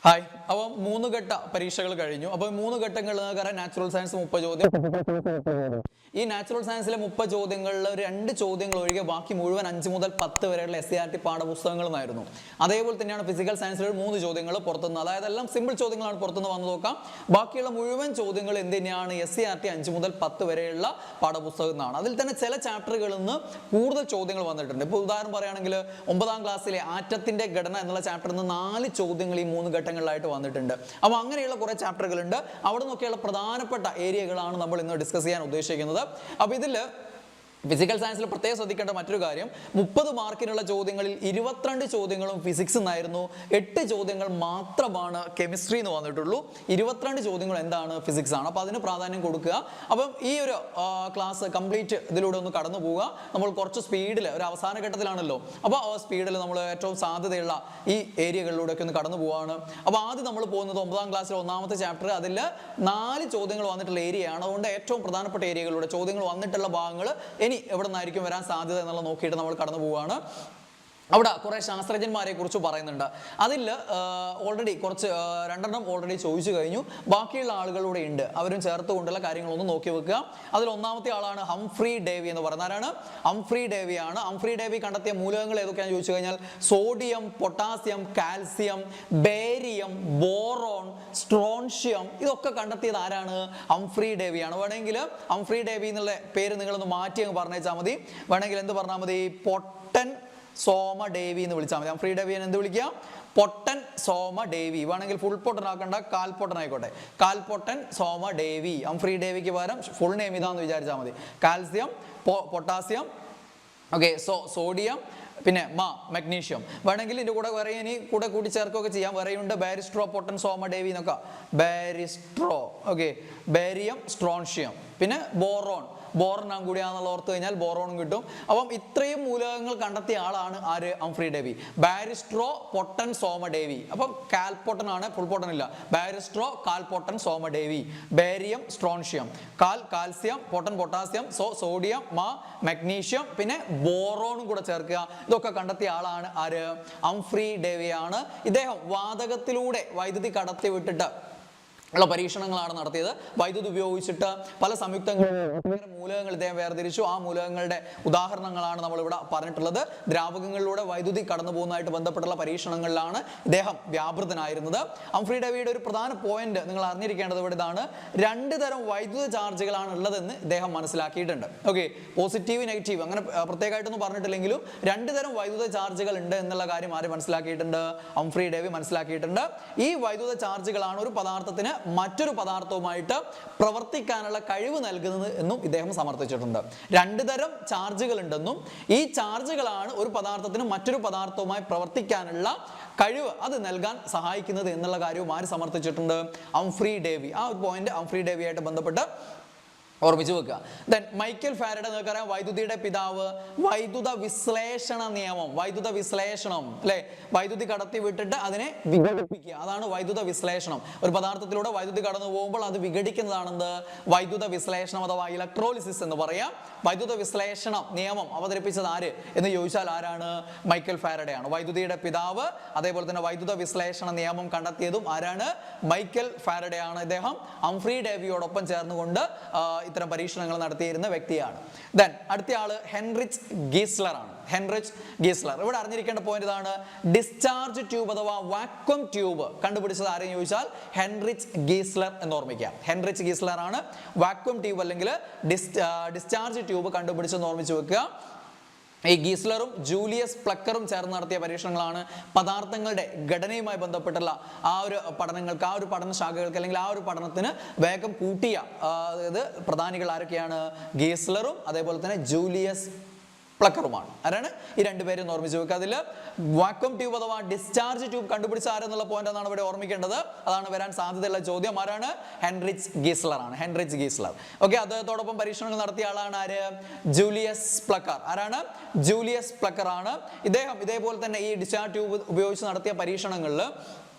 Hi. അപ്പോൾ 3 ഘട്ട പരീക്ഷകൾ കഴിഞ്ഞു. അപ്പോൾ 3 ഘട്ടങ്ങളിൽ നിങ്ങൾക്കറിയാം നാച്ചുറൽ സയൻസ് 30 ചോദ്യം, ഈ നാച്ചുറൽ സയൻസിലെ 30 ചോദ്യങ്ങളിൽ 2 ചോദ്യങ്ങൾ ഒഴികെ ബാക്കി മുഴുവൻ 5 മുതൽ 10 വരെയുള്ള SCERT പാഠപുസ്തകങ്ങളുമായിരുന്നു. അതേപോലെ തന്നെയാണ് ഫിസിക്കൽ സയൻസിൽ 3 ചോദ്യങ്ങൾ പുറത്തുനിന്ന്, അതായത് എല്ലാം സിമ്പിൾ ചോദ്യങ്ങളാണ് പുറത്തുനിന്ന് വന്നു നോക്കാം. ബാക്കിയുള്ള മുഴുവൻ ചോദ്യങ്ങൾ എന്ത് തന്നെയാണ് SCERT 5 മുതൽ 10 വരെയുള്ള പാഠപുസ്തകങ്ങളാണ്. അതിൽ തന്നെ ചില ചാപ്റ്ററുകളിൽ നിന്ന് കൂടുതൽ ചോദ്യങ്ങൾ വന്നിട്ടുണ്ട്. ഇപ്പോൾ ഉദാഹരണം പറയുകയാണെങ്കിൽ 9ാം ക്ലാസ്സിലെ ആറ്റത്തിന്റെ ഘടന എന്നുള്ള ചാപ്റ്ററിൽ നിന്ന് 4 ചോദ്യങ്ങൾ ഈ 3 ഘട്ടങ്ങളിലായിട്ട് വന്നിട്ടുണ്ട്. അപ്പോൾ അങ്ങനെയുള്ള കുറേ ചാപ്റ്ററുകളുണ്ട്. അവിടെ നിന്നൊക്കെയുള്ള പ്രധാനപ്പെട്ട ഏരിയകളാണ് നമ്മൾ ഇന്ന് ഡിസ്കസ് ചെയ്യാൻ ഉദ്ദേശിക്കുന്നത്. അപ്പോൾ ഇതിൽ ഫിസിക്കൽ സയൻസിൽ പ്രത്യേകം ശ്രദ്ധിക്കേണ്ട മറ്റൊരു കാര്യം, 30 മാർക്കിനുള്ള ചോദ്യങ്ങളിൽ 22 ചോദ്യങ്ങളും ഫിസിക്സ് എന്നായിരുന്നു, 8 ചോദ്യങ്ങൾ മാത്രമാണ് കെമിസ്ട്രി എന്ന് വന്നിട്ടുള്ളൂ. 22 ചോദ്യങ്ങൾ എന്താണ് ഫിസിക്സ് ആണ്. അപ്പോൾ അതിന് പ്രാധാന്യം കൊടുക്കുക. അപ്പം ഈ ഒരു ക്ലാസ് കംപ്ലീറ്റ് ഇതിലൂടെ ഒന്ന് കടന്നു പോവുക. നമ്മൾ കുറച്ച് സ്പീഡിൽ, ഒരു അവസാന ഘട്ടത്തിലാണല്ലോ, അപ്പോൾ ആ സ്പീഡിൽ നമ്മൾ ഏറ്റവും സാധ്യതയുള്ള ഈ ഏരിയകളിലൂടെയൊക്കെ ഒന്ന് കടന്നു പോവുകയാണ്. അപ്പോൾ ആദ്യം നമ്മൾ പോകുന്നത് 9ാം ക്ലാസ്സിലെ 1ാമത്തെ ചാപ്റ്റർ, അതിൽ 4 ചോദ്യങ്ങൾ വന്നിട്ടുള്ള ഏരിയയാണ്. അതുകൊണ്ട് ഏറ്റവും പ്രധാനപ്പെട്ട ഏരിയകളിലൂടെ ചോദ്യങ്ങൾ വന്നിട്ടുള്ള ഭാഗങ്ങൾ ഇനി എവിടെ നിന്നായിരിക്കും വരാൻ സാധ്യത എന്നുള്ള നോക്കിയിട്ട് നമ്മൾ കടന്നു പോവുകയാണ്. അവിടെ കുറേ ശാസ്ത്രജ്ഞന്മാരെ കുറിച്ച് പറയുന്നുണ്ട്. അതിൽ ഓൾറെഡി കുറച്ച് 2 ഓൾറെഡി ചോദിച്ചു കഴിഞ്ഞു. ബാക്കിയുള്ള ആളുകളുടെ ഉണ്ട്, അവരും ചേർത്തുകൊണ്ടുള്ള കാര്യങ്ങളൊന്നും നോക്കി വെക്കുക. അതിൽ 1ാമത്തെ ആളാണ് ഹംഫ്രി ഡേവി എന്ന് പറയുന്നത്. ആരാണ്? ഹംഫ്രി ഡേവിയാണ്. ഹംഫ്രി ഡേവി കണ്ടെത്തിയ മൂലകങ്ങൾ ഏതൊക്കെയാണെന്ന് ചോദിച്ചു കഴിഞ്ഞാൽ sodium, potassium, calcium, barium, boron, strontium, ഇതൊക്കെ കണ്ടെത്തിയത് ആരാണ്? ഹംഫ്രി ഡേവിയാണ്. വേണമെങ്കിൽ ഹംഫ്രി ഡേവി എന്നുള്ള പേര് നിങ്ങളൊന്ന് മാറ്റി അങ്ങ് പറഞ്ഞേച്ചാൽ മതി. വേണമെങ്കിൽ എന്ത് പറഞ്ഞാൽ മതി? പൊട്ടൻ സോമ ഡേവി എന്ന് വിളിച്ചാൽ മതി. ഹംഫ്രി ഡേവിയെ എന്ത് വിളിക്കാം? പൊട്ടൻ സോമ ഡേവി. വേണമെങ്കിൽ ഫുൾ പൊട്ടൻ ആക്കണ്ട, കാൽപ്പൊട്ടൻ ആയിക്കോട്ടെ. കാൽപ്പൊട്ടൻ സോമ ഡേവി. ഹംഫ്രി ഡേവിക്ക് പകരം ഫുൾ നെയിം ഇതാന്ന് വിചാരിച്ചാൽ മതി. കാൽസ്യം, പൊട്ടാസ്യം, ഓക്കെ, സോഡിയം, പിന്നെ മഗ്നീഷ്യം. വേണമെങ്കിൽ ഇതിൻ്റെ കൂടെ വേറെ ഇനി കൂടെ കൂട്ടിച്ചേർക്കുകയൊക്കെ ചെയ്യാം. വേറെയുണ്ട് ബാരിസ്ട്രോ, പൊട്ടൻ സോമ ഡേവി എന്നൊക്കെ. ബാരിസ്ട്രോ, ഓക്കെ, ബേരിയം, സ്ട്രോൺഷ്യം, പിന്നെ ബോറോൺ. ബോറോണും കൂടിയാണെന്നുള്ള ഓർത്ത് കഴിഞ്ഞാൽ ബോറോണും കിട്ടും. അപ്പം ഇത്രയും മൂലകങ്ങൾ കണ്ടെത്തിയ ആളാണ് ആര്? Humphrey Davy. ബാരിസ്ട്രോ, പൊട്ടൻ, സോമ ഡേവി. അപ്പം കാൽപ്പൊട്ടൻ ആണ്, ഫുൾ പൊട്ടൻ ഇല്ല. ബാരിസ്ട്രോ, കാൽപ്പൊട്ടൻ, സോമ ഡേവി. Barium, strontium. കാൽസ്യം, പൊട്ടൻ, പൊട്ടാസ്യം, സോഡിയം, മഗ്നീഷ്യം, പിന്നെ ബോറോണും കൂടെ ചേർക്കുക. ഇതൊക്കെ കണ്ടെത്തിയ ആളാണ് ആര്? ഹംഫ്രി ഡേവിയാണ്. ഇദ്ദേഹം വാതകത്തിലൂടെ വൈദ്യുതി കടത്തി വിട്ടിട്ട് ഉള്ള പരീക്ഷണങ്ങളാണ് നടത്തിയത്. വൈദ്യുതി ഉപയോഗിച്ചിട്ട് പല സംയുക്തങ്ങളും മൂലകങ്ങൾ ഇദ്ദേഹം വേർതിരിച്ചു. ആ മൂലകങ്ങളുടെ ഉദാഹരണങ്ങളാണ് നമ്മളിവിടെ പറഞ്ഞിട്ടുള്ളത്. ദ്രാവകങ്ങളിലൂടെ വൈദ്യുതി കടന്നു പോകുന്നതായിട്ട് ബന്ധപ്പെട്ടുള്ള പരീക്ഷണങ്ങളിലാണ് ഇദ്ദേഹം വ്യാപൃതനായിരുന്നത്. ഹംഫ്രി ഡേവിയുടെ ഒരു പ്രധാന പോയിന്റ് നിങ്ങൾ അറിഞ്ഞിരിക്കേണ്ടത് ഇവിടെ ഇതാണ്: 2 തരം വൈദ്യുത ചാർജുകളാണ് ഉള്ളതെന്ന് ഇദ്ദേഹം മനസ്സിലാക്കിയിട്ടുണ്ട്. ഓക്കെ, പോസിറ്റീവ്, നെഗറ്റീവ്, അങ്ങനെ പ്രത്യേകമായിട്ടൊന്നും പറഞ്ഞിട്ടില്ലെങ്കിലും 2 തരം വൈദ്യുത ചാർജുകൾ ഉണ്ട് എന്നുള്ള കാര്യം ആര് മനസ്സിലാക്കിയിട്ടുണ്ട്? ഹംഫ്രി ഡേവി മനസ്സിലാക്കിയിട്ടുണ്ട്. ഈ വൈദ്യുത ചാർജുകളാണ് ഒരു പദാർത്ഥത്തിന് മറ്റൊരു പദാർത്ഥവുമായിട്ട് പ്രവർത്തിക്കാനുള്ള കഴിവ് നൽകുന്നത് എന്നും ഇദ്ദേഹം സമർത്ഥിച്ചിട്ടുണ്ട്. 2 തരം ചാർജുകൾ ഉണ്ടെന്നും ഈ ചാർജുകളാണ് ഒരു പദാർത്ഥത്തിന് മറ്റൊരു പദാർത്ഥവുമായി പ്രവർത്തിക്കാനുള്ള കഴിവ് അത് നൽകാൻ സഹായിക്കുന്നത് എന്നുള്ള കാര്യവും ആര് സമർത്ഥിച്ചിട്ടുണ്ട്? Humphrey Davy. ആ ഒരു പോയിന്റ് ഹംഫ്രി ഡേവിയായിട്ട് ബന്ധപ്പെട്ട് ഓർമ്മിച്ചു വെക്കുക. ദെൻ മൈക്കൽ ഫാരഡെ നിങ്ങൾക്കറിയാം, വൈദ്യുതിയുടെ പിതാവ്. വൈദ്യുത വിശ്ലേഷണ നിയമം, വൈദ്യുത വിശ്ലേഷണം അല്ലെ, വൈദ്യുതി കടത്തി വിട്ടിട്ട് അതിനെ വിഘടിപ്പിക്കുക, അതാണ് വൈദ്യുത വിശ്ലേഷണം. ഒരു പദാർത്ഥത്തിലൂടെ വൈദ്യുതി കടന്നു പോകുമ്പോൾ അത് വിഘടിക്കുന്നതാണെന്ത്? വൈദ്യുത വിശ്ലേഷണം അഥവാ ഇലക്ട്രോളിസിസ് എന്ന് പറയാം. വൈദ്യുത വിശ്ലേഷണ നിയമം അവതരിപ്പിച്ചത് ആര് എന്ന് ചോദിച്ചാൽ ആരാണ്? മൈക്കൽ ഫാരഡെ ആണ്. വൈദ്യുതിയുടെ പിതാവ്, അതേപോലെ തന്നെ വൈദ്യുത വിശ്ലേഷണ നിയമം കണ്ടെത്തിയതും ആരാണ്? മൈക്കൽ ഫാരഡെ ആണ്. ഇദ്ദേഹം ഹംഫ്രി ഡേവിയോടൊപ്പം ചേർന്നുകൊണ്ട് ഇത്തരം പരീക്ഷണങ്ങൾ നടത്തിയിരുന്ന വ്യക്തിയാണ്. ദെൻ അടുത്ത ആള് ഹെൻറിച്ച് ഗീസ്ലർ ആണ്. ഹെൻറിച്ച് ഗീസ്ലർ. ഇവിടെ അറിഞ്ഞിരിക്കേണ്ട പോയിന്റ് ഇതാണ്: ഡിസ്ചാർജ് ട്യൂബ് അഥവാ വാക്വം ട്യൂബ് കണ്ടുപിടിച്ചത് ആരെന്ന് ചോദിച്ചാൽ ഹെൻറിച്ച് ഗീസ്ലർ എന്ന് ഓർമ്മിക്കാം. ഹെൻറിച്ച് ഗീസ്ലർ ആണ് വാക്വം ട്യൂബ് അല്ലെങ്കിൽ ഡിസ്ചാർജ് ട്യൂബ് കണ്ടുപിടിച്ചെന്ന് ഓർമ്മിച്ച് വെക്കുക. ഈ ഗീസ്ലറും ജൂലിയസ് പ്ലക്കറും ചേർന്ന് നടത്തിയ പരീക്ഷണങ്ങളാണ് പദാർത്ഥങ്ങളുടെ ഘടനയുമായി ബന്ധപ്പെട്ടുള്ള ആ ഒരു പഠനങ്ങൾക്ക്, ആ ഒരു പഠനശാഖകൾക്ക് അല്ലെങ്കിൽ ആ ഒരു പഠനത്തിന് വേഗം കൂട്ടിയ അതായത് പ്രധാനികൾ ആരൊക്കെയാണ്? ഗീസ്ലറും അതേപോലെ തന്നെ ജൂലിയസ് പ്ലക്കറുമാണ്. ആരാണ്? ഈ 2 പേരും ഓർമ്മിച്ച് വെക്കുക. അതിൽ വാക്വം ട്യൂബ് അഥവാ ഡിസ്ചാർജ് ട്യൂബ് കണ്ടുപിടിച്ച ആരെന്നുള്ള പോയിന്റ് എന്നാണ് ഇവിടെ ഓർമ്മിക്കേണ്ടത്. അതാണ് വരാൻ സാധ്യതയുള്ള ചോദ്യം. ആരാണ്? ഹെൻറിച്ച് ഗീസ്ലർ ആണ്. ഹെൻറിച്ച് ഗീസ്ലർ. ഓക്കെ, അദ്ദേഹത്തോടൊപ്പം പരീക്ഷണങ്ങൾ നടത്തിയ ആളാണ് ആര്? Julius plucker. ആരാണ്? ജൂലിയസ് പ്ലക്കർ ആണ്. ഇദ്ദേഹം ഇതേപോലെ തന്നെ ഈ ഡിസ്ചാർജ് ട്യൂബ് ഉപയോഗിച്ച് നടത്തിയ പരീക്ഷണങ്ങളിൽ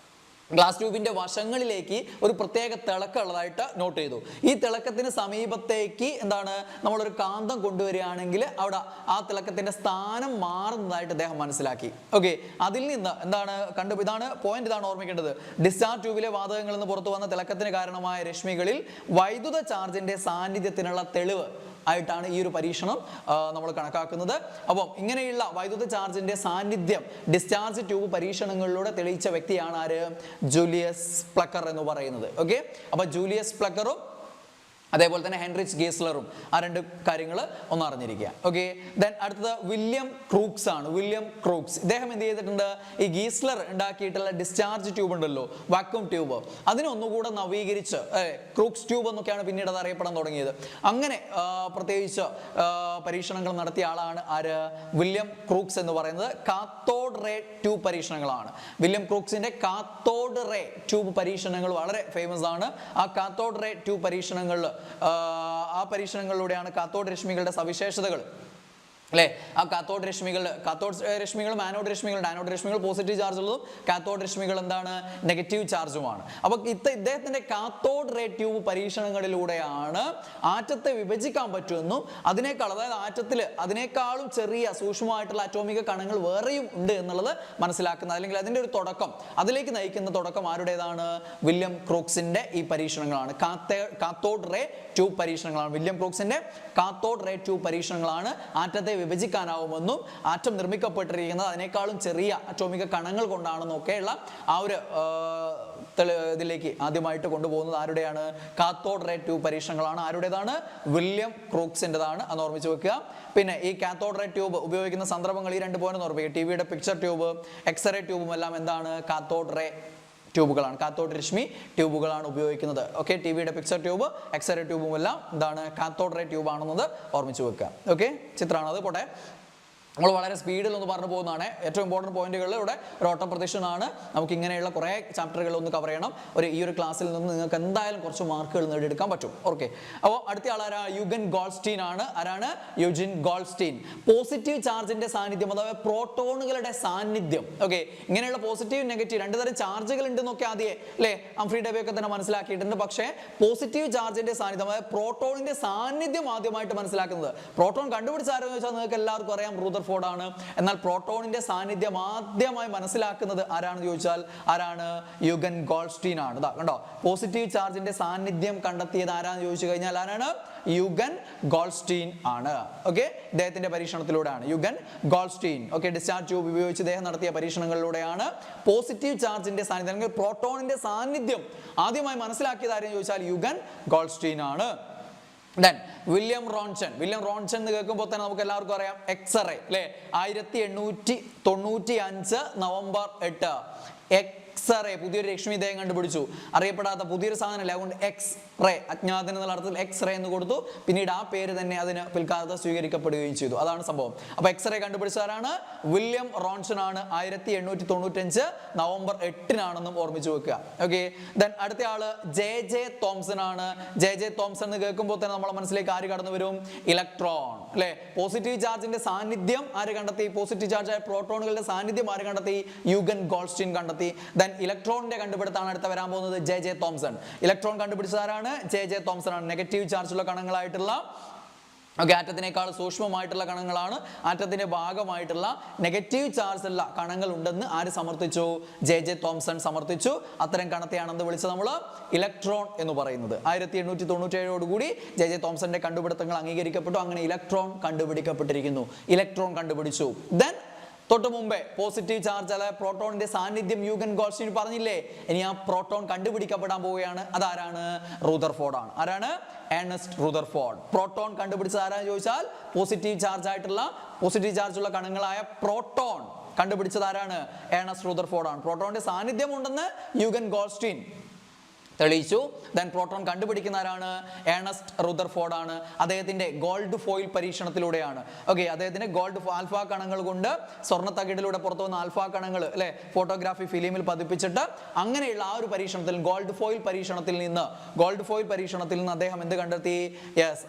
ഗ്ലാസ് ട്യൂബിന്റെ വശങ്ങളിലേക്ക് ഒരു പ്രത്യേക തിളക്കമുള്ളതായിട്ട് നോട്ട് ചെയ്തു. ഈ തിളക്കത്തിന് സമീപത്തേക്ക് എന്താണ് നമ്മളൊരു കാന്തം കൊണ്ടുവരികയാണെങ്കിൽ അവിടെ ആ തിളക്കത്തിന്റെ സ്ഥാനം മാറുന്നതായിട്ട് അദ്ദേഹം മനസ്സിലാക്കി. ഓക്കെ, അതിൽ നിന്ന് എന്താണ് ഇതാണ് പോയിന്റ്, ഇതാണ് ഓർമ്മിക്കേണ്ടത്. ഡിസ്ചാർജ് ട്യൂബിലെ വാതകങ്ങളിൽ നിന്ന് പുറത്തു വന്ന തിളക്കത്തിന് കാരണമായ രശ്മികളിൽ വൈദ്യുത ചാർജിന്റെ സാന്നിധ്യത്തിനുള്ള തെളിവ് ആയിട്ടാണ് ഈ ഒരു പരീക്ഷണം നമ്മൾ കണക്കാക്കുന്നത്. അപ്പം ഇങ്ങനെയുള്ള വൈദ്യുത ചാർജിന്റെ സാന്നിധ്യം ഡിസ്ചാർജ് ട്യൂബ് പരീക്ഷണങ്ങളിലൂടെ തെളിയിച്ച വ്യക്തിയാണ് ആര്? ജൂലിയസ് പ്ലക്കർ എന്ന് പറയുന്നത്. ഓക്കെ, അപ്പൊ ജൂലിയസ് പ്ലക്കറും അതേപോലെ തന്നെ ഹെൻറിച്ച് ഗീസ്ലറും ആ രണ്ട് കാര്യങ്ങൾ ഒന്ന് അറിഞ്ഞിരിക്കുക. ഓക്കെ, ദെൻ അടുത്തത് വില്യം ക്രൂക്സ് ആണ്. വില്യം ക്രൂക്സ് ഇദ്ദേഹം എന്ത് ചെയ്തിട്ടുണ്ട്? ഈ ഗീസ്ലർ ഉണ്ടാക്കിയിട്ടുള്ള ഡിസ്ചാർജ് ട്യൂബ് ഉണ്ടല്ലോ, വാക്യൂം ട്യൂബ്, അതിനെ ഒന്നുകൂടെ നവീകരിച്ച് ക്രൂക്സ് ട്യൂബ് എന്നൊക്കെയാണ് പിന്നീട് അത് അറിയപ്പെടാൻ തുടങ്ങിയത്. അങ്ങനെ പ്രത്യേകിച്ച് പരീക്ഷണങ്ങൾ നടത്തിയ ആളാണ് ആര്? വില്യം ക്രൂക്സ് എന്ന് പറയുന്നത്. കാത്തോഡ് റേ ട്യൂബ് പരീക്ഷണങ്ങളാണ്. വില്യം ക്രൂക്സിന്റെ കാത്തോഡ് റേ ട്യൂബ് പരീക്ഷണങ്ങൾ വളരെ ഫേമസ് ആണ്. ആ കാത്തോഡ് റേ ട്യൂബ് പരീക്ഷണങ്ങളിൽ ആ പരീക്ഷണങ്ങളിലൂടെയാണ് കാത്തോഡ് രശ്മികളുടെ സവിശേഷതകൾ അല്ലേ, ആ കാത്തോഡ് രശ്മികളും ആനോഡ് രശ്മികളുണ്ട്. ആനോഡ് രശ്മികൾ പോസിറ്റീവ് ചാർജ് ഉള്ളതും കാത്തോഡ് രശ്മികൾ എന്താണ്? നെഗറ്റീവ് ചാർജുമാണ്. അപ്പൊ ഇദ്ദേഹത്തിന്റെ കാത്തോഡ് റേ ട്യൂബ് പരീക്ഷണങ്ങളിലൂടെയാണ് ആറ്റത്തെ വിഭജിക്കാൻ പറ്റുമെന്നും അതിനേക്കാൾ, അതായത് ആറ്റത്തിൽ അതിനേക്കാളും ചെറിയ സൂക്ഷ്മമായിട്ടുള്ള അറ്റോമിക കണങ്ങൾ വേറെയും ഉണ്ട് എന്നുള്ളത് മനസ്സിലാക്കുന്നത്, അല്ലെങ്കിൽ അതിന്റെ ഒരു തുടക്കം, അതിലേക്ക് നയിക്കുന്ന തുടക്കം ആരുടേതാണ്? വില്യം ക്രൂക്സിന്റെ ഈ പരീക്ഷണങ്ങളാണ്. കാത്തോഡ് റേ ട്യൂബ് പരീക്ഷണങ്ങളാണ്. വില്യം ക്രൂക്സിന്റെ കാത്തോഡ് റേ ട്യൂബ് പരീക്ഷണങ്ങളാണ് ആറ്റത്തെ വിഭജിക്കാനാവുമെന്നും ആറ്റം നിർമ്മിക്കപ്പെട്ടിരിക്കുന്നത് അതിനേക്കാളും ചെറിയ അറ്റോമിക കണങ്ങൾ കൊണ്ടാണെന്നൊക്കെയുള്ള ആ ഒരു ഇതിലേക്ക് ആദ്യമായിട്ട് കൊണ്ടുപോകുന്നത് ആരുടെയാണ്? കാത്തോഡ് റേ ട്യൂബ് പരീക്ഷണങ്ങളാണ്. ആരുടേതാണ്? വില്യം ക്രൂക്സിൻ്റെതാണ്. അത് ഓർമ്മിച്ച് വെക്കുക. പിന്നെ ഈ കാത്തോഡ് റേ ട്യൂബ് ഉപയോഗിക്കുന്ന സന്ദർഭങ്ങൾ ഈ രണ്ട് പോയിന്റ് ഓർമ്മിക്കുക. ടിവിയുടെ പിക്ചർ ട്യൂബ്, എക്സ്റേ ട്യൂബും എല്ലാം എന്താണ്? കാത്തോഡ് റേ ട്യൂബുകളാണ്, കാത്തോഡ് രശ്മി ട്യൂബുകളാണ് ഉപയോഗിക്കുന്നത്. ഓക്കെ, ടിവിയുടെ പിക്ചർ ട്യൂബ്, എക്സ്റേ ട്യൂബും എല്ലാം എന്താണ്? കാത്തോഡ് റേ ട്യൂബ് ആണെന്നത് ഓർമ്മിച്ച് വെക്കുക. ഓക്കെ, ചിത്രമാണ് അത്. പോട്ടെ, നമ്മൾ വളരെ സ്പീഡിൽ ഒന്ന് പറഞ്ഞു പോകുന്നതാണ്. ഏറ്റവും ഇമ്പോർട്ടൻറ്റ് പോയിന്റുകളിൽ ഇവിടെ ഒരു ഓട്ടം പ്രദക്ഷിണമാണ്. നമുക്ക് ഇങ്ങനെയുള്ള കുറേ ചാപ്റ്ററുകൾ ഒന്ന് കവർ ചെയ്യണം. ഈ ഒരു ക്ലാസ്സിൽ നിന്ന് നിങ്ങൾക്ക് എന്തായാലും കുറച്ച് മാർക്കുകൾ നേടിയെടുക്കാൻ പറ്റും. ഓക്കെ, അപ്പോൾ അടുത്ത ആളാരാ? യുഗൻ ഗോൾസ്റ്റീൻ ആണ്. ആരാണ്? യുജിൻ ഗോൾസ്റ്റീൻ. പോസിറ്റീവ് ചാർജിന്റെ സാന്നിധ്യം, അഥവാ പ്രോട്ടോണുകളുടെ സാന്നിധ്യം. ഓക്കെ, ഇങ്ങനെയുള്ള പോസിറ്റീവ് നെഗറ്റീവ് രണ്ട് തരം ചാർജുകൾ ഉണ്ടെന്നൊക്കെ ആദ്യം അല്ലേ ഹംഫ്രി ഡേവി ഒക്കെ തന്നെ മനസ്സിലാക്കിയിട്ടുണ്ട്. പക്ഷേ പോസിറ്റീവ് ചാർജിന്റെ സാന്നിധ്യം, അതായത് പ്രോട്ടോണിന്റെ സാന്നിധ്യം ആദ്യമായിട്ട് മനസ്സിലാക്കുന്നത്, പ്രോട്ടോൺ കണ്ടുപിടിച്ച ആരെന്ന് വെച്ചാൽ നിങ്ങൾക്ക് എല്ലാവർക്കും അറിയാം, റൂദർഫോർഡ് ആണ്. എന്നാൽ പ്രോട്ടോണിന്റെ സാന്നിധ്യം ആദ്യമായി മനസ്സിലാക്കുന്നത് ആരാണെന്ന് ചോദിച്ചാൽ ആരാണ്? യുഗൻ ഗോൾസ്റ്റീൻ ആണ്. ഇതാ കണ്ടോ, പോസിറ്റീവ് ചാർജിന്റെ സാന്നിധ്യം കണ്ടെത്തിയത് ആരാന്ന് ചോദിച്ചു കഴിഞ്ഞാൽ ആരാണ്? യുഗൻ ഗോൾസ്റ്റീൻ ആണ്. ഓക്കെ, ഇദ്ദേഹത്തിന്റെ പരീക്ഷണത്തിലൂടെയാണ്. യുഗൻ ഗോൾസ്റ്റീൻ. ഓക്കെ, ഡിസ്ചാർജ് ട്യൂബ് ഉപയോഗിച്ച് ഇദ്ദേഹം നടത്തിയ പരീക്ഷണങ്ങളിലൂടെയാണ് പോസിറ്റീവ് ചാർജിന്റെ സാന്നിധ്യം, അല്ലെങ്കിൽ പ്രോട്ടോണിന്റെ സാന്നിധ്യം ആദ്യമായി മനസ്സിലാക്കിയത് ആരെന്ന് ചോദിച്ചാൽ യുഗൻ ഗോൾസ്റ്റീൻ ആണ്. Then William Ronson. William Ronson എന്ന് കേൾക്കുമ്പോൾ തന്നെ നമുക്ക് എല്ലാവർക്കും അറിയാം എക്സ്റേ അല്ലേ. 1895 നവംബർ 8 എക്സ്റേ പുതിയൊരു രശ്മി ഇദ്ദേഹം കണ്ടുപിടിച്ചു. അറിയപ്പെടാത്ത പുതിയൊരു സാധനമല്ല, അതുകൊണ്ട് എക്സ്റേ അജ്ഞാതൻ എന്നുള്ള അർത്ഥത്തിൽ എക്സ്റേ എന്ന് കൊടുത്തു. പിന്നീട് ആ പേര് തന്നെ അതിന് പിൽക്കാലത്ത് സ്വീകരിക്കപ്പെടുകയും ചെയ്തു. അതാണ് സംഭവം. അപ്പൊ എക്സ്റേ കണ്ടുപിടിച്ചവരാണ് വില്യം റോൺസൺ ആണ്. 1895 നവംബർ 8 ഓർമ്മിച്ചു വെക്കുക. ഓക്കെ, ദെൻ അടുത്ത ആള് ജെ തോംസൺ ആണ്. ജെ തോംസൺ എന്ന് കേൾക്കുമ്പോൾ തന്നെ നമ്മളെ മനസ്സിലേക്ക് ആര് കടന്നു വരും? ഇലക്ട്രോൺ അല്ലെ. പോസിറ്റീവ് ചാർജിന്റെ സാന്നിധ്യം ആര് കണ്ടെത്തി? പോസിറ്റീവ് ചാർജ് ആയ പ്രോട്ടോണുകളുടെ സാന്നിധ്യം ആര് കണ്ടെത്തി? യുഗൻ ഗോൾസ്റ്റീൻ കണ്ടെത്തി. ദെൻ ഇലക്ട്രോണിന്റെ കണ്ടുപിടുത്താണ് അടുത്ത വരാൻ പോകുന്നത് ജെ തോംസൺ. ഇലക്ട്രോൺ കണ്ടുപിടിച്ചതാരാണ്? ജെ തോംസൺ ആണ്. നെഗറ്റീവ് ചാർജുള്ള കണങ്ങളായിട്ടുള്ള ആറ്റത്തിനേക്കാൾ സൂക്ഷ്മമായിട്ടുള്ള കണങ്ങളാണ്. ആറ്റത്തിന്റെ ഭാഗമായിട്ടുള്ള നെഗറ്റീവ് ചാർജ് ഉള്ള കണങ്ങൾ ഉണ്ടെന്ന് ആര് സമർത്ഥിച്ചു? J Thomson സമർത്ഥിച്ചു. അത്തരം കണത്തെയാണെന്ന് വിളിച്ച് നമ്മൾ ഇലക്ട്രോൺ എന്ന് പറയുന്നത്. 1897 ജെ തോംസന്റെ കണ്ടുപിടുത്തങ്ങൾ അംഗീകരിക്കപ്പെട്ടു. അങ്ങനെ ഇലക്ട്രോൺ കണ്ടുപിടിക്കപ്പെട്ടിരിക്കുന്നു. ഇലക്ട്രോൺ കണ്ടുപിടിച്ചു. ദെൻ തൊട്ട് മുമ്പേ പോസിറ്റീവ് ചാർജ് അതായത് പ്രോട്ടോണിന്റെ സാന്നിധ്യം യുഗൻ ഗോൾസ്റ്റീൻ പറഞ്ഞില്ലേ. ഇനി ആ പ്രോട്ടോൺ കണ്ടുപിടിക്കപ്പെടാൻ പോവുകയാണ്. അതാരാണ്? റൂദർഫോർഡ് ആണ്. ആരാണ്? Ernest Rutherford. പ്രോട്ടോൺ കണ്ടുപിടിച്ചത് ആരാന്ന് ചോദിച്ചാൽ പോസിറ്റീവ് ചാർജ് ഉള്ള കണങ്ങളായ പ്രോട്ടോൺ കണ്ടുപിടിച്ചത് ആരാണ്? ഏണസ്റ്റ് റൂദർഫോർഡ് ആണ്. പ്രോട്ടോണിന്റെ സാന്നിധ്യം ഉണ്ടെന്ന് യുഗൻ ഗോൾസ്റ്റീൻ തെളിയിച്ചു. ദെൻ പ്രോട്ടോൺ കണ്ടുപിടിക്കുന്ന ആരാണ്? ഏണസ്റ്റ് റുദർഫോർഡ് ആണ്. അദ്ദേഹത്തിന്റെ ഗോൾഡ് ഫോയിൽ പരീക്ഷണത്തിലൂടെയാണ്. ഓക്കെ, അദ്ദേഹത്തിന്റെ ഗോൾഡ് ആൽഫ കണങ്ങൾ കൊണ്ട് സ്വർണ്ണ തകിടിലൂടെ പുറത്തു വന്ന ആൽഫ കണങ്ങൾ അല്ലെ ഫോട്ടോഗ്രാഫി ഫിലിമിൽ പതിപ്പിച്ചിട്ട് അങ്ങനെയുള്ള ആ ഒരു പരീക്ഷണത്തിൽ ഗോൾഡ് ഫോയിൽ പരീക്ഷണത്തിൽ നിന്ന് അദ്ദേഹം എന്ത് കണ്ടെത്തി? യെസ്,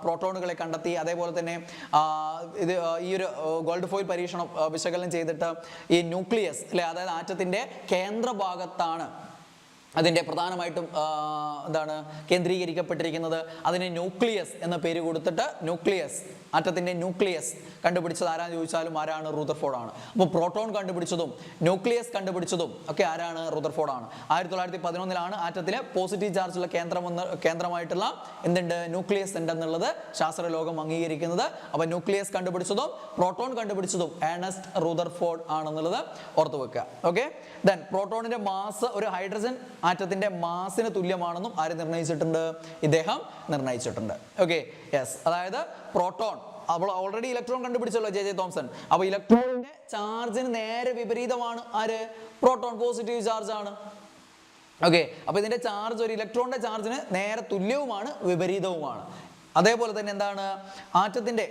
പ്രോട്ടോണുകളെ കണ്ടെത്തി. അതേപോലെ തന്നെ ഇത് ഈ ഒരു ഗോൾഡ് ഫോയിൽ പരീക്ഷണം വിശകലനം ചെയ്തിട്ട് ഈ ന്യൂക്ലിയസ് അല്ലെ, അതായത് ആറ്റത്തിന്റെ കേന്ദ്രഭാഗത്താണ് അതിൻ്റെ പ്രധാനമായിട്ടും എന്താണ് കേന്ദ്രീകരിക്കപ്പെട്ടിരിക്കുന്നത്. അതിന് ന്യൂക്ലിയസ് എന്ന പേര് കൊടുത്തിട്ട് ആറ്റത്തിൻ്റെ ന്യൂക്ലിയസ് കണ്ടുപിടിച്ചത് ആരാന്ന് ചോദിച്ചാലും ആരാണ്? റുദർഫോർഡ് ആണ്. അപ്പോൾ പ്രോട്ടോൺ കണ്ടുപിടിച്ചതും ന്യൂക്ലിയസ് കണ്ടുപിടിച്ചതും ഒക്കെ ആരാണ്? റുദർഫോർഡ് ആണ്. 1911 ആറ്റത്തിലെ പോസിറ്റീവ് ചാർജുള്ള കേന്ദ്രമായിട്ടുള്ള എന്തുണ്ട്? ന്യൂക്ലിയസ് ഉണ്ടെന്നുള്ളത് ശാസ്ത്രലോകം അംഗീകരിക്കുന്നത്. അപ്പോൾ ന്യൂക്ലിയസ് കണ്ടുപിടിച്ചതും പ്രോട്ടോൺ കണ്ടുപിടിച്ചതും ഏണസ്റ്റ് റുദർഫോർഡ് ആണെന്നുള്ളത് ഓർത്തു വെക്കുക. ഓക്കെ, ദെൻ പ്രോട്ടോണിന്റെ മാസ് ഒരു ഹൈഡ്രജൻ ആറ്റത്തിന്റെ മാസിന് തുല്യമാണെന്നും ആര് നിർണ്ണയിച്ചിട്ടുണ്ട്? ഇദ്ദേഹം നിർണ്ണയിച്ചിട്ടുണ്ട്. ഓക്കെ, യെസ്, അതായത് പ്രോട്ടോൺ അപ്പോൾ ഓൾറെഡി ഇലക്ട്രോൺ കണ്ടുപിടിച്ചല്ലോ ജെ തോംസൺ. അപ്പോൾ ഇലക്ട്രോണിന്റെ ചാർജിന് നേരെ വിപരീതമാണ് ആര്? പ്രോട്ടോൺ പോസിറ്റീവ് ചാർജ് ആണ്. ഓക്കെ, അപ്പോൾ ഇതിന്റെ ചാർജ് ഒരു ഇലക്ട്രോണിന്റെ ചാർജിന് നേരെ തുല്യവുമാണ് വിപരീതവുമാണ്. അതേപോലെ തന്നെ എന്താണ്?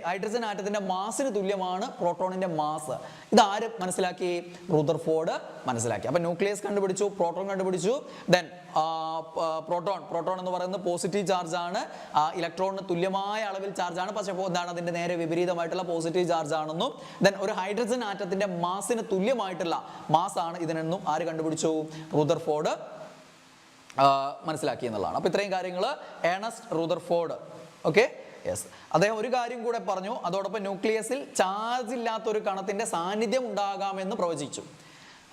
ഹൈഡ്രജൻ ആറ്റത്തിന്റെ മാസിന് തുല്യമാണ് പ്രോട്ടോണിന്റെ മാസ്. ഇതാര് മനസ്സിലാക്കി? റുദർഫോർഡ് മനസ്സിലാക്കി. അപ്പൊ ന്യൂക്ലിയസ് കണ്ടുപിടിച്ചു, പ്രോട്ടോൺ കണ്ടുപിടിച്ചു. ദെൻ പ്രോട്ടോൺ എന്ന് പറയുന്നത് പോസിറ്റീവ് ചാർജ് ആണ്, ഇലക്ട്രോണിന് തുല്യമായ അളവിൽ ചാർജ് ആണ്. പക്ഷേ എന്താണ്? അതിന്റെ നേരെ വിപരീതമായിട്ടുള്ള പോസിറ്റീവ് ചാർജ് ആണെന്നും ദെൻ ഒരു ഹൈഡ്രജൻ ആറ്റത്തിന്റെ മാസിന് തുല്യമായിട്ടുള്ള മാസ് ആണ് ഇതിനെന്നും ആര് കണ്ടുപിടിച്ചു? റുദർഫോർഡ് മനസ്സിലാക്കി എന്നുള്ളതാണ്. അപ്പൊ ഇത്രയും കാര്യങ്ങൾ ഏണസ്റ്റ് റുദർഫോർഡ്. ഓക്കെ, യെസ്, അദ്ദേഹം ഒരു കാര്യം കൂടെ പറഞ്ഞു. അതോടൊപ്പം ന്യൂക്ലിയസിൽ ചാർജ് ഇല്ലാത്ത ഒരു കണത്തിന്റെ സാന്നിധ്യം ഉണ്ടാകാമെന്ന് പ്രവചിച്ചു.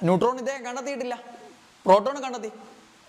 ന്യൂട്രോൺ ഇദ്ദേഹം കണ്ടെത്തിയിട്ടില്ല, പ്രോട്ടോൺ കണ്ടെത്തി.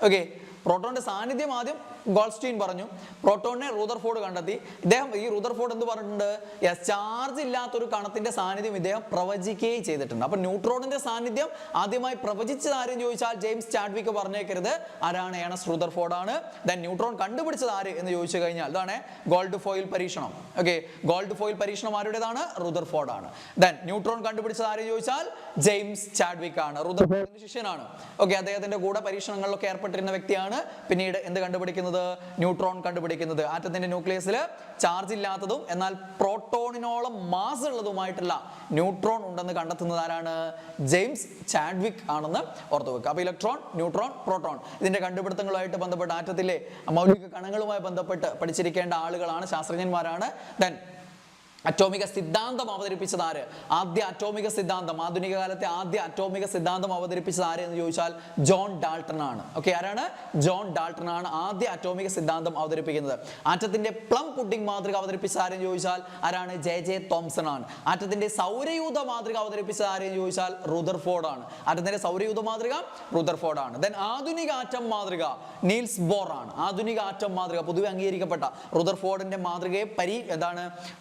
ഓക്കെ, പ്രോട്ടോണിന്റെ സാന്നിധ്യം ആദ്യം ഗോൾസ്റ്റീൻ പറഞ്ഞു, പ്രോട്ടോണിനെ റുദർഫോർഡ് കണ്ടെത്തി. ഇദ്ദേഹം ഈ റുദർഫോർഡ് എന്ത് പറഞ്ഞിട്ടുണ്ട്? യെസ്, ചാർജ് ഇല്ലാത്തൊരു കണത്തിന്റെ സാന്നിധ്യം ഇദ്ദേഹം പ്രവചിക്കുകയും ചെയ്തിട്ടുണ്ട്. അപ്പൊ ന്യൂട്രോണിന്റെ സാന്നിധ്യം ആദ്യമായി പ്രവചിച്ചത് ആരെന്ന് ചോദിച്ചാൽ ജെയിംസ് ചാഡ്വിക്ക് പറഞ്ഞേക്കരുത്. ആരാണ്? ഏണസ്റ്റ് റുദർഫോർഡ് ആണ്. ദെൻ ന്യൂട്രോൺ കണ്ടുപിടിച്ചത് ആര് എന്ന് ചോദിച്ചു കഴിഞ്ഞാൽ ഇതാണ് ഗോൾഡ് ഫോയിൽ പരീക്ഷണം. ഓക്കെ, ഗോൾഡ് ഫോയിൽ പരീക്ഷണം ആരുടേതാണ്? റുദർഫോർഡ് ആണ്. ദെൻ ന്യൂട്രോൺ കണ്ടുപിടിച്ചത് ആരെന്ന് ചോദിച്ചാൽ ജെയിംസ് ചാഡ്വിക്ക് ആണ്, റുദർഫോർഡിന്റെ ശിഷ്യനാണ്. ഓക്കെ, അദ്ദേഹത്തിന്റെ കൂടെ പരീക്ഷണങ്ങളിലൊക്കെ ഏർപ്പെട്ടിരുന്ന വ്യക്തിയാണ്. പിന്നീട് എന്ത് കണ്ടുപിടിക്കുന്നത്? ന്യൂട്രോൺ കണ്ടുപിടിക്കുന്നത്. ആറ്റത്തിന്റെ ന്യൂക്ലിയസിൽ ചാർജ് ഇല്ലാത്തതും എന്നാൽ പ്രോട്ടോണിനോളം മാസ് ഉള്ളതുമായിട്ടുള്ള ന്യൂട്രോൺ ഉണ്ടെന്ന് കണ്ടെത്തുന്നത് ആരാണ്? ജെയിംസ് ചാഡ്വിക്ക് ആണെന്ന് ഓർത്തു വെക്കുക. അപ്പൊ ഇലക്ട്രോൺ, ന്യൂട്രോൺ, പ്രോട്ടോൺ ഇതിന്റെ കണ്ടുപിടുത്തങ്ങളുമായിട്ട് ബന്ധപ്പെട്ട് ആറ്റത്തിലെ മൗലിക കണങ്ങളുമായി ബന്ധപ്പെട്ട് പഠിച്ചിരിക്കേണ്ട ആളുകളാണ്, ശാസ്ത്രജ്ഞന്മാരാണ്. ദെൻ അറ്റോമിക സിദ്ധാന്തം അവതരിപ്പിച്ചത് ആര്? ആദ്യ അറ്റോമിക സിദ്ധാന്തം, ആധുനിക കാലത്തെ ആദ്യ അറ്റോമിക സിദ്ധാന്തം അവതരിപ്പിച്ചത് ആര് എന്ന് ചോദിച്ചാൽ ജോൺ ഡാൾട്ടൺ ആണ്. ഓക്കെ, ആരാണ്? ജോൺ ഡാൾട്ടൺ ആണ് ആദ്യ അറ്റോമിക സിദ്ധാന്തം അവതരിപ്പിക്കുന്നത്. ആറ്റത്തിന്റെ പ്ലം പുഡിംഗ് മാതൃക അവതരിപ്പിച്ചത് ആരെന്ന് ചോദിച്ചാൽ ആരാണ്? ജെ തോംസൺ ആണ്. ആറ്റത്തിന്റെ സൗരയൂഥ മാതൃക അവതരിപ്പിച്ചത് ആരെന്ന് ചോദിച്ചാൽ റുദർഫോർഡ് ആണ്. ആറ്റത്തിന്റെ സൗരയൂഥ മാതൃക റുദർഫോർഡ് ആണ്. ദെൻ ആധുനിക ആറ്റം മാതൃക നീൽസ് ബോർ ആണ്. ആധുനിക ആറ്റം മാതൃക പൊതുവെ അംഗീകരിക്കപ്പെട്ട റുദർഫോർഡിന്റെ മാതൃകയെ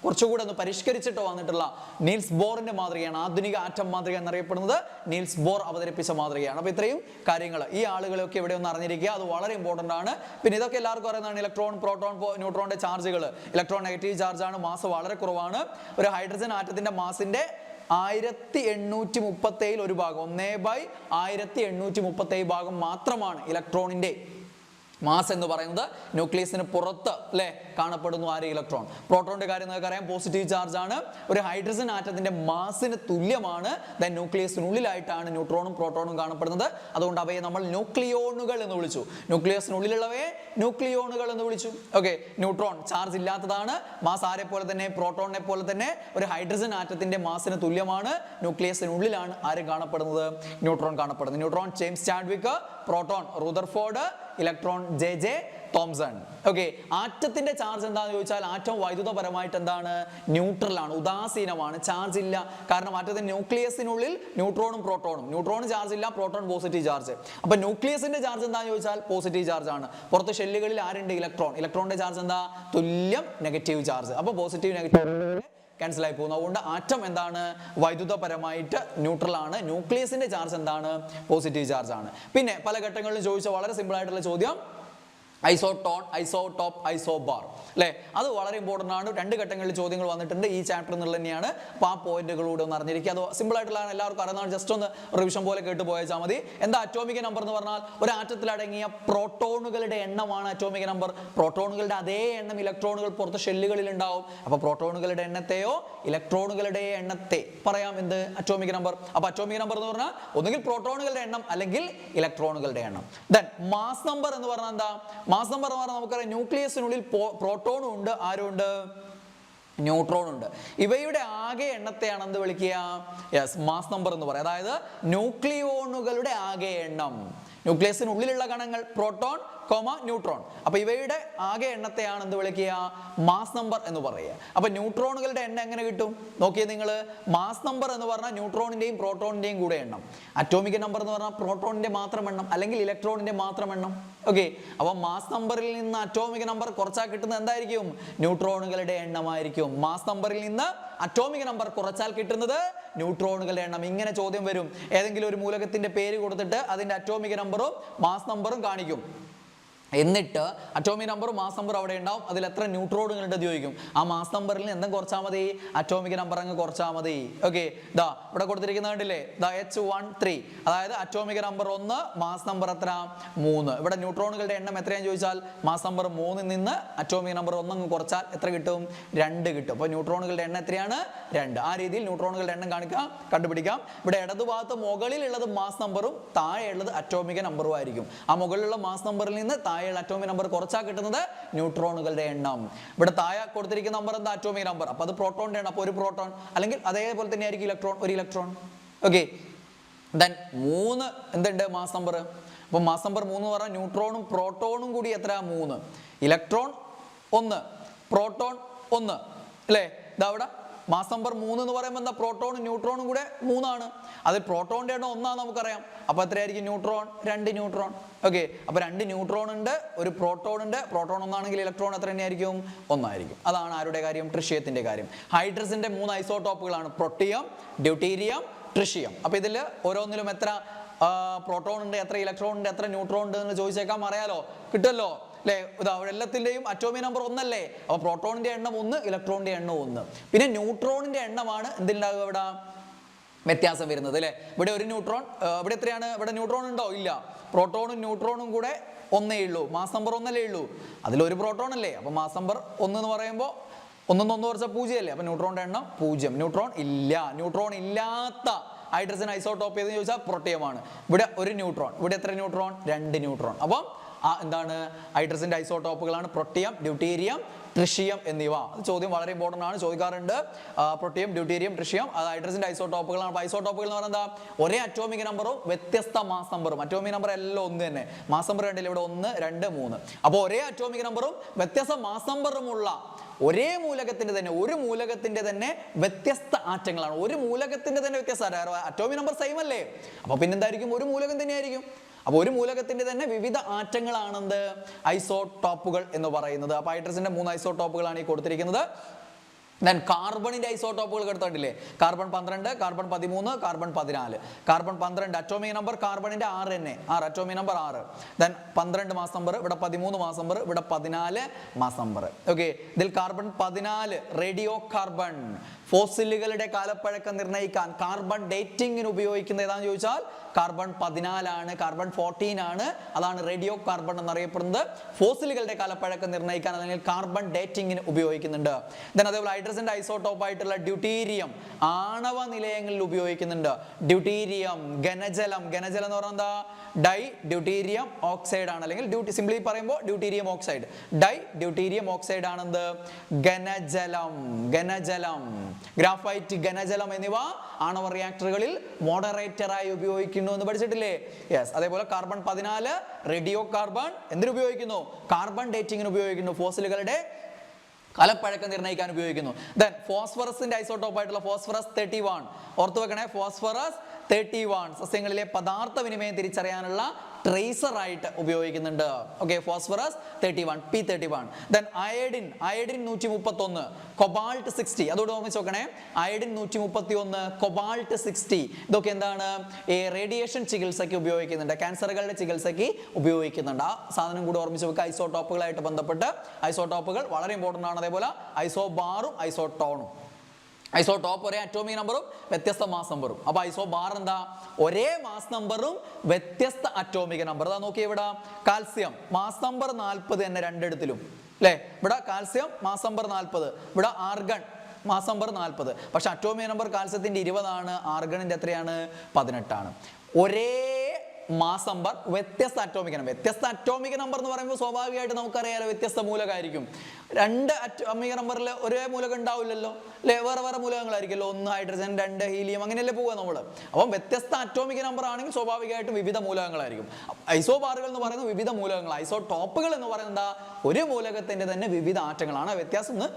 കുറച്ചുകൂടെ പരിഷ്കരിച്ചിട്ട് വന്നിട്ടുള്ള നീൽസ് ബോറിന്റെ മാതൃകയാണ്. ആധുനിക ആറ്റം മാതൃക എന്നറിയപ്പെടുന്നത് നീൽസ് ബോർ അവതരിപ്പിച്ച മാതൃകയാണ്. അപ്പൊ ഇത്രയും കാര്യങ്ങൾ ഈ ആളുകളൊക്കെ ഇവിടെ ഒന്ന് അറിഞ്ഞിരിക്കുക, അത് വളരെ ഇമ്പോർട്ടന്റ് ആണ്. പിന്നെ ഇതൊക്കെ എല്ലാവർക്കും അറിയുന്നതാണ്. ഇലക്ട്രോൺ, പ്രോട്ടോൺ, ന്യൂട്രോണിന്റെ ചാർജുകൾ. ഇലക്ട്രോൺ നെഗറ്റീവ് ചാർജ് ആണ്, മാസ് വളരെ കുറവാണ്. ഒരു ഹൈഡ്രജൻ ആറ്റത്തിന്റെ മാസിന്റെ 1837 ഒരു ഭാഗം, 1/1837 ഭാഗം മാത്രമാണ് ഇലക്ട്രോണിന്റെ മാസ് എന്ന് പറയുന്നത്. ന്യൂക്ലിയസിന് പുറത്ത് അല്ലെ കാണപ്പെടുന്നു ആര്? ഇലക്ട്രോൺ. പ്രോട്ടോണിന്റെ കാര്യം നിങ്ങൾക്ക് അറിയാം, പോസിറ്റീവ് ചാർജ് ആണ്. ഒരു ഹൈഡ്രജൻ ആറ്റത്തിന്റെ മാസിന് തുല്യമാണ്. ദെൻ ന്യൂക്ലിയസിനുള്ളിലായിട്ടാണ് ന്യൂട്രോണും പ്രോട്ടോണും കാണപ്പെടുന്നത്. അതുകൊണ്ട് അവയെ നമ്മൾ ന്യൂക്ലിയോണുകൾ എന്ന് വിളിച്ചു. ന്യൂക്ലിയസിനുള്ളിലുള്ളവയെ ന്യൂക്ലിയോണുകൾ എന്ന് വിളിച്ചു. ഓക്കെ, ന്യൂട്രോൺ ചാർജ് ഇല്ലാത്തതാണ്. മാസ് ആരെ പോലെ തന്നെ, പ്രോട്ടോണിനെ പോലെ തന്നെ ഒരു ഹൈഡ്രജൻ ആറ്റത്തിന്റെ മാസിന് തുല്യമാണ്. ന്യൂക്ലിയസിനുള്ളിലാണ് ആര് കാണപ്പെടുന്നത്? ന്യൂട്രോൺ കാണപ്പെടുന്നത്. Neutron James Chadwick, proton Rutherford, electron J Thomson. Okay, ആറ്റത്തിന്റെ ചാർജ് എന്താണെന്ന് ചോദിച്ചാൽ ആറ്റം വൈദ്യുതപരമായിട്ട് എന്താണ്? ന്യൂട്രൽ ആണ്, ഉദാസീനമാണ്, ചാർജ് ഇല്ല. കാരണം ആറ്റത്തിന്റെ ന്യൂക്ലിയസിനുള്ളിൽ ന്യൂട്രോണും പ്രോട്ടോണും, ന്യൂട്രോൺ ചാർജ് ഇല്ല, പ്രോട്ടോൺ പോസിറ്റീവ് ചാർജ്. അപ്പൊ ന്യൂക്ലിയസിന്റെ ചാർജ് എന്താണെന്ന് ചോദിച്ചാൽ പോസിറ്റീവ് ചാർജ് ആണ്. പുറത്ത് ഷെല്ലുകളിൽ ആരുണ്ട്? ഇലക്ട്രോൺ. ഇലക്ട്രോണിന്റെ ചാർജ് എന്താ? തുല്യം നെഗറ്റീവ് ചാർജ്. അപ്പൊ പോസിറ്റീവ് നെഗറ്റീവ് ക്യാൻസൽ ആയി പോകുന്നു. അതുകൊണ്ട് ആറ്റം എന്താണ്? വൈദ്യുതപരമായിട്ട് ന്യൂട്രൽ ആണ്. ന്യൂക്ലിയസിന്റെ ചാർജ് എന്താണ്? പോസിറ്റീവ് ചാർജ് ആണ്. പിന്നെ പല ഘട്ടങ്ങളിലും ചോദിച്ച വളരെ സിമ്പിൾ ആയിട്ടുള്ള ചോദ്യം, ഐസോടോൺ, ഐസോടോപ്പ്, ഐസോബാർ അല്ലേ? അത് വളരെ ഇമ്പോർട്ടൻ്റ് ആണ്. 2 ഘട്ടങ്ങളിൽ ചോദ്യങ്ങൾ വന്നിട്ടുണ്ട് ഈ ചാപ്റ്റർ എന്നുള്ളത് തന്നെയാണ്. അപ്പോൾ ആ പോയിന്റുകളൂടെ ഒന്ന് അറിഞ്ഞിരിക്കുക. അത് സിമ്പിൾ ആയിട്ടുള്ള എല്ലാവർക്കും അറിയുന്നതാണ്. ജസ്റ്റ് ഒന്ന് റിവിഷൻ പോലെ കേട്ട് പോയാൽ മതി. എന്താ അറ്റോമിക് നമ്പർ എന്ന് പറഞ്ഞാൽ? ഒരു ആറ്റത്തിൽ അടങ്ങിയ പ്രോട്ടോണുകളുടെ എണ്ണമാണ് അറ്റോമിക് നമ്പർ. പ്രോട്ടോണുകളുടെ അതേ എണ്ണം ഇലക്ട്രോണുകൾ പുറത്ത് ഷെല്ലുകളിൽ ഉണ്ടാവും. അപ്പോൾ പ്രോട്ടോണുകളുടെ എണ്ണത്തെയോ ഇലക്ട്രോണുകളുടെ എണ്ണത്തെ പറയാം എന്ത്? Atomic number. അപ്പോൾ അറ്റോമിക് നമ്പർ എന്ന് പറഞ്ഞാൽ ഒന്നുകിൽ പ്രോട്ടോണുകളുടെ എണ്ണം അല്ലെങ്കിൽ ഇലക്ട്രോണുകളുടെ എണ്ണം. ദെൻ മാസ് നമ്പർ എന്ന് പറഞ്ഞാൽ എന്താ? മാസ് നമ്പർ എന്ന് പറഞ്ഞാൽ നമുക്കറിയാം ന്യൂക്ലിയസിനുള്ളിൽ പ്രോട്ടോണും ഉണ്ട്, ആരുണ്ട്? ന്യൂട്രോൺ ഉണ്ട്. ഇവയുടെ ആകെ എണ്ണത്തെയാണ് എന്ത് വിളിക്കുക? യെസ്, മാസ് നമ്പർ എന്ന് പറയാം. അതായത് ന്യൂക്ലിയോണുകളുടെ ആകെ എണ്ണം. ന്യൂക്ലിയസിനുള്ളിലുള്ള കണങ്ങൾ പ്രോട്ടോൺ, ന്യൂട്രോൺ. അപ്പൊ ഇവയുടെ ആകെ എണ്ണത്തെയാണ് എന്ത് വിളിക്കുക? മാസ് നമ്പർ എന്ന് പറയുക. അപ്പൊ ന്യൂട്രോണുകളുടെ എണ്ണം എങ്ങനെ കിട്ടും? നോക്കിയേ നിങ്ങൾ. മാസ് നമ്പർ എന്ന് പറഞ്ഞാൽ ന്യൂട്രോണിന്റെയും പ്രോട്ടോണിന്റെയും കൂടെ എണ്ണം. അറ്റോമിക് നമ്പർ എന്ന് പറഞ്ഞാൽ പ്രോട്ടോണിന്റെ മാത്രം എണ്ണം അല്ലെങ്കിൽ ഇലക്ട്രോണിന്റെ മാത്രം എണ്ണം. ഓക്കെ, അപ്പൊ മാസ് നമ്പറിൽ നിന്ന് അറ്റോമിക് നമ്പർ കുറച്ചാൽ കിട്ടുന്നത് എന്തായിരിക്കും? ന്യൂട്രോണുകളുടെ എണ്ണമായിരിക്കും. മാസ് നമ്പറിൽ നിന്ന് അറ്റോമിക് നമ്പർ കുറച്ചാൽ കിട്ടുന്നത് ന്യൂട്രോണുകളുടെ എണ്ണം. ഇങ്ങനെ ചോദ്യം വരും. ഏതെങ്കിലും ഒരു മൂലകത്തിന്റെ പേര് കൊടുത്തിട്ട് അതിന്റെ അറ്റോമിക് നമ്പറും മാസ് നമ്പറും കാണിക്കും. എന്നിട്ട് അറ്റോമിക് നമ്പറും മാസ് നമ്പറും അവിടെ ഉണ്ടാവും. അതിൽ എത്ര ന്യൂട്രോണുകൾ ഉണ്ട് ചോദിക്കും. ആ മാസ് നമ്പറിൽ നിന്ന് എന്തും കുറച്ചാൽ മതി? അറ്റോമിക് നമ്പർ അങ്ങ് കുറച്ചാൽ മതി. ഓക്കെ, ദാ ഇവിടെ കൊടുത്തിരിക്കുന്നത് കണ്ടില്ലേ? H13, അതായത് അറ്റോമിക് നമ്പർ 1, മാസ് നമ്പർ എത്ര? 3. ഇവിടെ ന്യൂട്രോണുകളുടെ എണ്ണം എത്രയാണെന്ന് ചോദിച്ചാൽ മാസ് നമ്പർ 3 നിന്ന് അറ്റോമിക് നമ്പർ 1 അങ്ങ് കുറച്ചാൽ എത്ര കിട്ടും? 2 കിട്ടും. അപ്പോൾ ന്യൂട്രോണുകളുടെ എണ്ണം എത്രയാണ്? 2. ആ രീതിയിൽ ന്യൂട്രോണുകളുടെ എണ്ണം കാണിക്കാം, കണ്ടുപിടിക്കാം. ഇവിടെ ഇടതുഭാഗത്ത് മുകളിലുള്ളത് മാസ് നമ്പറും താഴെയുള്ളത് അറ്റോമിക് നമ്പറും ആയിരിക്കും. ആ മുകളിലുള്ള മാസ് നമ്പറിൽ നിന്ന് അറ്റോമിക് നമ്പർ കുറച്ചാൽ കിട്ടുന്നത് ന്യൂട്രോണുകളുടെ എണ്ണം. ഇവിടെ താഴെ കൊടുത്തിരിക്കുന്ന നമ്പർ എന്താ? Atomic number. അപ്പൊ അത് പ്രോട്ടോണിന്റെ എണ്ണം. അപ്പൊ ഒരു പ്രോട്ടോൺ അല്ലെങ്കിൽ അതേപോലെ തന്നെ ആയിരിക്കും ഇലക്ട്രോൺ, ഒരു ഇലക്ട്രോൺ. ഓക്കെ, ദെൻ 3 എന്തുണ്ട്? Mass number. അപ്പൊ മാസ് നമ്പർ 3 എന്ന് പറഞ്ഞാൽ ന്യൂട്രോണും പ്രോട്ടോണും കൂടി എത്ര? 3. ഇലക്ട്രോൺ 1, പ്രോട്ടോൺ 1 അല്ലേ? ഇതാ ഇവിടെ മാസ് നമ്പർ 3 എന്ന് പറയുമ്പോൾ എന്താ? പ്രോട്ടോണും ന്യൂട്രോണും കൂടെ 3 ആണ്. അത് പ്രോട്ടോണിന്റെ എണ്ണം 1 നമുക്കറിയാം. അപ്പൊ എത്രയായിരിക്കും? Neutron 2 neutron. ഓക്കെ, അപ്പൊ 2 ന്യൂട്രോൺ ഉണ്ട്, ഒരു പ്രോട്ടോൺ ഉണ്ട്. പ്രോട്ടോൺ 1 ആണെങ്കിൽ ഇലക്ട്രോൺ എത്ര തന്നെയായിരിക്കും? 1 ആയിരിക്കും. അതാണ് ആരുടെ കാര്യം? ട്രിഷ്യത്തിന്റെ കാര്യം. ഹൈഡ്രജന്റെ 3 ഐസോടോപ്പുകളാണ് പ്രൊട്ടിയം, ഡ്യൂട്ടീരിയം, ട്രിഷ്യം. അപ്പൊ ഇതിൽ ഓരോന്നിലും എത്ര പ്രോട്ടോൺ ഉണ്ട്, എത്ര ഇലക്ട്രോൺ ഉണ്ട്, എത്ര ന്യൂട്രോൺ ഉണ്ട് എന്ന് ചോദിച്ചേക്കാം. അറിയാലോ, കിട്ടുമല്ലോ അല്ലേ? എല്ലാത്തിന്റെയും അറ്റോമിക് നമ്പർ 1 അല്ലേ? അപ്പൊ പ്രോട്ടോണിന്റെ എണ്ണം 1, ഇലക്ട്രോണിന്റെ എണ്ണം 1. പിന്നെ ന്യൂട്രോണിന്റെ എണ്ണമാണ് എന്തിലുണ്ടാവുക? ഇവിടെ വ്യത്യാസം വരുന്നത് അല്ലേ? ഇവിടെ ഒരു ന്യൂട്രോൺ, ഇവിടെ എത്രയാണ്? ഇവിടെ ന്യൂട്രോൺ ഉണ്ടോ? ഇല്ല. പ്രോട്ടോണും ന്യൂട്രോണും കൂടെ 1 ഉള്ളൂ. മാസ് നമ്പർ 1 അല്ലേ ഉള്ളൂ. അതിലൊരു പ്രോട്ടോൺ അല്ലേ? അപ്പൊ മാസ് നമ്പർ 1 എന്ന് പറയുമ്പോൾ 1 കുറച്ചാൽ 0 അല്ലേ? അപ്പൊ ന്യൂട്രോണിന്റെ എണ്ണം 0. ന്യൂട്രോൺ ഇല്ല. ന്യൂട്രോൺ ഇല്ലാത്ത ഹൈഡ്രജൻ ഐസോടോപ്പ് ഏതെന്ന് ചോദിച്ചാൽ പ്രൊട്ടിയമാണ്. ഇവിടെ ഒരു ന്യൂട്രോൺ. ഇവിടെ എത്ര ന്യൂട്രോൺ? 2 ന്യൂട്രോൺ. അപ്പം എന്താണ്? ഹൈഡ്രജന്റെ ഐസോടോപ്പുകളാണ് പ്രൊട്ടിയം, ഡ്യൂട്ടീരിയം, ട്രിഷ്യം എന്നിവ. ചോദ്യം വളരെ ഇമ്പോർട്ടൻ്റ് ആണ്, ചോദിക്കാറുണ്ട്. പ്രൊട്ടിയം, ഡ്യൂട്ടീരിയം, ട്രിഷ്യം അത് ഹൈഡ്രജന്റെ ഐസോടോപ്പുകളാണ്. അപ്പോൾ ഐസോടോപ്പുകൾ എന്ന് പറയുന്നത് എന്താ? ഒരേ അറ്റോമിക് നമ്പറും വ്യത്യസ്ത മാസ് നമ്പറും. അറ്റോമിക് നമ്പർ എല്ലാം 1 തന്നെ. മാസ് നമ്പർ കണ്ടില്ല ഇവിടെ? 1, 2, 3. അപ്പോൾ ഒരേ അറ്റോമിക് നമ്പറും വ്യത്യസ്ത മാസ് നമ്പറുമുള്ള ഒരേ മൂലകത്തിന്റെ തന്നെ, ഒരു മൂലകത്തിന്റെ തന്നെ വ്യത്യസ്ത ആറ്റങ്ങളാണ്. ഒരു മൂലകത്തിന്റെ തന്നെ വ്യത്യസ്ത അറ്റോമിക് നമ്പർ സെയിം അല്ലേ? അപ്പൊ പിന്നെന്തായിരിക്കും? ഒരു മൂലകം തന്നെയായിരിക്കും. അപ്പോൾ ഒരു മൂലകത്തിന്റെ തന്നെ വിവിധ ആറ്റങ്ങളാണെന്ത്? ഐസോടോപ്പുകൾ എന്ന് പറയുന്നത്. അപ്പോൾ ഹൈഡ്രജന്റെ 3 ഐസോടോപ്പുകളാണ് ഈ കൊടുത്തിരിക്കുന്നത്. ദെൻ കാർബണിന്റെ ഐസോടോപ്പുകൾ എടുത്തിട്ടില്ലേ? Carbon 12, carbon 13, carbon 14. Carbon 12 atomic number കാർബണിന്റെ 6 തന്നെ, 6 atomic number 6. Then 12 mass number, ഇവിടെ 13 മാസ് നമ്പർ, ഇവിടെ 14 മാസ് നമ്പർ. ഓക്കെ, ഇതിൽ കാർബൺ 14 റേഡിയോ കാർബൺ. ഫോസിലുകളുടെ കാലപ്പഴക്കം നിർണ്ണയിക്കാൻ കാർബൺ ഡേറ്റിംഗിന് ഉപയോഗിക്കുന്നത് ഏതാണെന്ന് ചോദിച്ചാൽ കാർബൺ 14 ആണ്, കാർബൺ 14 ആണ്. അതാണ് റേഡിയോ കാർബൺ എന്നറിയപ്പെടുന്നത്. ഫോസിലുകളുടെ കാലപ്പഴക്കം നിർണ്ണയിക്കാൻ അല്ലെങ്കിൽ കാർബൺ ഡേറ്റിംഗിന് ഉപയോഗിക്കുന്നുണ്ട്. ദെൻ അതേപോലെ ഹൈഡ്രജന്റെ ഐസോടോപ്പ് ആയിട്ടുള്ള ഡ്യൂട്ടീരിയം ആണവ നിലയങ്ങളിൽ ഉപയോഗിക്കുന്നുണ്ട്. ഡ്യൂട്ടീരിയം, ഘനജലം. ഘനജലം എന്ന് പറഞ്ഞാൽ എന്താ? ഡൈ ഡ്യൂട്ടീരിയം ഓക്സൈഡ് ആണ്, അല്ലെങ്കിൽ സിംപ്ലി പറയുമ്പോൾ deuterium oxide. Di deuterium oxide ആണെന്ത്? ഘനജലം. ഘനജലം, ഗ്രാഫൈറ്റ്, ഘനജലം എന്നിവ ആണവ റിയാക്ടറുകളിൽ മോഡറേറ്ററായി ഉപയോഗിക്കുന്നു എന്ന് പഠിച്ചിട്ടില്ലേ? യെസ്. അതേപോലെ കാർബൺ 14 റേഡിയോ കാർബൺ എന്തിനു ഉപയോഗിക്കുന്നു? കാർബൺ ഡേറ്റിംഗിന് ഉപയോഗിക്കുന്നു. ഫോസിലുകളുടെ കാലപ്പഴക്കം നിർണ്ണയിക്കാൻ ഉപയോഗിക്കുന്നു. ദെൻ ഫോസ്ഫറസിന്റെ ഐസോടോപ്പ് ആയിട്ടുള്ള ഫോസ്ഫറസ് 31 ഓർത്തു വെക്കണേ. ഫോസ്ഫറസ് 31 സസ്യങ്ങളിലെ പദാർത്ഥ വിനിമയം തിരിച്ചറിയാനുള്ള ട്രേസർ ആയിട്ട് ഉപയോഗിക്കുന്നുണ്ട്. Okay, phosphorus 31 P31. Then iodine 131, cobalt 60. അതോട് ഓർമ്മിച്ച് നോക്കണേ, അയഡിൻ 131, കൊബാൾട്ട് 60. ഇതൊക്കെ എന്താണ്? ഈ റേഡിയേഷൻ ചികിത്സയ്ക്ക് ഉപയോഗിക്കുന്നുണ്ട്, ക്യാൻസറുകളുടെ ചികിത്സയ്ക്ക് ഉപയോഗിക്കുന്നുണ്ട്. ആ സാധനം കൂടി ഓർമ്മിച്ച് വെക്കുക. ഐസോടോപ്പുകളായിട്ട് ബന്ധപ്പെട്ട് ഐസോടോപ്പുകൾ വളരെ ഇമ്പോർട്ടൻ്റ് ആണ്. അതേപോലെ ഐസോബാറും ഐസോട്ടോണും. ഐസോടോപ്പ് ഒരേ അറ്റോമിക് നമ്പറും വ്യത്യസ്ത മാസ് നമ്പറും. അപ്പൊ ഐസോബാർ എന്താ? ഒരേ മാസ് നമ്പറും വ്യത്യസ്ത അറ്റോമിക് നമ്പർ. അതാ നോക്കിയേ, ഇവിടെ കാൽസ്യം മാസ് നമ്പർ 40 തന്നെ രണ്ടിടത്തിലും അല്ലേ? ഇവിടെ കാൽസ്യം മാസ് നമ്പർ 40, ഇവിടെ ആർഗൺ മാസ് നമ്പർ 40. പക്ഷെ അറ്റോമിക് നമ്പർ കാൽസ്യത്തിന്റെ 20 ആണ്, ആർഗണിന്റെ എത്രയാണ്? 18 ആണ്. ഒരേ മാസ് നമ്പർ വ്യത്യസ്ത അറ്റോമിക് നമ്പർ. വ്യത്യസ്ത അറ്റോമിക് നമ്പർ എന്ന് പറയുമ്പോൾ സ്വാഭാവികമായിട്ട് നമുക്കറിയാലോ വ്യത്യസ്ത മൂലകമായിരിക്കും. രണ്ട് അറ്റോമിക് നമ്പറിൽ ഒരേ മൂലകം ഉണ്ടാവില്ലല്ലോ അല്ലെ? വേറെ വേറെ മൂലകങ്ങളായിരിക്കുമല്ലോ. 1 ഹൈഡ്രജൻ, 2 ഹീലിയം, അങ്ങനെയല്ലേ പോവുക നമ്മൾ. അപ്പം വ്യത്യസ്ത അറ്റോമിക് നമ്പർ ആണെങ്കിൽ സ്വാഭാവികമായിട്ടും വിവിധ മൂലകങ്ങളായിരിക്കും. ഐസോബാറുകൾ എന്ന് പറയുന്നത് വിവിധ മൂലകങ്ങൾ. ഐസോടോപ്പുകൾ എന്ന് പറയുന്നത് ഒരു മൂലകത്തിന്റെ തന്നെ വിവിധ ആറ്റങ്ങളാണ്. വ്യത്യാസം ഒന്ന്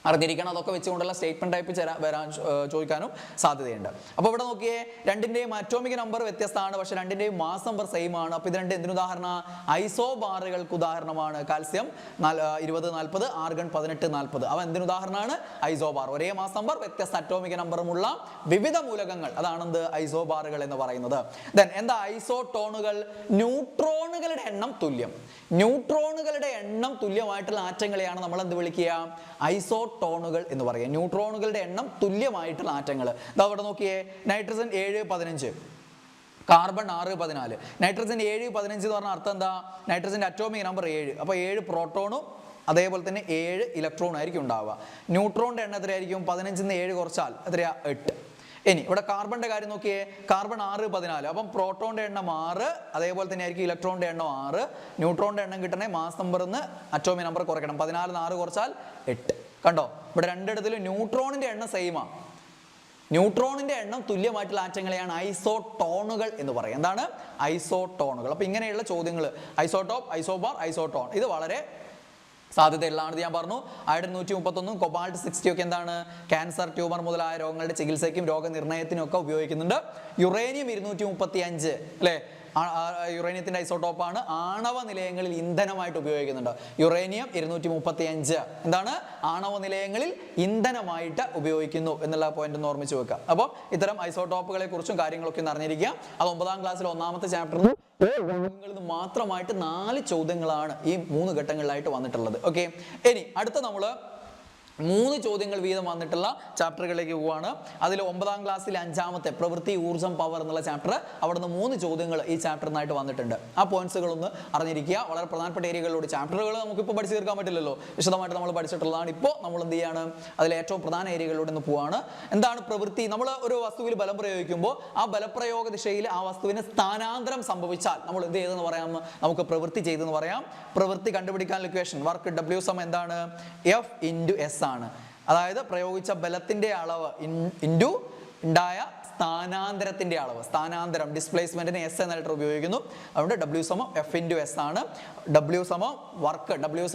അറിഞ്ഞിരിക്കണം. അതൊക്കെ വെച്ചുകൊണ്ടുള്ള സ്റ്റേറ്റ്മെന്റ് ടൈപ്പ് വരാൻ ചോദിക്കാനും സാധ്യതയുണ്ട്. അപ്പോൾ ഇവിടെ നോക്കിയേ, രണ്ടിന്റെയും അറ്റോമിക് നമ്പർ വ്യത്യസ്തമാണ്, പക്ഷെ രണ്ടിന്റെയും മാസ് നമ്പർ സെയിം ആണ്. അപ്പോൾ ഇത് രണ്ട് എന്തിനു ഉദാഹരണ? ഐസോബാറുകൾക്ക് ഉദാഹരണമാണ്. Calcium 20 40, argon 18 40. അവ എന്തിനു ഉദാഹരണമാണ്? ഐസോബാർ. ഒരേ മാസ് നമ്പർ വ്യത്യസ്ത അറ്റോമിക് നമ്പറുമുള്ള വിവിധ മൂലകങ്ങൾ, അതാണെന്ത്? ഐസോബാറുകൾ എന്ന് പറയുന്നത്. ദെൻ എന്താ ഐസോടോണുകൾ? ന്യൂട്രോണുകളുടെ എണ്ണം തുല്യം. ന്യൂട്രോണുകളുടെ എണ്ണം തുല്യമായിട്ടുള്ള ആറ്റങ്ങളെയാണ് നമ്മൾ എന്ത് വിളിക്കുക? ഐസോടോണുകൾ എന്ന് പറയുക. ന്യൂട്രോണുകളുടെ എണ്ണം തുല്യമായിട്ടുള്ള ആറ്റങ്ങൾ. ഇതാ ഇവിടെ നോക്കിയേ, നൈട്രജൻ 7 15, കാർബൺ 6 14. നൈട്രജൻ 7 15 എന്ന് പറഞ്ഞാൽ അർത്ഥം എന്താ? നൈട്രജന്റെ അറ്റോമിക് നമ്പർ 7. അപ്പോൾ 7 പ്രോട്ടോണും അതേപോലെ തന്നെ 7 ഇലക്ട്രോണും ആയിരിക്കും ഉണ്ടാവുക. ന്യൂട്രോണിന്റെ എണ്ണം എത്രയായിരിക്കും? 15 നിന്ന് 7 കുറച്ചാൽ എത്രയാ? 8. ഇനി ഇവിടെ കാർബണിന്റെ കാര്യം നോക്കിയേ, കാർബൺ 6 14. അപ്പം പ്രോട്ടോണിന്റെ എണ്ണം 6, അതേപോലെ തന്നെ ആയിരിക്കും ഇലക്ട്രോണിന്റെ എണ്ണം 6. ന്യൂട്രോണിന്റെ എണ്ണം കിട്ടണേ മാസ് നമ്പറിൽ നിന്ന് അറ്റോമിക് നമ്പർ കുറയ്ക്കണം. 14 6 കുറച്ചാൽ 8. കണ്ടോ, ഇവിടെ രണ്ടിടത്തിലും ന്യൂട്രോണിന്റെ എണ്ണം സെയിമാണ്. ന്യൂട്രോണിന്റെ എണ്ണം തുല്യമായിട്ടുള്ള ആറ്റങ്ങളെയാണ് ഐസോടോണുകൾ എന്ന് പറയുക. എന്താണ്? ഐസോടോണുകൾ. അപ്പൊ ഇങ്ങനെയുള്ള ചോദ്യങ്ങൾ, ഐസോടോപ്പ്, ഐസോബാർ, ഐസോടോൺ, ഇത് വളരെ സാധ്യതയുള്ളതാണെന്ന് ഞാൻ പറഞ്ഞു. അയഡിൻ 131, കൊബാൾട്ട് 60 ഒക്കെ എന്താണ്? ക്യാൻസർ, ട്യൂമർ മുതലായ രോഗങ്ങളുടെ ചികിത്സയ്ക്കും രോഗനിർണയത്തിനും ഒക്കെ ഉപയോഗിക്കുന്നുണ്ട്. യുറേനിയം 235 അല്ലെ? യുറേനിയത്തിന്റെ ഐസോടോപ്പാണ്. ആണവ നിലയങ്ങളിൽ ഇന്ധനമായിട്ട് ഉപയോഗിക്കുന്നുണ്ട്. യുറേനിയം 235 എന്താണ്? ആണവ നിലയങ്ങളിൽ ഇന്ധനമായിട്ട് ഉപയോഗിക്കുന്നു എന്നുള്ള പോയിന്റ് ഒന്ന് ഓർമ്മിച്ച് വെക്കുക. അപ്പോൾ ഇത്തരം ഐസോടോപ്പുകളെ കുറിച്ചും കാര്യങ്ങളൊക്കെ ഒന്ന് അറിഞ്ഞിരിക്കുക. അത് 9ാം ക്ലാസ്സിൽ 1ാമത്തെ ചാപ്റ്ററിൽ മാത്രമായിട്ട് 4 ചോദ്യങ്ങളാണ് ഈ 3 ഘട്ടങ്ങളിലായിട്ട് വന്നിട്ടുള്ളത്. ഓക്കെ, ഇനി അടുത്ത നമ്മള് 3 ചോദ്യങ്ങൾ വീതം വന്നിട്ടുള്ള ചാപ്റ്ററുകളിലേക്ക് പോവാണ്. അതിൽ 9ാം ക്ലാസ്സിൽ 5ാമത്തെ പ്രവൃത്തി, ഊർജ്ജം, പവർ എന്നുള്ള ചാപ്റ്റർ, അവിടുന്ന് 3 ചോദ്യങ്ങൾ ഈ ചാപ്റ്ററിനായിട്ട് വന്നിട്ടുണ്ട്. ആ പോയിന്റ്സുകളൊന്ന് അറിഞ്ഞിരിക്കുക. വളരെ പ്രധാനപ്പെട്ട ഏരിയകളിലൂടെ ചാപ്റ്ററുകൾ നമുക്കിപ്പോൾ പഠിച്ചു തീർക്കാൻ പറ്റില്ലല്ലോ, വിശദമായിട്ട് നമ്മൾ പഠിച്ചിട്ടുള്ളതാണ്. ഇപ്പോൾ നമ്മൾ എന്ത് ചെയ്യാണ്? അതിൽ ഏറ്റവും പ്രധാന ഏരിയകളിലൂടെ ഒന്ന് പോവാണ്. എന്താണ് പ്രവൃത്തി? നമ്മൾ ഒരു വസ്തുവിൽ ബലം പ്രയോഗിക്കുമ്പോൾ ആ ബലപ്രയോഗ ദിശയിൽ ആ വസ്തുവിന് സ്ഥാനാന്തരം സംഭവിച്ചാൽ നമ്മൾ എന്ത് ചെയ്തെന്ന് പറയാം? നമുക്ക് പ്രവൃത്തി ചെയ്തെന്ന് പറയാം. പ്രവൃത്തി കണ്ടുപിടിക്കാനുള്ള ഇക്വേഷൻ വർക്ക് W എന്താണ്? F × S ആണ്. അതായത് പ്രയോഗിച്ച ബലത്തിന്റെ അളവ് ഇൻറ്റു ഉണ്ടായ സ്ഥാനാന്തരത്തിന്റെ അളവ്. സ്ഥാനാന്തരം, ഡിസ്പ്ലേസ്മെന്റിന് S എന്ന ലെറ്റർ ഉപയോഗിക്കുന്നു. അതുകൊണ്ട് W F × S ആണ്. W വർക്ക്, W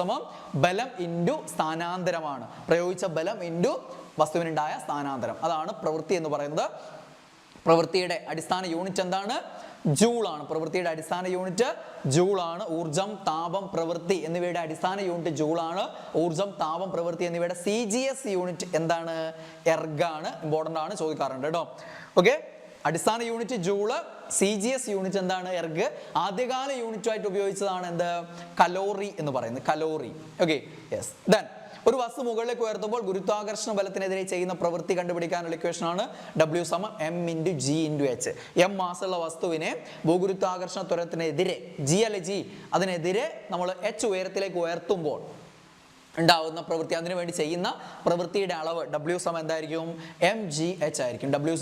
ബലം ഇൻറ്റു സ്ഥാനാന്തരമാണ്. പ്രയോഗിച്ച ബലം ഇൻറ്റു വസ്തുവിനുണ്ടായ സ്ഥാനാന്തരം. അതാണ് പ്രവൃത്തി എന്ന് പറയുന്നത്. പ്രവൃത്തിയുടെ അടിസ്ഥാന യൂണിറ്റ് എന്താണ്? ജൂൾ ആണ്. പ്രവൃത്തിയുടെ അടിസ്ഥാന യൂണിറ്റ് ജൂൾ ആണ്. ഊർജം, താപം, പ്രവൃത്തി എന്നിവയുടെ അടിസ്ഥാന യൂണിറ്റ് ജൂൾ ആണ്. ഊർജം, താപം, പ്രവൃത്തി എന്നിവയുടെ CGS യൂണിറ്റ് എന്താണ്? എർഗ് ആണ്. ഇമ്പോർട്ടൻ്റ് ആണ്, ചോദിക്കാറുണ്ട് കേട്ടോ. ഓക്കെ, അടിസ്ഥാന യൂണിറ്റ് ജൂള്, CGS യൂണിറ്റ് എന്താണ്? എർഗ്. ആദ്യകാല യൂണിറ്റുമായിട്ട് ഉപയോഗിച്ചതാണ് എന്ത്? കലോറി എന്ന് പറയുന്നത്. കലോറി. Okay, yes. ദെൻ ഒരു വസ്തു മുകളിലേക്ക് ഉയർത്തുമ്പോൾ ഗുരുത്വാകർഷണ ബലത്തിനെതിരെ ചെയ്യുന്ന പ്രവൃത്തി കണ്ടുപിടിക്കാനുള്ള ഇക്വേഷൻ ആണ് W m × G × H. M മാസുള്ള വസ്തുവിനെ ഭൂഗുരുത്വാകർഷണ ത്വരത്തിനെതിരെ, G അല്ലെ G, അതിനെതിരെ നമ്മൾ H ഉയരത്തിലേക്ക് ഉയർത്തുമ്പോൾ ഉണ്ടാവുന്ന പ്രവൃത്തി, അതിനു വേണ്ടി ചെയ്യുന്ന പ്രവൃത്തിയുടെ അളവ് W എന്തായിരിക്കും? mgh ആയിരിക്കും. W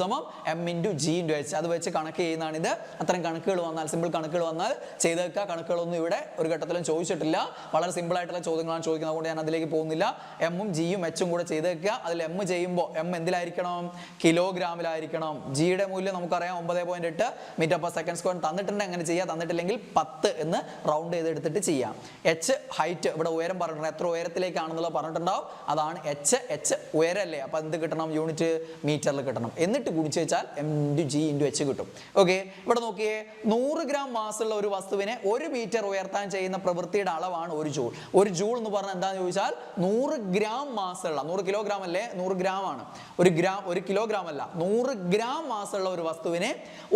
m × G × H. അത് വെച്ച് കണക്ക് ചെയ്യുന്നതാണ് ഇത്. അത്തരം കണക്കുകൾ വന്നാൽ, സിമ്പിൾ കണക്കുകൾ വന്നാൽ ചെയ്ത് വെക്കുക. കണക്കുകളൊന്നും ഇവിടെ ഒരു ഘട്ടത്തിലും ചോദിച്ചിട്ടില്ല. വളരെ സിമ്പിൾ ആയിട്ടുള്ള ചോദ്യങ്ങളാണ് ചോദിക്കുന്നത്, അതുകൊണ്ട് ഞാൻ അതിലേക്ക് പോകുന്നില്ല. എമ്മും ജിയും എച്ചും കൂടെ ചെയ്ത് വെക്കുക. അതിൽ എം ചെയ്യുമ്പോൾ എം എന്തിലായിരിക്കണം? കിലോഗ്രാമിലായിരിക്കണം. ജിയുടെ മൂല്യം നമുക്കറിയാം 9.8 m/s² തന്നിട്ടുണ്ട്, അങ്ങനെ ചെയ്യാം. തന്നിട്ടില്ലെങ്കിൽ 10 എന്ന് റൗണ്ട് ചെയ്തെടുത്തിട്ട് ചെയ്യാം. H ഹൈറ്റ്, ഇവിടെ ഉയരം പറഞ്ഞിട്ടുണ്ട്, എത്ര ഉയരത്തിൽ ഉയരത്തിലേക്കാണെന്നുള്ളത് പറഞ്ഞിട്ടുണ്ടാവും. അതാണ് h ഉയരല്ലേ, അപ്പൊ എന്ത് കിട്ടണം? യൂണിറ്റ് മീറ്ററിൽ കിട്ടണം. എന്നിട്ട് ഗുണിച്ച് വെച്ചാൽ m/g/h കിട്ടും. ഓക്കെ, ഇവിടെ നോക്കിയേ, 100 ഗ്രാം മാസുള്ള ഒരു വസ്തുവിനെ 1 മീറ്റർ ഉയർത്താൻ ചെയ്യുന്ന പ്രവൃത്തിയുടെ അളവാണ് 1 ജൂൾ. 1 ജൂൾ എന്ന് പറഞ്ഞാൽ എന്താണെന്ന് ചോദിച്ചാൽ 100 ഗ്രാം മാസുള്ള, 100 കിലോഗ്രാം അല്ലേ, 100 ഗ്രാം ആണ്, 1 കിലോഗ്രാം അല്ല, 100 ഗ്രാം മാസുള്ള ഒരു വസ്തുവിനെ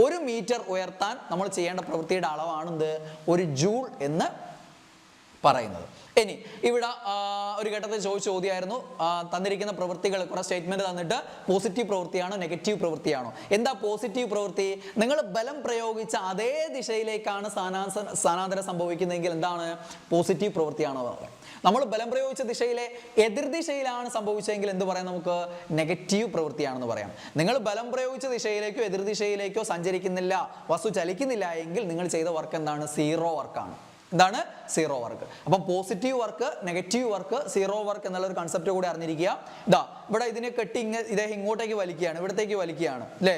1 മീറ്റർ ഉയർത്താൻ നമ്മൾ ചെയ്യേണ്ട പ്രവൃത്തിയുടെ അളവാണ് എന്ത്? 1 ജൂൾ എന്ന് പറയുന്നത്. ഇനി ഇവിടെ ഒരു ഘട്ടത്തിൽ ചോദിച്ച ചോദ്യമായിരുന്നു, തന്നിരിക്കുന്ന പ്രവൃത്തികൾ കുറെ സ്റ്റേറ്റ്മെന്റ് തന്നിട്ട് പോസിറ്റീവ് പ്രവൃത്തിയാണോ നെഗറ്റീവ് പ്രവൃത്തിയാണോ? എന്താ പോസിറ്റീവ് പ്രവൃത്തി? നിങ്ങൾ ബലം പ്രയോഗിച്ച അതേ ദിശയിലേക്കാണ് സ്ഥാനാന്തരം സംഭവിക്കുന്നതെങ്കിൽ എന്താണ്? പോസിറ്റീവ് പ്രവൃത്തിയാണോ പറയുന്നത്. നമ്മൾ ബലം പ്രയോഗിച്ച ദിശയിലെ എതിർദിശയിലാണ് സംഭവിച്ചതെങ്കിൽ എന്ത് പറയാം? നമുക്ക് നെഗറ്റീവ് പ്രവൃത്തിയാണെന്ന് പറയാം. നിങ്ങൾ ബലം പ്രയോഗിച്ച ദിശയിലേക്കോ എതിർദിശയിലേക്കോ സഞ്ചരിക്കുന്നില്ല, വസ്തു ചലിക്കുന്നില്ല എങ്കിൽ നിങ്ങൾ ചെയ്ത വർക്ക് എന്താണ്? സീറോ വർക്കാണ്. എന്താണ്? Zero work. അപ്പം positive work, negative work, zero work എന്നുള്ള ഒരു കൺസെപ്റ്റ് കൂടി അറിഞ്ഞിരിക്കുക. ഇവിടെ ഇതിനെ കെട്ടി ഇദ്ദേഹം ഇങ്ങോട്ടേക്ക് വലിക്കുകയാണ്, ഇവിടത്തേക്ക് വലിക്കുകയാണ് അല്ലേ,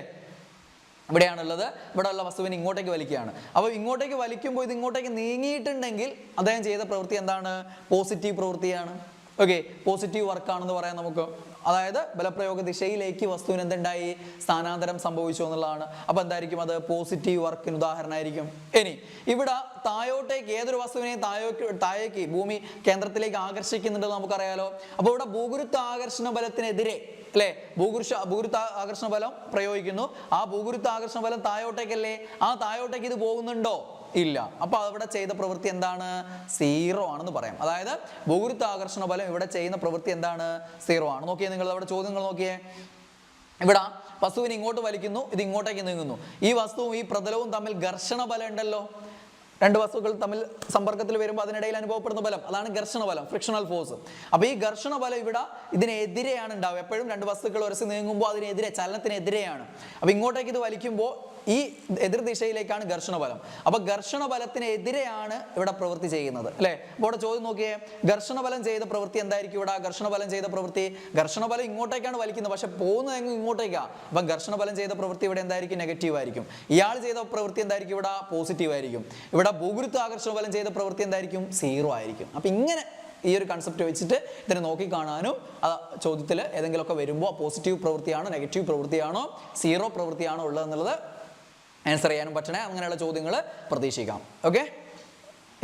ഇവിടെയാണുള്ളത്, ഇവിടെ ഉള്ള വസ്തുവിനെ ഇങ്ങോട്ടേക്ക് വലിക്കുകയാണ്. അപ്പോൾ ഇങ്ങോട്ടേക്ക് വലിക്കുമ്പോൾ ഇത് ഇങ്ങോട്ടേക്ക് നീങ്ങിയിട്ടുണ്ടെങ്കിൽ അദ്ദേഹം ചെയ്ത പ്രവൃത്തി എന്താണ്? പോസിറ്റീവ് പ്രവൃത്തിയാണ്. ഓക്കെ, പോസിറ്റീവ് വർക്കാണെന്ന് പറയാം നമുക്ക്. അതായത് ബലപ്രയോഗ ദിശയിലേക്ക് വസ്തുവിന് എന്തുണ്ടായി? സ്ഥാനാന്തരം സംഭവിച്ചു എന്നുള്ളതാണ്. അപ്പൊ എന്തായിരിക്കും അത്? പോസിറ്റീവ് വർക്കിന് ഉദാഹരണമായിരിക്കും. ഇനി ഇവിടെ താഴോട്ടേക്ക് ഏതൊരു വസ്തുവിനെയും താഴേക്ക് ഭൂമി കേന്ദ്രത്തിലേക്ക് ആകർഷിക്കുന്നുണ്ടെന്ന് നമുക്കറിയാലോ. അപ്പോൾ ഇവിടെ ഭൂഗുരുത്വാകർഷണ ബലത്തിനെതിരെ അല്ലെ ഭൂഗുരുത്വാകർഷണ ബലം പ്രയോഗിക്കുന്നു. ആ ഭൂഗുരുത്വാകർഷണ ബലം താഴോട്ടേക്കല്ലേ, ആ താഴോട്ടേക്ക് ഇത് പോകുന്നുണ്ടോ? ഇല്ല. അപ്പൊ അവിടെ ചെയ്ത പ്രവൃത്തി എന്താണ്? സീറോ ആണെന്ന് പറയാം. അതായത് ഭൂഗുരുത്വാകർഷണ ബലം ഇവിടെ ചെയ്യുന്ന പ്രവൃത്തി എന്താണ്? സീറോ ആണ്. നോക്കിയേ നിങ്ങൾ അവിടെ ചോദ്യങ്ങൾ നോക്കിയേ. ഇവിടെ വസ്തുവിനെ ഇങ്ങോട്ട് വലിക്കുന്നു, ഇത് ഇങ്ങോട്ടേക്ക് നീങ്ങുന്നു. ഈ വസ്തുവും ഈ പ്രതലവും തമ്മിൽ ഘർഷണ ബലം ഉണ്ടല്ലോ. രണ്ട് വസ്തുക്കൾ തമ്മിൽ സമ്പർക്കത്തിൽ വരുമ്പോൾ അതിനിടയിൽ അനുഭവപ്പെടുന്ന ബലം, അതാണ് ഘർഷണ ബലം, ഫ്രിക്ഷണൽ ഫോഴ്സ്. അപ്പൊ ഈ ഘർഷണ ബലം ഇവിടെ ഇതിനെതിരെയാണ് ഉണ്ടാവുക. എപ്പോഴും രണ്ട് വസ്തുക്കൾ ഉരಸಿ നീങ്ങുമ്പോൾ അതിനെതിരെ, ചലനത്തിനെതിരെയാണ്. അപ്പൊ ഇങ്ങോട്ടേക്ക് ഇത് വലിക്കുമ്പോൾ ഈ എതിർ ദിശയിലേക്കാണ് ഘർഷണ ബലം. അപ്പൊ ഘർഷണ ബലത്തിനെതിരെയാണ് ഇവിടെ പ്രവൃത്തി ചെയ്യുന്നത് അല്ലെ. അപ്പോൾ ഇവിടെ ചോദ്യം നോക്കിയേ, ഘർഷണ ബലം ചെയ്ത പ്രവൃത്തി എന്തായിരിക്കും? ഇവിടെ ഘർഷണ ബലം ചെയ്ത പ്രവൃത്തി, ഘർഷണ ബലം ഇങ്ങോട്ടേക്കാണ് വലിക്കുന്നത്, പക്ഷെ പോകുന്നത് ഇങ്ങോട്ടേക്കാ. അപ്പൊ ഘർഷണ ബലം ചെയ്ത പ്രവൃത്തി ഇവിടെ എന്തായിരിക്കും? നെഗറ്റീവ് ആയിരിക്കും. ഇയാൾ ചെയ്ത പ്രവൃത്തി എന്തായിരിക്കും? ഇവിടെ പോസിറ്റീവ് ആയിരിക്കും. ഇവിടെ ഭൂഗുരുത്വാകർഷണ ബലം ചെയ്ത പ്രവൃത്തി എന്തായിരിക്കും? സീറോ ആയിരിക്കും. അപ്പൊ ഇങ്ങനെ ഈ ഒരു കൺസെപ്റ്റ് വെച്ചിട്ട് ഇതിനെ നോക്കി കാണാനും, ചോദ്യത്തിൽ ഏതെങ്കിലുമൊക്കെ വരുമ്പോൾ പോസിറ്റീവ് പ്രവൃത്തിയാണോ നെഗറ്റീവ് പ്രവൃത്തിയാണോ സീറോ പ്രവൃത്തിയാണോ ഉള്ളതെന്നുള്ളത് ആൻസർ ചെയ്യാനും പറ്റണേ. അങ്ങനെയുള്ള ചോദ്യങ്ങൾ പ്രതീക്ഷിക്കാം. Okay,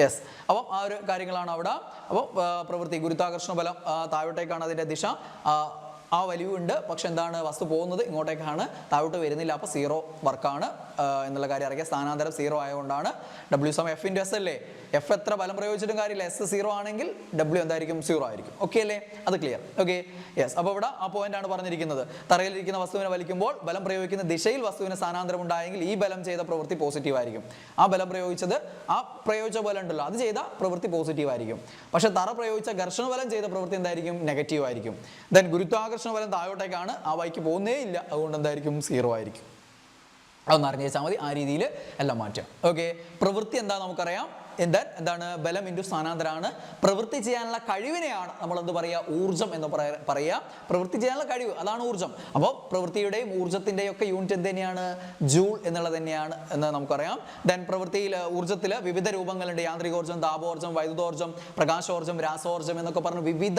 yes. അപ്പം ആ ഒരു കാര്യങ്ങളാണ് അവിടെ. അപ്പോൾ പ്രവൃത്തി ഗുരുത്വാകർഷണ ബലം താഴോട്ടേക്കാണ് അതിൻ്റെ ദിശ, ആ വലിവുണ്ട്, പക്ഷെ എന്താണ്? വസ്തു പോകുന്നത് ഇങ്ങോട്ടേക്കാണ്, താഴോട്ട് വരുന്നില്ല. അപ്പോൾ സീറോ വർക്കാണ് എന്നുള്ള കാര്യം അറിയാം. സ്ഥാനാന്തരം സീറോ ആയതുകൊണ്ടാണ്. W=F×S അല്ലേ. F എത്ര ബലം പ്രയോഗിച്ചിട്ടും കാര്യമില്ല, S സീറോ ആണെങ്കിൽ W എന്തായിരിക്കും? സീറോ ആയിരിക്കും. ഓക്കെ അല്ലേ? അത് ക്ലിയർ. Okay, yes. അപ്പോൾ ഇവിടെ ആ പോയിന്റ് ആണ് പറഞ്ഞിരിക്കുന്നത്. തറയിലിരിക്കുന്ന വസ്തുവിനെ വലിക്കുമ്പോൾ ബലം പ്രയോഗിക്കുന്ന ദിശയിൽ വസ്തുവിന് സ്ഥാനാന്തരം ഉണ്ടായെങ്കിൽ ഈ ബലം ചെയ്ത പ്രവൃത്തി പോസിറ്റീവ് ആയിരിക്കും. ആ ബലം പ്രയോഗിച്ചത്, ആ പ്രയോഗിച്ച ബലം ഉണ്ടല്ലോ, അത് ചെയ്ത പ്രവൃത്തി പോസിറ്റീവ് ആയിരിക്കും. പക്ഷെ തറ പ്രയോഗിച്ച ഘർഷണ ബലം ചെയ്ത പ്രവൃത്തി എന്തായിരിക്കും? നെഗറ്റീവ് ആയിരിക്കും. ദെൻ ഗുരുത്വാകർഷണ ബലം താഴോട്ടേക്കാണ്, ആ വഴിക്ക് പോകുന്നേ ഇല്ല, അതുകൊണ്ട് എന്തായിരിക്കും? സീറോ ആയിരിക്കും. അതൊന്ന് അറിഞ്ഞു വെച്ചാൽ മതി. ആ രീതിയിൽ എല്ലാം മാറ്റാം. ഓക്കെ, പ്രവൃത്തി എന്താ നമുക്കറിയാം. എന്താണ്? ബലം ഇൻറ്റു സ്ഥാനാന്തരമാണ്. പ്രവൃത്തി ചെയ്യാനുള്ള കഴിവിനെയാണ് നമ്മൾ എന്ത് പറയുക? ഊർജ്ജം എന്ന് പറയുക. പ്രവൃത്തി ചെയ്യാനുള്ള കഴിവ്, അതാണ് ഊർജ്ജം. അപ്പോൾ പ്രവൃത്തിയുടെയും ഊർജ്ജത്തിൻ്റെയും ഒക്കെ യൂണിറ്റ് എന്ത് തന്നെയാണ്? ജൂൾ എന്നുള്ളത് തന്നെയാണ് എന്ന് നമുക്കറിയാം. ദെൻ പ്രവൃത്തിയിൽ ഊർജ്ജത്തിൽ വിവിധ രൂപങ്ങളുണ്ട്. യാന്ത്രികോർജ്ജം, താപോർജ്ജം, വൈദ്യുതോർജ്ജം, പ്രകാശോർജ്ജം, രാസോർജ്ജം എന്നൊക്കെ പറഞ്ഞ് വിവിധ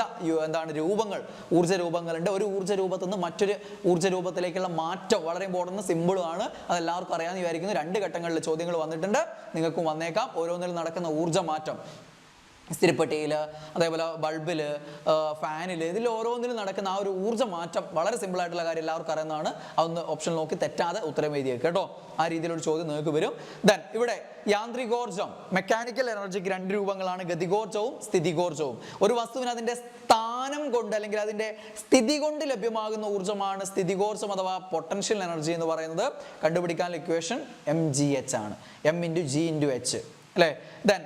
രൂപങ്ങൾ, ഊർജ്ജ രൂപങ്ങളുണ്ട്. ഒരു ഊർജ്ജ രൂപത്തിൽ നിന്ന് മറ്റൊരു ഊർജ്ജ രൂപത്തിലേക്കുള്ള മാറ്റം വളരെ ഇമ്പോർട്ടൻ്റ്, സിമ്പിളുമാണ്. അതെല്ലാവർക്കും അറിയാമെന്ന് വിചാരിക്കുന്നു. 2 ഘട്ടങ്ങളിൽ ചോദ്യങ്ങൾ വന്നിട്ടുണ്ട്, നിങ്ങൾക്കും വന്നേക്കാം. ഓരോന്നിൽ നടക്കുന്ന ഊർജ്ജ മാറ്റം, സ്ഥിരപ്പെട്ടിയിൽ, അതേപോലെ ബൾബിൽ, ഫാനിൽ, ഇതിൽ ഓരോന്നിലും നടക്കുന്ന ആ ഒരു ഊർജ്ജ മാറ്റം വളരെ സിമ്പിൾ ആയിട്ടുള്ള കാര്യം എല്ലാവർക്കും അറിയുന്നതാണ്. അതൊന്ന് ഓപ്ഷൻ നോക്കി തെറ്റാതെ ഉത്തരം എഴുതിയേക്ക് കേട്ടോ. ആ രീതിയിലൊരു ചോദ്യം നിങ്ങൾക്ക് വരും. ദെൻ ഇവിടെ യാന്ത്രികോർജ്ജം, മെക്കാനിക്കൽ എനർജിക്ക് 2 രൂപങ്ങളാണ്, ഗതികോർജ്ജവും സ്ഥിതികോർജ്ജവും. ഒരു വസ്തുവിന് അതിൻ്റെ സ്ഥാനം കൊണ്ട് അല്ലെങ്കിൽ അതിൻ്റെ സ്ഥിതി കൊണ്ട് ലഭ്യമാകുന്ന ഊർജ്ജമാണ് സ്ഥിതികോർജ്ജം അഥവാ പൊട്ടൻഷ്യൽ എനർജി എന്ന് പറയുന്നത്. കണ്ടുപിടിക്കാനുള്ള ഇക്വേഷൻ mgh ആണ്, m×g×h അല്ലേ. ദെൻ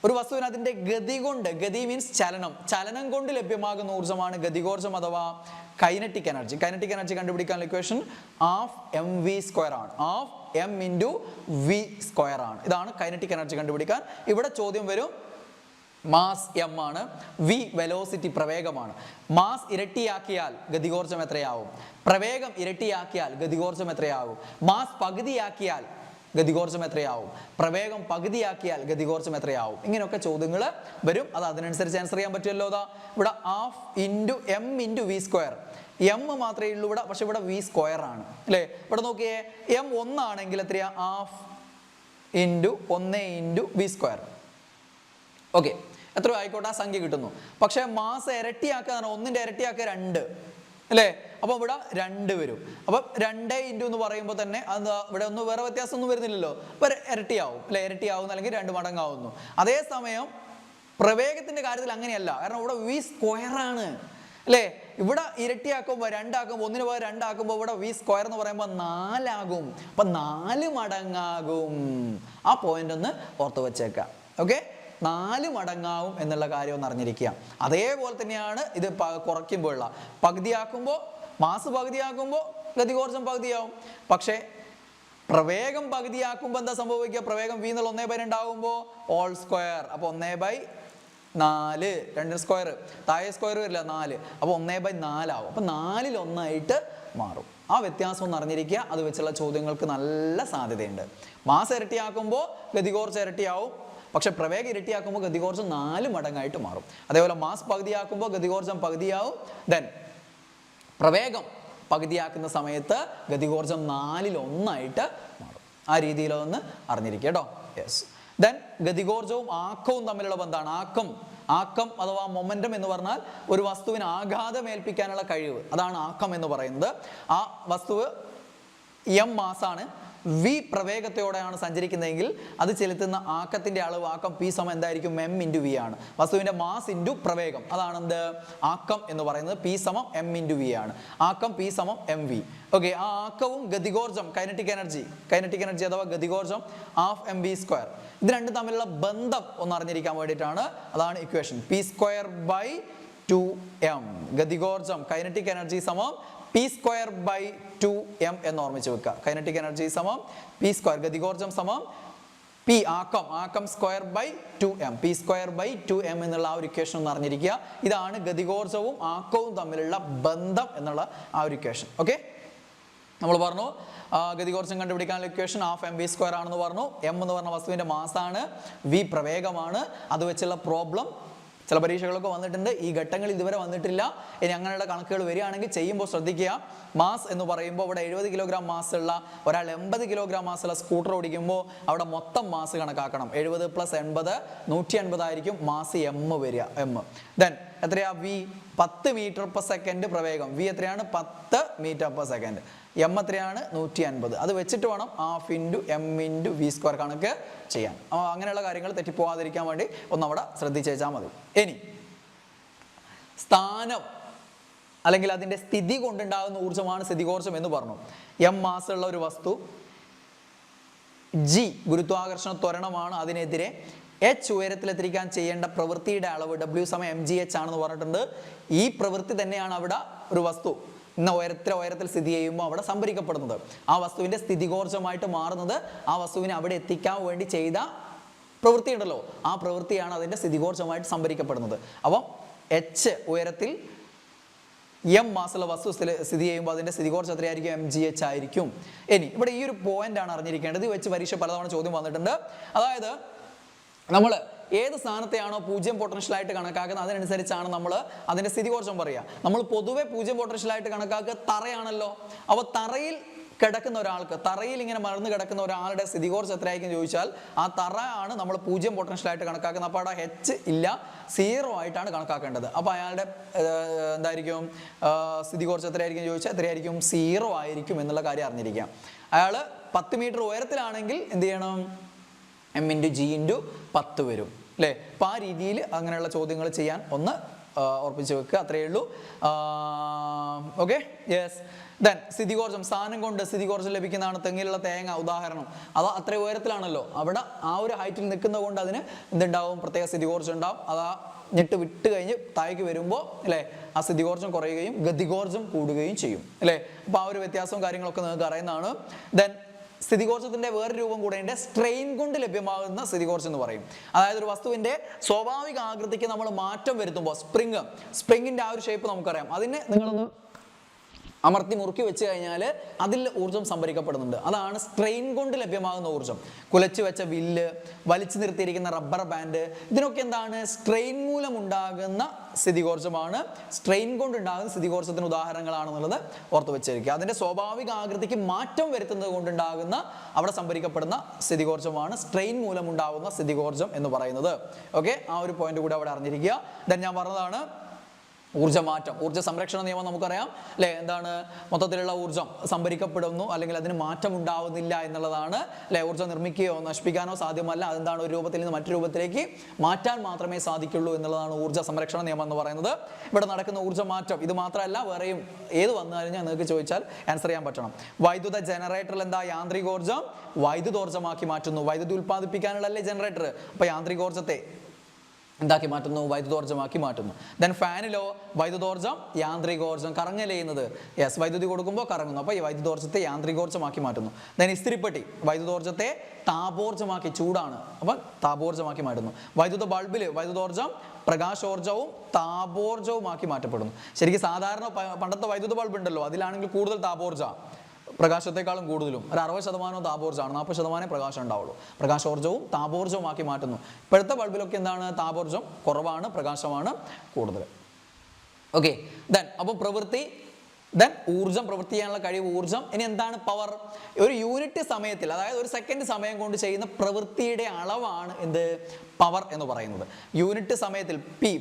ഒരു വസ്തുവിന് അതിന്റെ ഗതി കൊണ്ട്, ഗതി മീൻസ് ചലനം, ചലനം കൊണ്ട് ലഭ്യമാകുന്ന ഊർജ്ജമാണ് ഗതികോർജ്ജം അഥവാ കൈനറ്റിക് എനർജി. കൈനറ്റിക് എനർജി കണ്ടുപിടിക്കാനുള്ള ഇക്വേഷൻ ½ ആണ്, m×v² ആണ്. ഇതാണ് കൈനറ്റിക് എനർജി കണ്ടുപിടിക്കാൻ. ഇവിടെ ചോദ്യം വരും, മാസ് m ആണ്, v വെലോസിറ്റി പ്രവേഗമാണ്. മാസ് ഇരട്ടിയാക്കിയാൽ ഗതികോർജ്ജം എത്രയാവും? പ്രവേഗം ഇരട്ടിയാക്കിയാൽ ഗതികോർജ്ജം എത്രയാവും? മാസ് പകുതിയാക്കിയാൽ ഗതികോർജ്ജം എത്രയാവും? പ്രവേഗം പകുതിയാക്കിയാൽ ഗതികോർജ്ജം എത്രയാവും? ഇങ്ങനെയൊക്കെ ചോദ്യങ്ങൾ വരും. അത് അതിനനുസരിച്ച് ആൻസർ ചെയ്യാൻ പറ്റുമല്ലോ. ഇതാ ഇവിടെ half into M into V square. M മാത്രമേ ഉള്ളൂ ഇവിടെ, പക്ഷെ ഇവിടെ വി സ്ക്വയർ ആണ് അല്ലേ. ഇവിടെ നോക്കിയേ, എം 1 ആണെങ്കിൽ എത്രയാ? Half into 1 into V square. Okay, എത്രയോ ആയിക്കോട്ടെ, ആ സംഖ്യ കിട്ടുന്നു. പക്ഷെ മാസ് ഇരട്ടിയാക്കുക, 1ന്റെ ഇരട്ടിയാക്കുക 2 അല്ലേ. അപ്പോൾ ഇവിടെ 2 വരും. അപ്പം 2 ഇൻറ്റു എന്ന് പറയുമ്പോൾ തന്നെ അത് ഇവിടെ ഒന്നും വേറെ വ്യത്യാസമൊന്നും വരുന്നില്ലല്ലോ. അപ്പോൾ ഇരട്ടിയാവും അല്ലെ, ഇരട്ടിയാവുന്ന അല്ലെങ്കിൽ 2 മടങ്ങാവുന്നു. അതേസമയം പ്രവേഗത്തിന്റെ കാര്യത്തിൽ അങ്ങനെയല്ല, കാരണം ഇവിടെ വി സ്ക്വയർ ആണ് അല്ലേ. ഇവിടെ ഇരട്ടിയാക്കുമ്പോൾ 2 ആക്കുമ്പോൾ, 1ന് പകരം 2 ആക്കുമ്പോൾ ഇവിടെ വി സ്ക്വയർ എന്ന് പറയുമ്പോൾ 4 ആകും. അപ്പം 4 മടങ്ങാകും. ആ പോയിന്റ് ഒന്ന് ഓർത്ത് വെച്ചേക്കാം. ഓക്കെ, 4 മടങ്ങാവും എന്നുള്ള കാര്യം ഒന്ന് അറിഞ്ഞിരിക്കുക. അതേപോലെ തന്നെയാണ് ഇത് കുറയ്ക്കുമ്പോഴുള്ള പകുതിയാക്കുമ്പോൾ, മാസ് പകുതിയാക്കുമ്പോൾ ഗതികോർജ്ജം പകുതിയാവും. പക്ഷേ പ്രവേഗം പകുതിയാക്കുമ്പോൾ എന്താ സംഭവിക്കുക? പ്രവേഗം v എന്നുള്ള 1/2 ആകുമ്പോൾ ഓൾ സ്ക്വയർ. അപ്പോൾ 1/4, 2 സ്ക്വയർ, താഴെ സ്ക്വയർ വരില്ല 4. അപ്പോൾ 1/4 ആവും. അപ്പോൾ 4ൽ 1 മാറും. ആ വ്യത്യാസം ഒന്ന് അറിഞ്ഞിരിക്കുക. അത് വെച്ചുള്ള ചോദ്യങ്ങൾക്ക് നല്ല സാധ്യതയുണ്ട്. മാസ് ഇരട്ടിയാക്കുമ്പോൾ ഗതികോർജ്ജം ഇരട്ടിയാവും, പക്ഷെ പ്രവേഗം ഇരട്ടിയാക്കുമ്പോൾ ഗതികോർജ്ജം 4 മടങ്ങായിട്ട് മാറും. അതേപോലെ മാസ് പകുതിയാക്കുമ്പോൾ ഗതികോർജ്ജം പകുതിയാവും. ദെൻ പ്രവേഗം പകുതിയാക്കുന്ന സമയത്ത് ഗതികോർജ്ജം 4ൽ 1 മാറും. ആ രീതിയിലൊന്ന് അറിഞ്ഞിരിക്കുക കേട്ടോ. യെസ്. ദെൻ ഗതികോർജ്ജവും ആക്കവും തമ്മിലുള്ള ബന്ധമാണ്. ആക്കം അഥവാ മൊമെന്റം എന്ന് പറഞ്ഞാൽ ഒരു വസ്തുവിന് ആഘാതം ഏൽപ്പിക്കാനുള്ള കഴിവ്, അതാണ് ആക്കം എന്ന് പറയുന്നത്. ആ വസ്തുവ് എം മാസാണ്, വി പ്രവേഗത്തോടെയാണ് സഞ്ചരിക്കുന്നതെങ്കിൽ അത് ചെലുത്തുന്ന ആക്കത്തിന്റെ അളവ്, ആക്കം പി സമം എന്തായിരിക്കും? എം ഇൻറ്റു വി ആണ്. വസ്തുവിന്റെ മാസ് ഇൻറ്റു പ്രവേഗം, അതാണ് എന്ത്? ആക്കം എന്ന് പറയുന്നത്. പി സമം എം ഇൻറ്റു വി ആണ്. ആക്കം പി സമം എം വി. ഓക്കെ, ആ ആക്കവും ഗതികോർജ്ജം, കൈനറ്റിക് എനർജി അഥവാ ഗതികോർജ്ജം ഹാഫ് എം വി സ്ക്വയർ, ഇത് രണ്ടും തമ്മിലുള്ള ബന്ധം ഒന്ന് അറിഞ്ഞിരിക്കാൻ വേണ്ടിയിട്ടാണ്. അതാണ് ഇക്വേഷൻ. P square by 2m. ഗതികോർജ്ജം കൈനറ്റിക് എനർജി സമം പി സ്ക്വയർ ബൈ 2m എന്ന് ഓർമ്മിച്ച് വെക്കുക. കൈനറ്റിക് എനർജി സമം പി സ്ക്വയർ, ഗതികോർജ്ജം സമം പി ആക്കം square by 2m. P square by 2m എന്നുള്ള ആ ഒരു ഇക്വേഷൻ ഒന്ന് അറിഞ്ഞിരിക്കുക. ഇതാണ് ഗതികോർജ്ജവും ആക്കവും തമ്മിലുള്ള ബന്ധം എന്നുള്ള ആ ഒരു ഇക്വേഷൻ. ഓക്കെ, നമ്മൾ പറഞ്ഞു ഗതികോർജ്ജം കണ്ടുപിടിക്കാനുള്ള equation half M V square ആണെന്ന് പറഞ്ഞു. എം എന്ന് പറഞ്ഞ വസ്തുവിന്റെ മാസാണ്, വി പ്രവേഗമാണ്. അത് വെച്ചുള്ള പ്രോബ്ലം ചില പരീക്ഷകളൊക്കെ വന്നിട്ടുണ്ട്. ഈ ഘട്ടങ്ങൾ ഇതുവരെ വന്നിട്ടില്ല. ഇനി അങ്ങനെയുള്ള കണക്കുകൾ വരികയാണെങ്കിൽ ചെയ്യുമ്പോൾ ശ്രദ്ധിക്കുക. മാസ് എന്ന് പറയുമ്പോൾ ഇവിടെ 70 കിലോഗ്രാം മാസുള്ള ഒരാൾ 80 കിലോഗ്രാം മാസുള്ള സ്കൂട്ടർ ഓടിക്കുമ്പോൾ അവിടെ മൊത്തം മാസ് കണക്കാക്കണം. 70 + 80 180 ആയിരിക്കും മാസ് എം വരിക. ദെൻ എത്രയാ? വി 10 മീറ്റർ/സെക്കൻഡ് പ്രവേഗം. വി എത്രയാണ്? 10 മീറ്റർ/സെക്കൻഡ്. എം എത്രയാണ്? 150. അത് വെച്ചിട്ട് വേണം half into M into V square കണക്ക് ചെയ്യാൻ. അങ്ങനെയുള്ള കാര്യങ്ങൾ തെറ്റിപ്പോവാതിരിക്കാൻ വേണ്ടി ഒന്നവിടെ ശ്രദ്ധിച്ചേച്ചാൽ മതി. ഇനി സ്ഥാനം അല്ലെങ്കിൽ അതിൻ്റെ സ്ഥിതി കൊണ്ടുണ്ടാകുന്ന ഊർജ്ജമാണ് സ്ഥിതികോർജ്ജം എന്ന് പറഞ്ഞു. എം മാസുള്ള ഒരു വസ്തു, ജി ഗുരുത്വാകർഷണ ത്വരണമാണ്, അതിനെതിരെ എച്ച് ഉയരത്തിലെത്തിക്കാൻ ചെയ്യേണ്ട പ്രവൃത്തിയുടെ അളവ് W = mgh ആണെന്ന് പറഞ്ഞിട്ടുണ്ട്. ഈ പ്രവൃത്തി തന്നെയാണ് അവിടെ ഒരു വസ്തു ഇന്ന ഉയരത്തിൽ സ്ഥിതി ചെയ്യുമ്പോൾ അവിടെ സംഭരിക്കപ്പെടുന്നത്. ആ വസ്തുവിന്റെ സ്ഥിതികോർജ്ജമായിട്ട് മാറുന്നത് ആ വസ്തുവിനെ അവിടെ എത്തിക്കാൻ വേണ്ടി ചെയ്ത പ്രവൃത്തി ഉണ്ടല്ലോ, ആ പ്രവൃത്തിയാണ് അതിന്റെ സ്ഥിതികോർജ്ജമായിട്ട് സംഭരിക്കപ്പെടുന്നത്. അപ്പം എച്ച് ഉയരത്തിൽ എം മാസുള്ള വസ്തു സ്ഥിതി ചെയ്യുമ്പോൾ അതിന്റെ സ്ഥിതികോർജ്ജം എത്രയായിരിക്കും? mgh ആയിരിക്കും. ഇനി ഇവിടെ ഈ ഒരു പോയിന്റ് ആണ് അറിഞ്ഞിരിക്കേണ്ടത്. ഇത് വെച്ച് പരീക്ഷ പലതവണ ചോദ്യം വന്നിട്ടുണ്ട്. അതായത് നമ്മൾ ഏത് സ്ഥാനത്തെയാണോ 0 പൊട്ടൻഷ്യലായിട്ട് കണക്കാക്കുന്നത് അതിനനുസരിച്ചാണ് നമ്മൾ അതിന്റെ സ്ഥിതികോർജ്ജം പറയുക. നമ്മൾ പൊതുവെ 0 പൊട്ടൻഷ്യലായിട്ട് കണക്കാക്കുക തറയാണല്ലോ. അപ്പോൾ തറയിൽ കിടക്കുന്ന ഒരാൾക്ക്, തറയിൽ ഇങ്ങനെ മറന്നു കിടക്കുന്ന ഒരാളുടെ സ്ഥിതികോർജ്ജം എത്രയായിരിക്കും ചോദിച്ചാൽ ആ തറ ആണ് നമ്മൾ 0 പൊട്ടൻഷ്യലായിട്ട് കണക്കാക്കുന്നത്. അപ്പോൾ അവിടെ എച്ച് ഇല്ല, 0 ആയിട്ടാണ് കണക്കാക്കേണ്ടത്. അപ്പോൾ അയാളുടെ എന്തായിരിക്കും സ്ഥിതികോർജ്ജം എത്രയായിരിക്കും ചോദിച്ചാൽ എത്രയായിരിക്കും? 0 ആയിരിക്കും എന്നുള്ള കാര്യം അറിഞ്ഞിരിക്കാം. അയാൾ 10 മീറ്റർ ഉയരത്തിലാണെങ്കിൽ എന്ത് ചെയ്യണം? m × g × 10 വരും അല്ലേ. അപ്പോൾ ആ രീതിയിൽ അങ്ങനെയുള്ള ചോദ്യങ്ങൾ ചെയ്യാൻ ഒന്ന് ഓർപ്പിച്ച് വെക്കുക, അത്രയേ ഉള്ളൂ. Okay, yes. ദെൻ സ്ഥിതികോർജ്ജം, സ്ഥാനം കൊണ്ട് സ്ഥിതികോർജ്ജം ലഭിക്കുന്നതാണ്. തെങ്ങിലുള്ള തേങ്ങ ഉദാഹരണം, അത് അത്ര ഉയരത്തിലാണല്ലോ, അവിടെ ആ ഒരു ഹൈറ്റിൽ നിൽക്കുന്നത് കൊണ്ട് അതിന് എന്തുണ്ടാവും? പ്രത്യേക സ്ഥിതികോർജ്ജം ഉണ്ടാവും. അത് ആ ഞെട്ട് വിട്ട് കഴിഞ്ഞ് താഴേക്ക് വരുമ്പോൾ അല്ലേ ആ സ്ഥിതികോർജ്ജം കുറയുകയും ഗതികോർജ്ജം കൂടുകയും ചെയ്യും അല്ലേ. അപ്പോൾ ആ ഒരു വ്യത്യാസവും കാര്യങ്ങളൊക്കെ നിങ്ങൾക്ക് അറിയുന്നതാണ്. ദെൻ സ്ഥിതികോർജ്ജത്തിന്റെ വേറെ രൂപം കൂടെയുണ്ട്, സ്ട്രെയിൻ കൊണ്ട് ലഭ്യമാകുന്ന സ്ഥിതികോർജ്ജം എന്ന് പറയും. അതായത് ഒരു വസ്തുവിന്റെ സ്വാഭാവിക ആകൃതിക്ക് നമ്മൾ മാറ്റം വരുത്തുമ്പോൾ സ്പ്രിങ്ങിന്റെ ആ ഒരു ഷേപ്പ് നമുക്കറിയാം. അതിന് നിങ്ങളൊന്ന് അമർത്തി മുറുക്കി വെച്ച് കഴിഞ്ഞാൽ അതിൽ ഊർജ്ജം സംഭരിക്കപ്പെടുന്നുണ്ട്. അതാണ് സ്ട്രെയിൻ കൊണ്ട് ലഭ്യമാകുന്ന ഊർജ്ജം. കുലച്ചു വെച്ച വില്ല്, വലിച്ചു നിർത്തിയിരിക്കുന്ന റബ്ബർ ബാൻഡ്, ഇതിനൊക്കെ എന്താണ്? സ്ട്രെയിൻ മൂലം ഉണ്ടാകുന്ന സ്ഥിതികോർജ്ജമാണ്. സ്ട്രെയിൻ കൊണ്ടുണ്ടാകുന്ന സ്ഥിതികോർജ്ജത്തിന് ഉദാഹരണങ്ങളാണെന്നുള്ളത് ഓർത്ത് വെച്ചിരിക്കുക. അതിന്റെ സ്വാഭാവിക ആകൃതിക്ക് മാറ്റം വരുത്തുന്നത് കൊണ്ടുണ്ടാകുന്ന അവിടെ സംഭരിക്കപ്പെടുന്ന സ്ഥിതികോർജ്ജമാണ് സ്ട്രെയിൻ മൂലം ഉണ്ടാകുന്ന സ്ഥിതികോർജ്ജം എന്ന് പറയുന്നത്. ഓക്കെ, ആ ഒരു പോയിന്റ് കൂടെ അവിടെ അറിഞ്ഞിരിക്കുക. ദെൻ ഞാൻ പറഞ്ഞതാണ് ഊർജ്ജമാറ്റം. ഊർജ്ജ സംരക്ഷണ നിയമം നമുക്കറിയാം അല്ലേ? എന്താണ്? മൊത്തത്തിലുള്ള ഊർജ്ജം സംഭരിക്കപ്പെടുന്നു അല്ലെങ്കിൽ അതിന് മാറ്റം ഉണ്ടാവുന്നില്ല എന്നുള്ളതാണ് അല്ലേ? ഊർജ്ജം നിർമ്മിക്കുകയോ നശിപ്പിക്കാനോ സാധ്യമല്ല. അതെന്താണ്? ഒരു രൂപത്തിൽ നിന്ന് മറ്റു രൂപത്തിലേക്ക് മാറ്റാൻ മാത്രമേ സാധിക്കുള്ളൂ എന്നുള്ളതാണ് ഊർജ്ജ സംരക്ഷണ നിയമം എന്ന് പറയുന്നത്. ഇവിടെ നടക്കുന്ന ഊർജ്ജമാറ്റം ഇത് മാത്രമല്ല, വേറെയും ഏത് വന്നു കഴിഞ്ഞാൽ നിങ്ങൾക്ക് ചോദിച്ചാൽ ആൻസർ ചെയ്യാൻ പറ്റണം. വൈദ്യുത ജനറേറ്ററിൽ എന്താ? യാന്ത്രികോർജ്ജം വൈദ്യുതോർജ്ജമാക്കി മാറ്റുന്നു. വൈദ്യുതി ഉൽപ്പാദിപ്പിക്കാനുള്ളല്ലേ ജനറേറ്റർ? അപ്പൊ യാന്ത്രികോർജ്ജത്തെ എന്താക്കി മാറ്റുന്നു? വൈദ്യുതോർജ്ജമാക്കി മാറ്റുന്നു. ദെൻ ഫാനിലോ? വൈദ്യുതോർജ്ജം യാന്ത്രികോർജ്ജം. കറങ്ങൽ ചെയ്യുന്നത്, യെസ്, വൈദ്യുതി കൊടുക്കുമ്പോൾ കറങ്ങുന്നു. അപ്പോൾ ഈ വൈദ്യുതോർജ്ജത്തെ യാന്ത്രികോർജ്ജമാക്കി മാറ്റുന്നു. ദെൻ ഇസ്തിരിപ്പെട്ടി വൈദ്യുതോർജ്ജത്തെ താപോർജ്ജമാക്കി, ചൂടാണ് അപ്പം താപോർജ്ജമാക്കി മാറ്റുന്നു. വൈദ്യുത ബൾബിൽ വൈദ്യുതോർജ്ജം പ്രകാശോർജ്ജവും താപോർജ്ജവുമാക്കി മാറ്റപ്പെടുന്നു. ശരിക്കും സാധാരണ പണ്ടത്തെ വൈദ്യുത ബൾബ് ഉണ്ടല്ലോ, അതിലാണെങ്കിൽ കൂടുതൽ താപോർജ്ജ, പ്രകാശത്തെക്കാളും കൂടുതലും ഒരു 60% താപോർജ്ജമാണ്, 40% പ്രകാശം ഉണ്ടാവുള്ളൂ. പ്രകാശോർജ്ജവും താപോർജ്ജവുമാക്കി മാറ്റുന്നു. ഇപ്പോഴത്തെ ബൾബിലൊക്കെ എന്താണ്? താപോർജ്ജം കുറവാണ്, പ്രകാശമാണ് കൂടുതൽ. ഓക്കെ, ദെൻ അപ്പോൾ പ്രവൃത്തി, ദെൻ ഊർജ്ജം, പ്രവൃത്തി ചെയ്യാനുള്ള കഴിവ് ഊർജ്ജം. ഇനി എന്താണ് പവർ? ഒരു യൂണിറ്റ് സമയത്തിൽ, അതായത് ഒരു സെക്കൻഡ് സമയം കൊണ്ട് ചെയ്യുന്ന പ്രവൃത്തിയുടെ അളവാണ് എന്ത്? പവർ എന്ന് പറയുന്നത്. യൂണിറ്റ് സമയത്തിൽ P,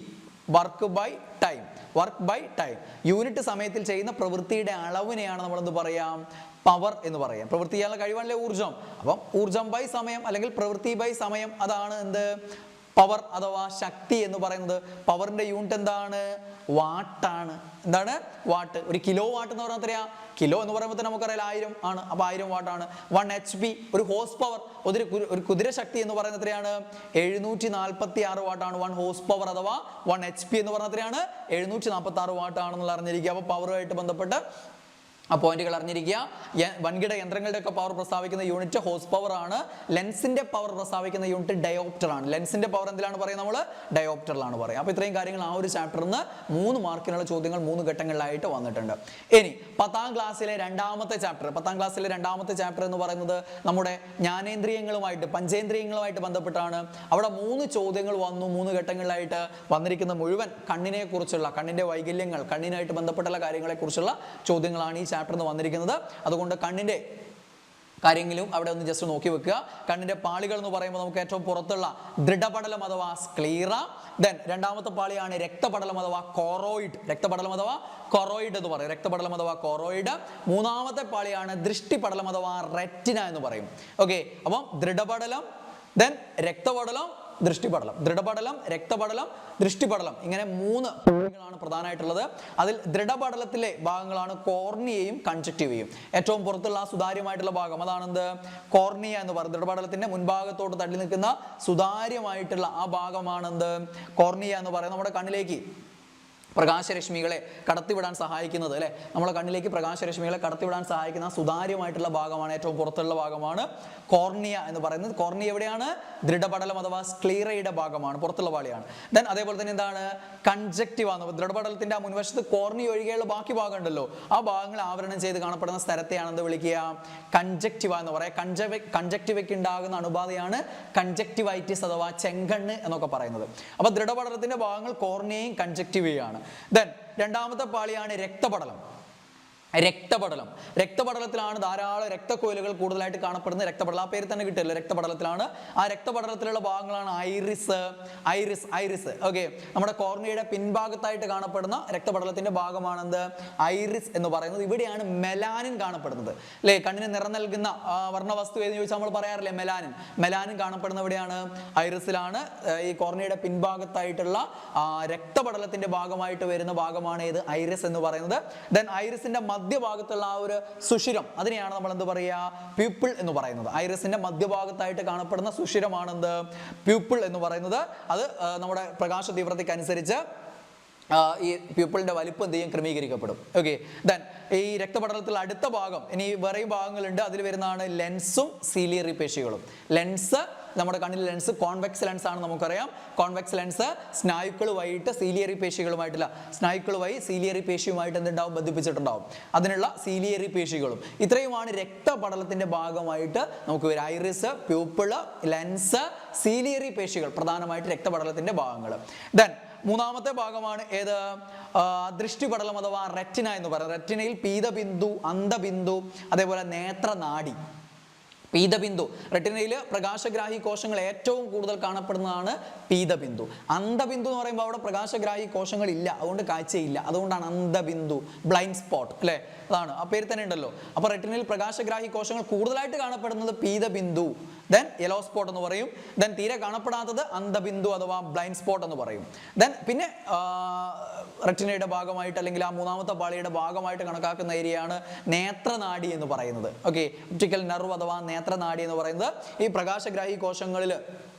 work by time, work by time. Unit സമയത്തിൽ ചെയ്യുന്ന പ്രവൃത്തിയുടെ അളവിനെയാണ് നമ്മൾ എന്ത് പറയാം? പവർ എന്ന് പറയാം. പ്രവൃത്തി ചെയ്യാനുള്ള കഴിവല്ലേ ഊർജ്ജം. അപ്പം ഊർജ്ജം ബൈ സമയം അല്ലെങ്കിൽ പ്രവൃത്തി ബൈ സമയം, അതാണ് എന്ത്? പവർ അഥവാ ശക്തി എന്ന് പറയുന്നത്. പവറിന്റെ യൂണിറ്റ് എന്താണ്? വാട്ടാണ്. എന്താണ്? വാട്ട്. ഒരു കിലോ വാട്ട് എന്ന് പറഞ്ഞാൽ എത്രയാ? കിലോ എന്ന് പറയുമ്പോൾ നമുക്കറിയാം 1000 ആണ്. അപ്പോൾ 1000 വാട്ടാണ്. 1 HP, ഒരു ഹോഴ്സ് പവർ, ഒരു കുതിരശക്തി എന്ന് പറയുന്നത് എത്രയാണ്? 746 വാട്ടാണ്. 1 ഹോഴ്സ് പവർ അഥവാ 1 HP എന്ന് പറഞ്ഞാൽ എത്രയാണ്? 746 വാട്ടാണെന്നുള്ള അറിഞ്ഞിരിക്കുക. അപ്പോൾ പവറുമായിട്ട് ബന്ധപ്പെട്ട് ആ പോയിന്റുകൾ അറിഞ്ഞിരിക്കുക. വൻകിട യന്ത്രങ്ങളുടെ ഒക്കെ പവർ പ്രസ്താവിക്കുന്ന യൂണിറ്റ് ഹോഴ്സ് പവർ ആണ്. ലെൻസിന്റെ പവർ പ്രസ്താവിക്കുന്ന യൂണിറ്റ് ഡയോപ്റ്റർ ആണ്. ലെൻസിന്റെ പവർ എന്തിലാണ് പറയുക? നമ്മൾ ഡയോപ്റ്ററിലാണ് പറയുക. അപ്പോൾ ഇത്രയും കാര്യങ്ങൾ ആ ഒരു ചാപ്റ്ററിൽ നിന്ന് 3 മാർക്കിനുള്ള ചോദ്യങ്ങൾ 3 ഘട്ടങ്ങളിലായിട്ട് വന്നിട്ടുണ്ട്. ഇനി 10ാം ക്ലാസ്സിലെ രണ്ടാമത്തെ ചാപ്റ്റർ എന്ന് പറയുന്നത് നമ്മുടെ ജ്ഞാനേന്ദ്രിയങ്ങളുമായിട്ട്, പഞ്ചേന്ദ്രിയങ്ങളുമായിട്ട് ബന്ധപ്പെട്ടാണ്. അവിടെ 3 ചോദ്യങ്ങൾ വന്നു. 3 ഘട്ടങ്ങളിലായിട്ട് വന്നിരിക്കുന്ന മുഴുവൻ കണ്ണിനെ കുറിച്ചുള്ള, കണ്ണിന്റെ വൈകല്യങ്ങൾ, കണ്ണിനായിട്ട് ബന്ധപ്പെട്ടുള്ള കാര്യങ്ങളെ കുറിച്ചുള്ള ചോദ്യങ്ങളാണ് ഈ ചാപ്റ്ററിൽ വന്നിരിക്കുന്നത്. അതുകൊണ്ട് കണ്ണിന്റെ കാര്യങ്ങളും അവിടെ ഒന്ന് ജസ്റ്റ് നോക്കി വെക്കുക. കണ്ണിന്റെ പാളികൾ എന്ന് പറയുമ്പോൾ നമുക്ക് ഏറ്റവും പുറത്തുള്ള ദൃഢപടലം അഥവാ സ്ക്ലീറ. ദെൻ രണ്ടാമത്തെ പാളിയാണ് രക്തപടലം അഥവാ കൊറോയിഡ്. രക്തപടലം അഥവാ കൊറോയിഡ് എന്ന് പറയും. രക്തപടലം അഥവാ കൊറോയിഡ്. മൂന്നാമത്തെ പാളിയാണ് ദൃഷ്ടിപടലം അഥവാ റെറ്റിന എന്ന് പറയും. ഓക്കെ, അപ്പം ദൃഢപടലം, ദെൻ രക്തപടലം, ദൃഷ്ടിപടലം. ദൃഢപടലം, രക്തപടലം, ദൃഷ്ടിപടലം, ഇങ്ങനെ 3 ഭാഗങ്ങളാണ് പ്രധാനമായിട്ടുള്ളത്. അതിൽ ദൃഢപടലത്തിലെ ഭാഗങ്ങളാണ് കോർണിയയും കൺജക്റ്റീവയും. ഏറ്റവും പുറത്തുള്ള സുതാര്യമായിട്ടുള്ള ഭാഗം അതാണെന്ത്? കോർണിയ എന്ന് പറയുന്നത്. ദൃഢപടലത്തിന്റെ മുൻഭാഗത്തോട്ട് തള്ളി നിൽക്കുന്ന സുതാര്യമായിട്ടുള്ള ആ ഭാഗമാണെന്ത്? കോർണിയ എന്ന് പറയുന്നത്. നമ്മുടെ കണ്ണിലേക്ക് പ്രകാശരശ്മികളെ കടത്തിവിടാൻ സഹായിക്കുന്നത് അല്ലെ, നമ്മളെ കണ്ണിലേക്ക് പ്രകാശരശ്മികളെ കടത്തിവിടാൻ സഹായിക്കുന്ന സുതാര്യമായിട്ടുള്ള ഭാഗമാണ്, ഏറ്റവും പുറത്തുള്ള ഭാഗമാണ് കോർണിയ എന്ന് പറയുന്നത്. കോർണിയ എവിടെയാണ്? ദൃഢപടലം അഥവാ സ്ക്ലീറയുടെ ഭാഗമാണ്, പുറത്തുള്ള പാളിയാണ്. ദെൻ അതേപോലെ തന്നെ എന്താണ്? കൺജക്റ്റീവ് ആണ്. ദൃഢപടലത്തിന്റെ ആ മുൻവശത്ത് കോർണിയ ഒഴികെയുള്ള ബാക്കി ഭാഗം ഉണ്ടല്ലോ, ആ ഭാഗങ്ങൾ ആവരണം ചെയ്ത് കാണപ്പെടുന്ന സ്ഥലത്തെയാണ് എന്ത് വിളിക്കുക? കൺജക്റ്റീവ എന്ന് പറയാം. കൺജക്റ്റീവയ്ക്ക് ഉണ്ടാകുന്ന അണുബാധയാണ് കൺജക്റ്റീവൈറ്റിസ് അഥവാ ചെങ്കണ്ണ് എന്നൊക്കെ പറയുന്നത്. അപ്പൊ ദൃഢപടലത്തിന്റെ ഭാഗങ്ങൾ കോർണിയയും കൺജക്റ്റീവയാണ്. ദെൻ രണ്ടാമത്തെ പാളിയാണ് രക്തപടലം. രക്തപടലത്തിലാണ് ധാരാളം രക്തക്കുഴലുകൾ കൂടുതലായിട്ട് കാണപ്പെടുന്നത്. രക്തപടലം, ആ പേര് തന്നെ കിട്ടിയല്ലോ, രക്തപടലത്തിലാണ്. ആ രക്തപടലത്തിലുള്ള ഭാഗങ്ങളാണ് ഐറിസ്. ഓക്കെ, നമ്മുടെ കോർണിയയുടെ പിൻഭാഗത്തായിട്ട് കാണപ്പെടുന്ന രക്തപടലത്തിന്റെ ഭാഗമാണെന്ത്? ഐറിസ് എന്ന് പറയുന്നത്. ഇവിടെയാണ് മെലാനിൻ കാണപ്പെടുന്നത് അല്ലേ? കണ്ണിന് നിറം നൽകുന്ന വർണ്ണവസ്തു ഏതെന്ന് ചോദിച്ചാൽ നമ്മൾ പറയാറില്ലേ മെലാനിൻ കാണപ്പെടുന്ന എവിടെയാണ്? ഐറിസിലാണ്. ഈ കോർണിയയുടെ പിൻഭാഗത്തായിട്ടുള്ള രക്തപടലത്തിന്റെ ഭാഗമായിട്ട് വരുന്ന ഭാഗമാണ് ഏത്? ഐറിസ് എന്ന് പറയുന്നത്. ദെൻ ഐറിസിന്റെ മധ്യഭാഗത്തുള്ള ആ ഒരു സുഷിരം, അതിനെയാണ് നമ്മൾ എന്ത് പറയുക? പ്യൂപ്പിൾ എന്ന് പറയുന്നത്. ഐറിസിന്റെ മധ്യഭാഗത്തായിട്ട് കാണപ്പെടുന്ന സുഷിരമാണെന്ത്? പ്യൂപ്പിൾ എന്ന് പറയുന്നത്. അത് നമ്മുടെ പ്രകാശ തീവ്രതയ്ക്ക് അനുസരിച്ച് ഈ പ്യൂപ്പിളിന്റെ വലിപ്പം എന്ത് ചെയ്യും? ക്രമീകരിക്കപ്പെടും. ഓക്കെ, ദെൻ ഈ രക്തപടലത്തിൽ അടുത്ത ഭാഗം, ഇനി വേറെയും ഭാഗങ്ങളുണ്ട്, അതിൽ വരുന്നതാണ് ലെൻസും സീലിയറി പേശികളും. ലെൻസ്, നമ്മുടെ കണ്ണിലെ ലെൻസ് കോൺവെക്സ് ലെൻസ് ആണ് നമുക്കറിയാം. കോൺവെക്സ് ലെൻസ് സ്നായുക്കൾ വഴിയിട്ട് സീലിയറി പേശികളുമായിട്ടില്ല, സ്നായുക്കൾ വഴി സീലിയറി പേശിയുമായിട്ട് എന്തുണ്ടാവും, ബന്ധിപ്പിച്ചിട്ടുണ്ടാവും. അതിനുള്ള സീലിയറി പേശികളും ഇത്രയുമാണ് രക്തപടലത്തിന്റെ ഭാഗമായിട്ട് നമുക്ക് വരും. ഐറിസ്, പ്യൂപ്പിള്, ലെൻസ്, സീലിയറി പേശികൾ പ്രധാനമായിട്ട് രക്തപടലത്തിന്റെ ഭാഗങ്ങൾ. ദെൻ മൂന്നാമത്തെ ഭാഗമാണ് ഏത്, ദൃഷ്ടിപടലം അഥവാ റെറ്റിന എന്ന് പറയുന്നത്. റെറ്റിനയിൽ പീതബിന്ദു, അന്ധബിന്ദു, അതേപോലെ നേത്രനാഡി. പീതബിന്ദു, റെറ്റിനയിൽ പ്രകാശഗ്രാഹി കോശങ്ങൾ ഏറ്റവും കൂടുതൽ കാണപ്പെടുന്നതാണ് പീതബിന്ദു. അന്ധബിന്ദു എന്ന് പറയുമ്പോൾ അവിടെ പ്രകാശഗ്രാഹി കോശങ്ങൾ ഇല്ല, അതുകൊണ്ട് കാഴ്ചയില്ല, അതുകൊണ്ടാണ് അന്ധബിന്ദു, ബ്ലൈൻഡ് സ്പോട്ട് അല്ലേ, അതാണ് ആ പേര് തന്നെ ഉണ്ടല്ലോ. അപ്പൊ റെറ്റിനയിൽ പ്രകാശഗ്രാഹി കോശങ്ങൾ കൂടുതലായിട്ട് കാണപ്പെടുന്നത് പീതബിന്ദു, ദെൻ യെല്ലോ സ്പോട്ട് എന്ന് പറയും. ദെൻ തീരെ കാണപ്പെടാത്തത് അന്ധബിന്ദു അഥവാ ബ്ലൈൻഡ് സ്പോട്ട് എന്ന് പറയും. ദെൻ പിന്നെ റെറ്റിനയുടെ ഭാഗമായിട്ട് അല്ലെങ്കിൽ ആ മൂന്നാമത്തെ പാളിയുടെ ഭാഗമായിട്ട് കണക്കാക്കുന്ന ഏരിയയാണ് നേത്രനാഡി എന്ന് പറയുന്നത്. ഓക്കെ, ഒപ്റ്റിക്കൽ നെർവ് അഥവാ നേത്രനാഡി എന്ന് പറയുന്നത് ഈ പ്രകാശഗ്രാഹി കോശങ്ങളിൽ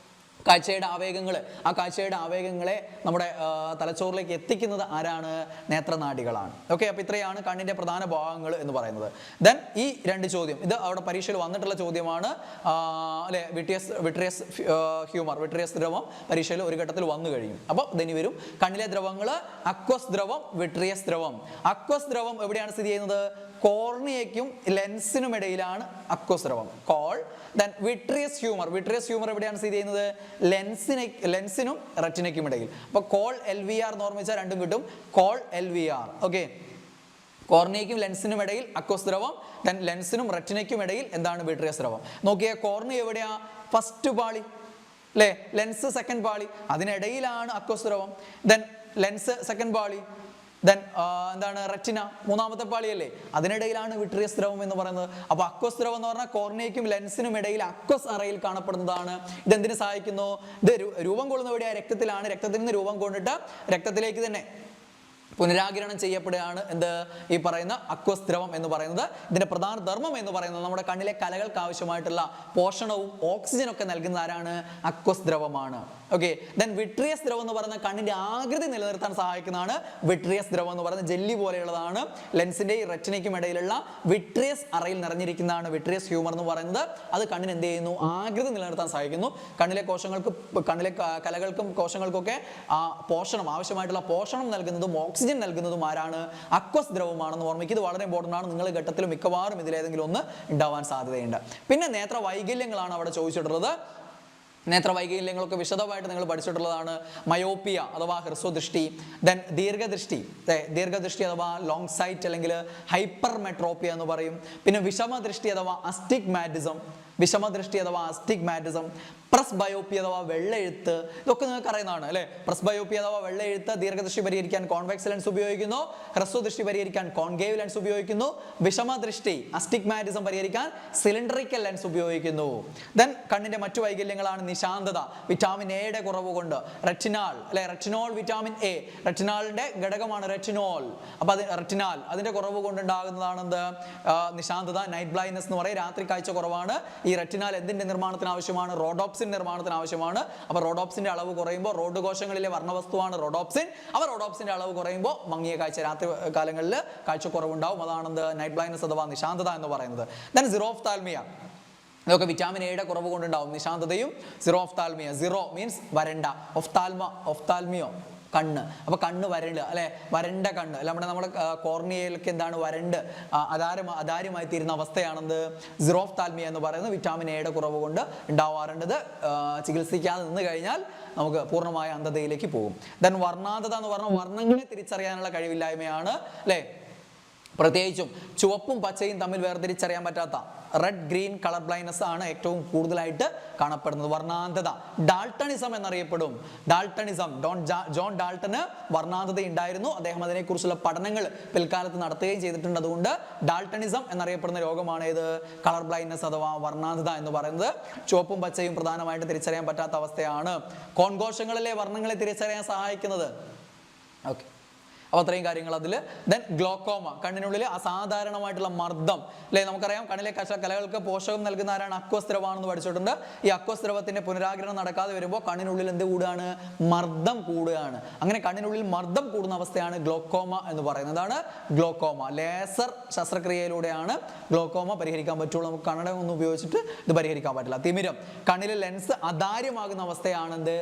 കാഴ്ചയുടെ ആവേഗങ്ങൾ, ആ കാഴ്ചയുടെ ആവേഗങ്ങളെ നമ്മുടെ തലച്ചോറിലേക്ക് എത്തിക്കുന്നത് ആരാണ്, നേത്രനാഡികളാണ്. ഓക്കെ, അപ്പോൾ ഇത്രയാണ് കണ്ണിന്റെ പ്രധാന ഭാഗങ്ങൾ എന്ന് പറയുന്നത്. ദെൻ ഈ രണ്ട് ചോദ്യം, ഇത് അവിടെ പരീക്ഷയിൽ വന്നിട്ടുള്ള ചോദ്യമാണ് അല്ലെ, വിട്രിയസ് ഹ്യൂമർ, വിട്രിയസ് ദ്രവം പരീക്ഷയിൽ ഒരു ഘട്ടത്തിൽ വന്നു കഴിയും. അപ്പോൾ ഇതിന് വരും കണ്ണിലെ ദ്രവങ്ങൾ അക്വസ് ദ്രവം, വിട്രിയസ് ദ്രവം. അക്വസ് ദ്രവം എവിടെയാണ് സ്ഥിതി ചെയ്യുന്നത്, കോർണിയയ്ക്കും ലെൻസിനും ഇടയിലാണ് അക്വസ് ദ്രവം, കോൾ. Then vitreous humour, vitreous humour എവിടെയാണ് സ്ഥിതി ചെയ്യുന്നത്, ലെൻസിനും റെറ്റിനയ്ക്കും ഇടയിൽ. അപ്പോൾ കോൾ LVR എന്ന് ഓർമ്മിച്ചാൽ രണ്ടും കിട്ടും, കോൾ LVR. ഓക്കെ, കോർണിയയ്ക്കും ലെൻസിനും ഇടയിൽ അക്വസ് ദ്രവം, ദെൻ ലെൻസിനും റെറ്റിനയ്ക്കും ഇടയിൽ എന്താണ്, വിട്രിയസ് ദ്രവം. നോക്കിയേ, കോർണിയ എവിടെയാ, ഫസ്റ്റ് പാളി അല്ലേ, ലെൻസ് സെക്കൻഡ് പാളി, അതിനിടയിലാണ് അക്വസ് ദ്രവം. ദെൻ ലെൻസ് സെക്കൻഡ് പാളി, ദെൻ എന്താണ്, റെറ്റിന മൂന്നാമത്തെ പാളിയല്ലേ, അതിനിടയിലാണ് വിട്രിയസ് ദ്രവം എന്ന് പറയുന്നത്. അപ്പൊ അക്വസ് ദ്രവം എന്ന് പറഞ്ഞാൽ കോർണിയയ്ക്കും ലെൻസിനും ഇടയിൽ അക്വസ് അറയിൽ കാണപ്പെടുന്നതാണ്. ഇതെന്തിനു സഹായിക്കുന്നു, ഇത് രൂപം കൊള്ളുന്ന എവിടെയാ, രക്തത്തിലാണ്. രക്തത്തിൽ നിന്ന് രൂപം കൊണ്ടിട്ട് രക്തത്തിലേക്ക് തന്നെ പുനരാകിരണം ചെയ്യപ്പെടുകയാണ് എന്ത്, ഈ പറയുന്ന അക്വസ് ദ്രവം എന്ന് പറയുന്നത്. ഇതിന്റെ പ്രധാന ധർമ്മം എന്ന് പറയുന്നത് നമ്മുടെ കണ്ണിലെ കലകൾക്ക് ആവശ്യമായിട്ടുള്ള പോഷണവും ഓക്സിജനും ഒക്കെ നൽകുന്ന ആരാണ്, അക്വസ് ദ്രവമാണ്. ഓക്കെ, ദെൻ വിട്രിയസ് ദ്രവം എന്ന് പറയുന്ന കണ്ണിന്റെ ആകൃതി നിലനിർത്താൻ സഹായിക്കുന്നതാണ്. വിട്രിയസ് ദ്രവം എന്ന് പറയുന്നത് ജെല്ലി പോലെയുള്ളതാണ്. ലെൻസിന്റെയും റെറ്റിനയ്ക്കും ഇടയിലുള്ള വിട്രിയസ് അറയിൽ നിറഞ്ഞിരിക്കുന്നതാണ് വിട്രിയസ് ഹ്യൂമർ എന്ന് പറയുന്നത്. അത് കണ്ണിന് എന്ത് ചെയ്യുന്നു, ആകൃതി നിലനിർത്താൻ സഹായിക്കുന്നു. കണ്ണിലെ കോശങ്ങൾക്ക്, കണ്ണിലെ കലകൾക്കും കോശങ്ങൾക്കൊക്കെ പോഷണം ആവശ്യമായിട്ടുള്ള പോഷണം നൽകുന്നതും ഓക്സിജൻ നൽകുന്നതും ആരാണ്, അക്വസ് ദ്രവമാണെന്ന് ഓർമ്മിക്കുക. ഇത് വളരെ ഇമ്പോർട്ടൻ്റ് ആണ്. നിങ്ങൾ ഘട്ടത്തിൽ മിക്കവാറും ഇതിലേതെങ്കിലും ഒന്ന് ഉണ്ടാവാൻ സാധ്യതയുണ്ട്. പിന്നെ നേത്ര വൈകല്യങ്ങളാണ് അവിടെ ചോദിച്ചിട്ടുള്ളത്. നേത്രവൈകല്യങ്ങളൊക്കെ വിശദമായിട്ട് നിങ്ങൾ പഠിച്ചിട്ടുള്ളതാണ്. മയോപ്പിയ അഥവാ ഹ്രസ്വദൃഷ്ടി, ദെൻ ദീർഘദൃഷ്ടി അഥവാ ലോങ് സൈറ്റ് അല്ലെങ്കിൽ ഹൈപ്പർ മെട്രോപ്പിയ എന്ന് പറയും. പിന്നെ വിഷമദൃഷ്ടി അഥവാ അസ്റ്റിഗ്മാറ്റിസം, വിഷമദൃഷ്ടി അഥവാ അസ്റ്റിഗ്മാറ്റിസം, പ്രസ് ബയോപ്പി അഥവാ വെള്ളെഴുത്ത്, ഇതൊക്കെ നിങ്ങൾക്ക് അറിയുന്നതാണ് അല്ലെ. പ്രസ് ബയോപ്പി അഥവാ വെള്ളെഴുത്ത് ദീർഘദൃഷ്ടി പരിഹരിക്കാൻ കോൺവെക്സ് ലെൻസ് ഉപയോഗിക്കുന്നു, ഹ്രസ്വദൃഷ്ടി പരിഹരിക്കാൻ കോൺകേവ് ലെൻസ് ഉപയോഗിക്കുന്നു, വിഷമദൃഷ്ടി അസ്റ്റിഗ്മാറ്റിസം പരിഹരിക്കാൻ സിലിണ്ടറിക്കൽ ലെൻസ് ഉപയോഗിക്കുന്നു. ദെൻ കണ്ണിന്റെ മറ്റു വൈകല്യങ്ങളാണ് നിശാന്തത, വിറ്റാമിൻ എയുടെ കുറവ് കൊണ്ട്, റെറ്റിനാൾ അല്ലെ, റെറ്റിനോൾ വിറ്റാമിൻ എ, റെറ്റിനാളിന്റെ ഘടകമാണ് റെറ്റിനോൾ. അപ്പൊ അത് റെറ്റിനാൽ, അതിന്റെ കുറവ് കൊണ്ടുണ്ടാകുന്നതാണ് എന്ത്, നിശാന്തത, നൈറ്റ് ബ്ലൈൻഡ്നെസ് എന്ന് പറയും, രാത്രി കാഴ്ച കുറവാണ്. ഈ റെറ്റിനാൽ എന്തിന്റെ നിർമ്മാണത്തിന് ആവശ്യമാണ്, റോഡോപ്സിൻ നിർമ്മാണത്തിന് ആവശ്യമാണ്. അപ്പൊ റോഡോപ്സിന്റെ അളവ് കുറയുമ്പോൾ, റോഡ് കോശങ്ങളിലെ വർണ്ണവസ്തുവാണ് റോഡോപ്സിൻ, അപ്പൊ റോഡോപ്സിന്റെ അളവ് കുറയുമ്പോൾ മങ്ങിയ കാഴ്ച, രാത്രി കാലങ്ങളിൽ കാഴ്ചക്കുറവുണ്ടാവും. അതാണ് നൈറ്റ് ബ്ലൈൻഡ്നെസ് അഥവാ നിശാന്തത എന്ന് പറയുന്നത്. ദെൻ സിറോഫ്താൽമിയ, ഇതൊക്കെ വിറ്റാമിൻ എയുടെ കുറവ് കൊണ്ടുണ്ടാവും, നിശാന്തതയും സിറോഫ്താൽമിയ. സിറോ മീൻസ് വരണ്ട, ഒഫ്താൽമിയോ കണ്ണ്, അപ്പൊ കണ്ണ് വരണ്ട് അല്ലെ, വരണ്ട കണ്ണ് അല്ല, നമ്മുടെ കോർണിയയിലേക്ക് എന്താണ് വരണ്ട് അതാര്യമായി തീരുന്ന അവസ്ഥയാണെന്ത്, സിറോഫ്താൽമിയ എന്ന് പറയുന്നത് വിറ്റാമിൻ എയുടെ കുറവ് കൊണ്ട് ഉണ്ടാവാറുണ്ട്. ചികിത്സിക്കാതെ നിന്ന് കഴിഞ്ഞാൽ നമുക്ക് പൂർണ്ണമായ അന്ധതയിലേക്ക് പോകും. ദെൻ വർണ്ണാന്തത എന്ന് പറഞ്ഞാൽ വർണ്ണങ്ങളെ തിരിച്ചറിയാനുള്ള കഴിവില്ലായ്മയാണ് അല്ലെ. പ്രത്യേകിച്ചും ചുവപ്പും പച്ചയും തമ്മിൽ വേർതിരിച്ചറിയാൻ പറ്റാത്ത റെഡ് ഗ്രീൻ കളർ ബ്ലൈൻഡ്നെസ് ആണ് ഏറ്റവും കൂടുതലായിട്ട് കാണപ്പെടുന്നത്. വർണ്ണാന്തത ഡാൾട്ടണിസം എന്നറിയപ്പെടും. ഡാൾട്ടണിസം, ജോൺ ഡാൾട്ടന് വർണ്ണാന്തത ഉണ്ടായിരുന്നു. അദ്ദേഹം അതിനെക്കുറിച്ചുള്ള പഠനങ്ങൾ പിൽക്കാലത്ത് നടത്തുകയും ചെയ്തിട്ടുണ്ട്. അതുകൊണ്ട് ഡാൾട്ടണിസം എന്നറിയപ്പെടുന്ന രോഗമാണ് ഏത്, കളർ ബ്ലൈൻഡ്നെസ് അഥവാ വർണ്ണാന്തത എന്ന് പറയുന്നത്. ചുവപ്പും പച്ചയും പ്രധാനമായിട്ട് തിരിച്ചറിയാൻ പറ്റാത്ത അവസ്ഥയാണ്. കോൺകോശങ്ങളിലെ വർണ്ണങ്ങളെ തിരിച്ചറിയാൻ സഹായിക്കുന്നത്. ഓക്കെ, അപ്പോൾ അത്രയും കാര്യങ്ങൾ അതിൽ. ദെൻ ഗ്ലോക്കോമ, കണ്ണിനുള്ളിൽ അസാധാരണമായിട്ടുള്ള മർദ്ദം അല്ലേ. നമുക്കറിയാം കണ്ണിലെ കലകൾക്ക് പോഷകം നൽകുന്ന ആരാണ്? അക്വസ് ദ്രവമാണെന്ന് പഠിച്ചിട്ടുണ്ട്. ഈ അക്വസ് ദ്രവത്തിന്റെ പുനരാഗിരണം നടക്കാതെ വരുമ്പോൾ കണ്ണിനുള്ളിൽ എന്ത് കൂടുകയാണ്? മർദ്ദം കൂടുകയാണ്. അങ്ങനെ കണ്ണിനുള്ളിൽ മർദ്ദം കൂടുന്ന അവസ്ഥയാണ് ഗ്ലോക്കോമ എന്ന് പറയുന്നതാണ്. ഗ്ലോക്കോമ ലേസർ ശസ്ത്രക്രിയയിലൂടെയാണ് ഗ്ലോക്കോമ പരിഹരിക്കാൻ പറ്റുള്ളൂ. നമുക്ക് കണ്ണട ഒന്നും ഉപയോഗിച്ചിട്ട് ഇത് പരിഹരിക്കാൻ പറ്റില്ല. തിമിരം, കണ്ണിലെ ലെൻസ് അധാര്യമാകുന്ന അവസ്ഥയാണെന്ത്?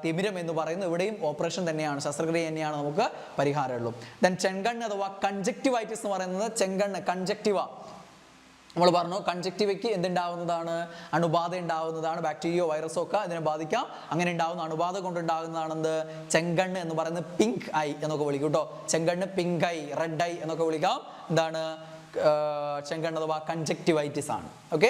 തിമിരം എന്ന് പറയുന്നത്. ഇവിടെയും ഓപ്പറേഷൻ തന്നെയാണ്, ശസ്ത്രക്രിയ തന്നെയാണ് നമുക്ക് പരിഹാരമുള്ളൂ. ദെൻ ചെങ്കണ്ണ് അഥവാ കൺജക്റ്റിവൈറ്റിസ് എന്ന് പറയുന്നത് ചെങ്കണ്ണ്, കൺജക്റ്റിവ നമ്മൾ പറഞ്ഞു. കൺജക്റ്റിവയ്ക്ക് എന്തുണ്ടാവുന്നതാണ്? അണുബാധ ഉണ്ടാവുന്നതാണ്. ബാക്ടീരിയോ വൈറസോ ഒക്കെ ഇതിനെ ബാധിക്കാം. അങ്ങനെ ഉണ്ടാവുന്ന അണുബാധ കൊണ്ടുണ്ടാകുന്നതാണ് എന്ത്? ചെങ്കണ്ണ് എന്ന് പറയുന്നത്. പിങ്ക് ഐ എന്നൊക്കെ വിളിക്കും കേട്ടോ. ചെങ്കണ്ണ്, പിങ്ക് ഐ, റെഡ് ഐ എന്നൊക്കെ വിളിക്കാം. എന്താണ്? ചെങ്കണ്ണ് അഥവാ കൺജക്റ്റിവൈറ്റിസ് ആണ്. ഓക്കെ,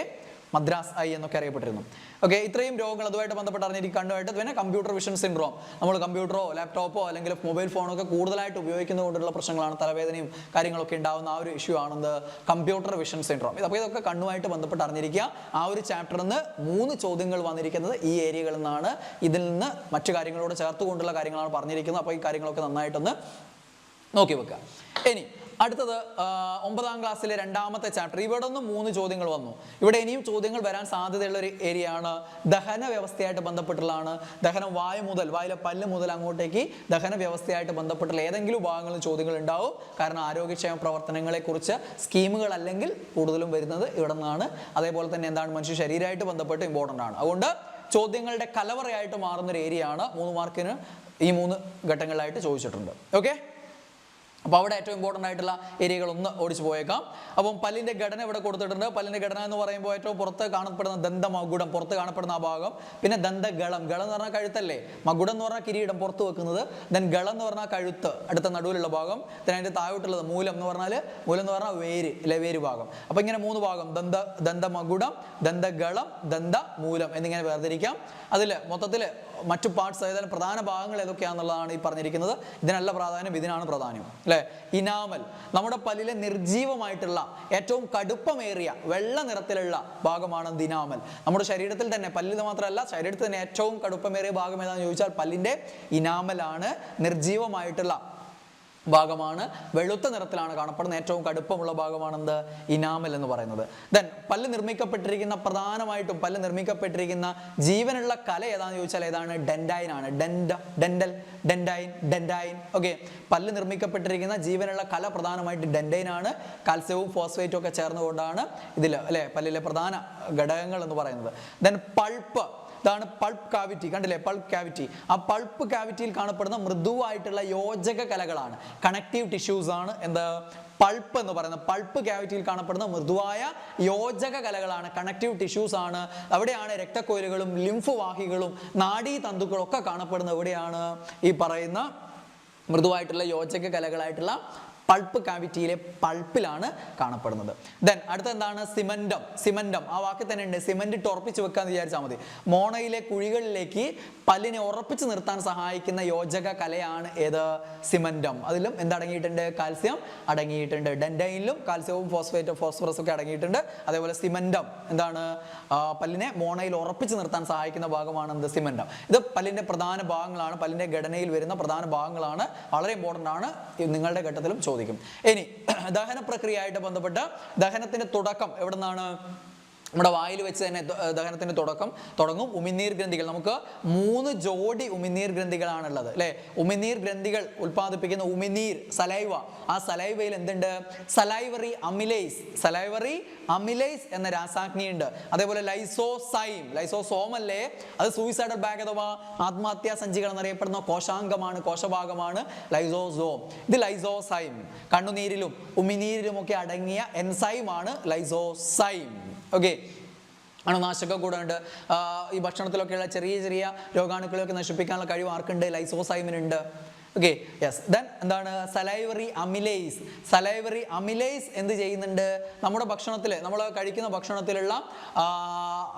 മദ്രാസ് ഐ എന്നൊക്കെ അറിയപ്പെട്ടിരുന്നു. ഓക്കെ, ഇത്രയും രോഗങ്ങൾ അതുമായിട്ട് ബന്ധപ്പെട്ട് അറിഞ്ഞിരിക്കും. കണ്ണുമായിട്ട് പിന്നെ കമ്പ്യൂട്ടർ വിഷൻ സിൻഡ്രോം, നമ്മൾ കമ്പ്യൂട്ടറോ ലാപ്ടോപ്പോ അല്ലെങ്കിൽ മൊബൈൽ ഫോണോ ഒക്കെ കൂടുതലായിട്ട് ഉപയോഗിക്കുന്നത് കൊണ്ടുള്ള പ്രശ്നങ്ങളാണ്. തലവേദനയും കാര്യങ്ങളൊക്കെ ഉണ്ടാകുന്ന ആ ഒരു ഇഷ്യൂ ആണെന്ന് കമ്പ്യൂട്ടർ വിഷൻ സിൻഡ്രോം. അപ്പോൾ ഇതൊക്കെ കണ്ണുമായിട്ട് ബന്ധപ്പെട്ട് അറിഞ്ഞിരിക്കുക. ആ ഒരു ചാപ്റ്ററിൽ നിന്ന് 3 ചോദ്യങ്ങൾ വന്നിരിക്കുന്നത് ഈ ഏരിയകളിൽ നിന്നാണ്. ഇതിൽ നിന്ന് മറ്റു കാര്യങ്ങളോട് ചേർത്തുകൊണ്ടുള്ള കാര്യങ്ങളാണ് പറഞ്ഞിരിക്കുന്നത്. അപ്പോൾ ഈ കാര്യങ്ങളൊക്കെ നന്നായിട്ടൊന്ന് നോക്കി വെക്കുക. ഇനി അടുത്തത് 9ാം ക്ലാസ്സിലെ 2ാമത്തെ ചാപ്റ്റർ. ഇവിടെ നിന്ന് 3 ചോദ്യങ്ങൾ വന്നു. ഇവിടെ ഇനിയും ചോദ്യങ്ങൾ വരാൻ സാധ്യതയുള്ള ഒരു ഏരിയ ആണ്. ദഹന വ്യവസ്ഥയായിട്ട് ബന്ധപ്പെട്ടുള്ളതാണ്. ദഹനം, വായിലെ പല്ല് മുതൽ അങ്ങോട്ടേക്ക് ദഹന വ്യവസ്ഥയായിട്ട് ബന്ധപ്പെട്ടുള്ള ഏതെങ്കിലും ഭാഗങ്ങളിൽ ചോദ്യങ്ങൾ ഉണ്ടാവും. കാരണം ആരോഗ്യക്ഷേമ പ്രവർത്തനങ്ങളെ കുറിച്ച് സ്കീമുകൾ അല്ലെങ്കിൽ കൂടുതലും വരുന്നത് ഇവിടെ നിന്നാണ്. അതേപോലെ തന്നെ എന്താണ്? മനുഷ്യ ശരീരമായിട്ട് ബന്ധപ്പെട്ട് ഇമ്പോർട്ടൻ്റ് ആണ്. അതുകൊണ്ട് ചോദ്യങ്ങളുടെ കലവറയായിട്ട് മാറുന്നൊരു ഏരിയ ആണ്. 3 മാർക്കിന് ഈ 3 ഘട്ടങ്ങളിലായിട്ട് ചോദിച്ചിട്ടുണ്ട്. ഓക്കെ, അപ്പോൾ അവിടെ ഏറ്റവും ഇമ്പോർട്ടൻ്റ് ആയിട്ടുള്ള ഏരിയകളൊന്ന് ഓടിച്ചു പോയേക്കാം. അപ്പം പല്ലിൻ്റെ ഘടന ഇവിടെ കൊടുത്തിട്ടുണ്ട്. പല്ലിൻ്റെ ഘടന എന്ന് പറയുമ്പോൾ ഏറ്റവും പുറത്ത് കാണപ്പെടുന്ന ദന്തമകുടം, പുറത്ത് കാണപ്പെടുന്ന ആ ഭാഗം. പിന്നെ ദന്തഗളം, ഗളം എന്ന് പറഞ്ഞാൽ കഴുത്തല്ലേ. മകുടം എന്ന് പറഞ്ഞാൽ കിരീടം, പുറത്ത് വെക്കുന്നത്. ദെൻ ഗളം എന്ന് പറഞ്ഞാൽ കഴുത്ത്, അടുത്ത നടുവിലുള്ള ഭാഗം. ദെൻ അതിൻ്റെ താഴോട്ടുള്ളത് മൂലം എന്ന് പറഞ്ഞാൽ വേര്, അല്ലെ, വേര് ഭാഗം. അപ്പോൾ ഇങ്ങനെ 3 ഭാഗം, ദന്തമകുടം, ദന്തഗളം, ദന്തമൂലം എന്നിങ്ങനെ വേർതിരിക്കാം. അതിൽ മൊത്തത്തിൽ മറ്റു പാർട്സ് ഏതായാലും പ്രധാന ഭാഗങ്ങൾ ഏതൊക്കെയാണെന്നുള്ളതാണ് ഈ പറഞ്ഞിരിക്കുന്നത്. ഇതിനല്ല പ്രാധാന്യം, ഇതിനാണ് പ്രാധാന്യം അല്ലേ. ഇനാമൽ, നമ്മുടെ പല്ലിലെ നിർജീവമായിട്ടുള്ള ഏറ്റവും കടുപ്പമേറിയ വെള്ള നിറത്തിലുള്ള ഭാഗമാണ് ഇനാമൽ. നമ്മുടെ ശരീരത്തിൽ തന്നെ, പല്ലിൽ മാത്രമല്ല ശരീരത്തിൽ തന്നെ ഏറ്റവും കടുപ്പമേറിയ ഭാഗം ഏതാണെന്ന് ചോദിച്ചാൽ പല്ലിൻ്റെ ഇനാമലാണ്. നിർജീവമായിട്ടുള്ള ഭാഗമാണ്, വെളുത്ത നിറത്തിലാണ് കാണപ്പെടുന്ന, ഏറ്റവും കടുപ്പമുള്ള ഭാഗമാണ് എന്ത്? ഇനാമൽ എന്ന് പറയുന്നത്. ദെൻ പല്ല് നിർമ്മിക്കപ്പെട്ടിരിക്കുന്ന, പ്രധാനമായിട്ടും പല്ല് നിർമ്മിക്കപ്പെട്ടിരിക്കുന്ന ജീവനുള്ള കല ഏതാണെന്ന് ചോദിച്ചാൽ ഏതാണ്? ഡെൻഡൈൻ ആണ്. ഡെൻഡൈൻ. ഓക്കെ, പല്ല് നിർമ്മിക്കപ്പെട്ടിരിക്കുന്ന ജീവനുള്ള കല പ്രധാനമായിട്ട് ഡെൻഡൈൻ ആണ്. കാൽസ്യവും ഫോസ്ഫേറ്റും ഒക്കെ ചേർന്നുകൊണ്ടാണ് ഇതിൽ അല്ലെ പല്ലിലെ പ്രധാന ഘടകങ്ങൾ എന്ന് പറയുന്നത്. ദെൻ പൾപ്പ്, ഇതാണ് പൾപ്പ് കാവിറ്റി. കണ്ടില്ലേ, പൾപ്പ് കാവിറ്റി. ആ പൾപ്പ് കാവിറ്റിയിൽ കാണപ്പെടുന്ന മൃദുവായിട്ടുള്ള യോജക കലകളാണ്, കണക്റ്റീവ് ടിഷ്യൂസ് ആണ് എന്ത്? പൾപ്പ് എന്ന് പറയുന്നത്. പൾപ്പ് കാവിറ്റിയിൽ കാണപ്പെടുന്ന മൃദുവായ യോജക കലകളാണ്, കണക്റ്റീവ് ടിഷ്യൂസ് ആണ്. അവിടെയാണ് രക്തക്കൊയിലുകളും ലിംഫ് വാഹികളും നാഡീതന്തുക്കളും ഒക്കെ കാണപ്പെടുന്നത്. എവിടെയാണ്? ഈ പറയുന്ന മൃദുവായിട്ടുള്ള യോജക കലകളായിട്ടുള്ള പൾപ്പ് കാവിറ്റിയിലെ പൾപ്പിലാണ് കാണപ്പെടുന്നത്. ദെൻ അടുത്ത എന്താണ്? സിമന്റം. ആ വാക്കിൽ തന്നെ ഉണ്ട്. സിമന്റ് ഇട്ട് ഉറപ്പിച്ച് വെക്കാന്ന് വിചാരിച്ചാൽ മതി. മോണയിലെ കുഴികളിലേക്ക് പല്ലിനെ ഉറപ്പിച്ച് നിർത്താൻ സഹായിക്കുന്ന യോജക കലയാണ് ഏത്? സിമന്റം. അതിലും എന്തടങ്ങിയിട്ടുണ്ട്? കാൽസ്യം അടങ്ങിയിട്ടുണ്ട്. ഡെൻഡൈനിലും കാൽസ്യവും ഫോസ്ഫറസും ഒക്കെ അടങ്ങിയിട്ടുണ്ട്. അതേപോലെ സിമന്റം എന്താണ്? പല്ലിനെ മോണയിൽ ഉറപ്പിച്ച് നിർത്താൻ സഹായിക്കുന്ന ഭാഗമാണ് എന്ത്? സിമന്റം. ഇത് പല്ലിന്റെ പ്രധാന ഭാഗങ്ങളാണ്, പല്ലിന്റെ ഘടനയിൽ വരുന്ന പ്രധാന ഭാഗങ്ങളാണ്. വളരെ ഇമ്പോർട്ടൻ്റ് ആണ്, നിങ്ങളുടെ ഘട്ടത്തിലും ചോദിക്കും. ഇനി ദഹന പ്രക്രിയയായിട്ട് ബന്ധപ്പെട്ട് ദഹനത്തിന്റെ തുടക്കം എവിടെ നിന്നാണ്? നമ്മുടെ വായിൽ വെച്ച് തന്നെ ദഹനത്തിന്റെ തുടങ്ങും. ഉമിനീർ ഗ്രന്ഥികൾ, നമുക്ക് 3 ജോഡി ഉമിനീർ ഗ്രന്ഥികളാണുള്ളത് അല്ലെ. ഉമിനീർ ഗ്രന്ഥികൾ ഉൽപ്പാദിപ്പിക്കുന്ന ഉമിനീർ, സലൈവ. ആ സലൈവയിൽ എന്തുണ്ട്? സലൈവറി അമിലേസ് എന്ന രാസാഗ്നി ഉണ്ട്. അതേപോലെ ലൈസോസോം അല്ലേ, അത് സൂയിസൈഡൽ ബാഗ് അഥവാ ആത്മഹത്യാ സഞ്ചികൾ എന്നറിയപ്പെടുന്ന കോശാംഗമാണ്, കോശഭാഗമാണ് ലൈസോസോം. ഇത് ലൈസോസൈം. കണ്ണുനീരിലും ഉമിനീരിലും ഒക്കെ അടങ്ങിയ എൻസൈമാണ് ലൈസോസൈം. ഓക്കെ, അണുനാശക കൂടെ ഉണ്ട്. ഈ ഭക്ഷണത്തിലൊക്കെയുള്ള ചെറിയ രോഗാണുക്കളെയൊക്കെ നശിപ്പിക്കാനുള്ള കഴിവ് ആർക്കുണ്ട്? ലൈസോസൈമിനുണ്ട്. Okay, yes. ദെൻ എന്താണ്? സലൈവറി അമിലേസ് എന്ത് ചെയ്യുന്നുണ്ട്? നമ്മുടെ ഭക്ഷണത്തിൽ, നമ്മൾ കഴിക്കുന്ന ഭക്ഷണത്തിലുള്ള